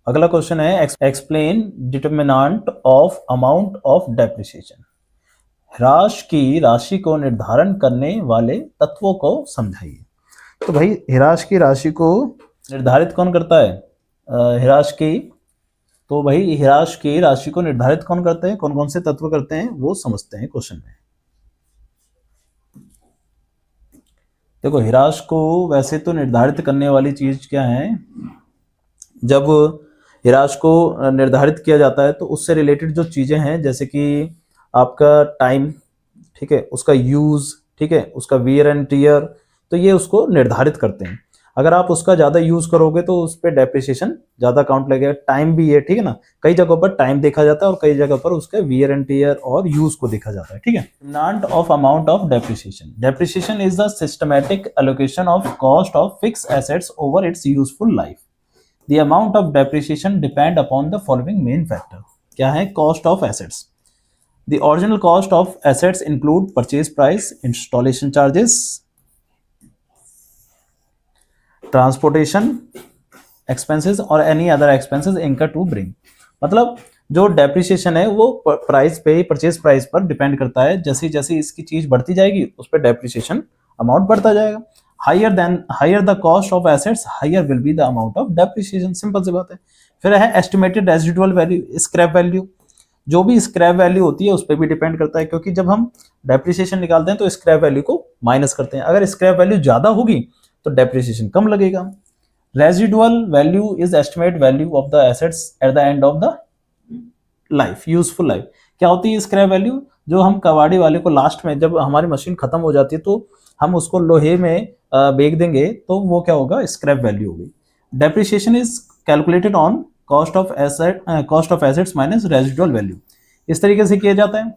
Speaker 1: अगला क्वेश्चन है explain determinant of amount of depreciation. ह्रास की राशि को निर्धारण करने वाले तत्वों को समझाइए। तो भाई ह्रास की राशि को निर्धारित कौन करता है? ह्रास की, तो भाई ह्रास की राशि को निर्धारित कौन करते हैं, कौन कौन से तत्व करते हैं, वो समझते हैं क्वेश्चन में। देखो ह्रास को वैसे तो निर्धारित करने वाली चीज क्या है, जब ह्रास को निर्धारित किया जाता है तो उससे रिलेटेड जो चीजें हैं, जैसे कि आपका टाइम, ठीक है, उसका यूज, ठीक है, उसका वियर एंड टियर, तो ये उसको निर्धारित करते हैं। अगर आप उसका ज्यादा यूज करोगे तो उस पर डेप्रिसिएशन ज्यादा काउंट लगेगा। टाइम भी है, ठीक है ना, कई जगहों पर टाइम देखा जाता है और कई जगह पर उसका वियर एंड टियर और यूज को देखा जाता है। ठीक है। Determinant of amount of depreciation. Depreciation is the systematic allocation of cost of fixed assets over it's useful life. The amount of depreciation depend upon the following main factor. क्या है? Cost of assets. The original cost of assets include purchase price, installation charges, transportation expenses or any other expenses incurred to bring. मतलब जो डेप्रिसिएशन है वो प्राइस पे, परचेज प्राइस पर डिपेंड करता है। जैसे जैसे इसकी चीज बढ़ती जाएगी उस पर डेप्रिसिएशन अमाउंट बढ़ता जाएगा। Higher the cost of assets higher will be the amount of depreciation, simple सी बात है। फिर है estimated residual value, scrap value, जो भी स्क्रैप वैल्यू होती है उस पर भी डिपेंड करता है, क्योंकि जब हम डेप्रिसिएशन निकालते हैं तो स्क्रैप वैल्यू को माइनस करते हैं, अगर स्क्रैप वैल्यू ज्यादा होगी तो डेप्रिसिएशन कम लगेगा। Residual value is estimate value of the assets at the end of the life, useful life. क्या होती है स्क्रैप वैल्यू? जो हम कबाड़ी वाले को लास्ट में जब हमारी मशीन खत्म हो जाती है तो हम उसको लोहे में बेच देंगे तो वो क्या होगा? स्क्रैप वैल्यू होगी। Depreciation is calculated on cost of assets minus residual value. इस तरीके से किया जाता है,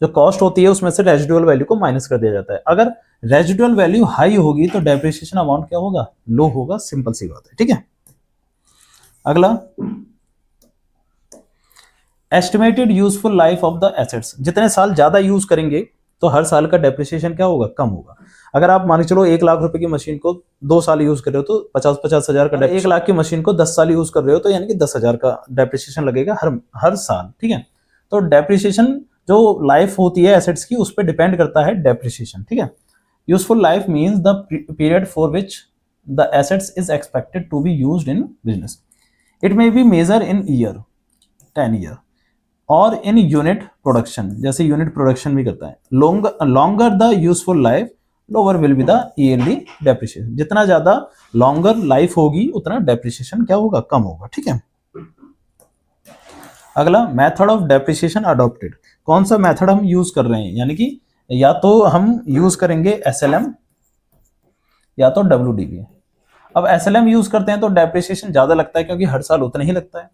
Speaker 1: जो कॉस्ट होती है उसमें से रेजिडुअल वैल्यू को माइनस कर दिया जाता है। अगर रेजिडुअल वैल्यू हाई होगी तो डेप्रिसिएशन अमाउंट क्या होगा? लो होगा, सिंपल सी बात है, ठीक है। अगला, estimated useful life of the assets. जितने साल ज्यादा यूज करेंगे तो हर साल का डेप्रिसिएशन क्या होगा? कम होगा। अगर आप मान के चलो 1 लाख रुपए की मशीन को 2 साल यूज कर रहे हो तो 50 हजार का, 1 लाख की मशीन को 10 साल यूज कर रहे हो तो यानी कि 10,000 का डेप्रिसिएशन लगेगा हर साल, ठीक है। तो डेप्रिसिएशन जो लाइफ होती है एसेट्स की उस पर डिपेंड करता है डेप्रिसिएशन, ठीक है। Useful life means the period for which the assets is expected to be used in business. It may be measure in year, 10 year, और इन यूनिट प्रोडक्शन, जैसे यूनिट प्रोडक्शन भी करता है। Longer the useful life lower will be the yearly depreciation. जितना ज्यादा लॉन्गर लाइफ होगी उतना डेप्रिसिएशन क्या होगा? कम होगा, ठीक है। अगला, मेथड ऑफ डेप्रिसिएशन अडॉप्टेड। कौन सा मेथड हम यूज कर रहे हैं? यानी कि या तो हम यूज करेंगे SLM या तो WDV। अब SLM यूज करते हैं तो डेप्रिसिएशन ज्यादा लगता है क्योंकि हर साल उतना ही लगता है,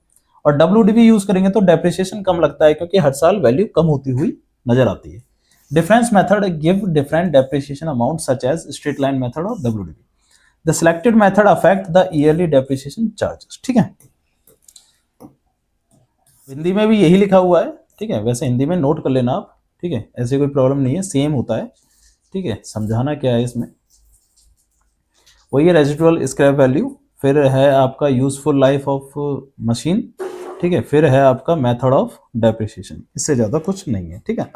Speaker 1: और WDV यूज करेंगे तो डेप्रिसिएशन कम लगता है क्योंकि हर साल वैल्यू कम होती हुई नजर आती है। Difference method give different depreciation amount such as straight line method और WDV। The selected method affect the yearly depreciation charges, ठीक है। हिंदी में भी यही लिखा हुआ है, ठीक है। वैसे हिंदी में नोट कर लेना आप, ठीक है, ऐसे कोई प्रॉब्लम नहीं है, सेम होता है, ठीक है। समझाना क्या है इसमें, वही है रेजिडुअल स्क्रैप वैल्यू, फिर है आपका यूजफुल लाइफ ऑफ मशीन, ठीक है, फिर है आपका मेथड ऑफ डेप्रिसिएशन, इससे ज्यादा कुछ नहीं है, ठीक है।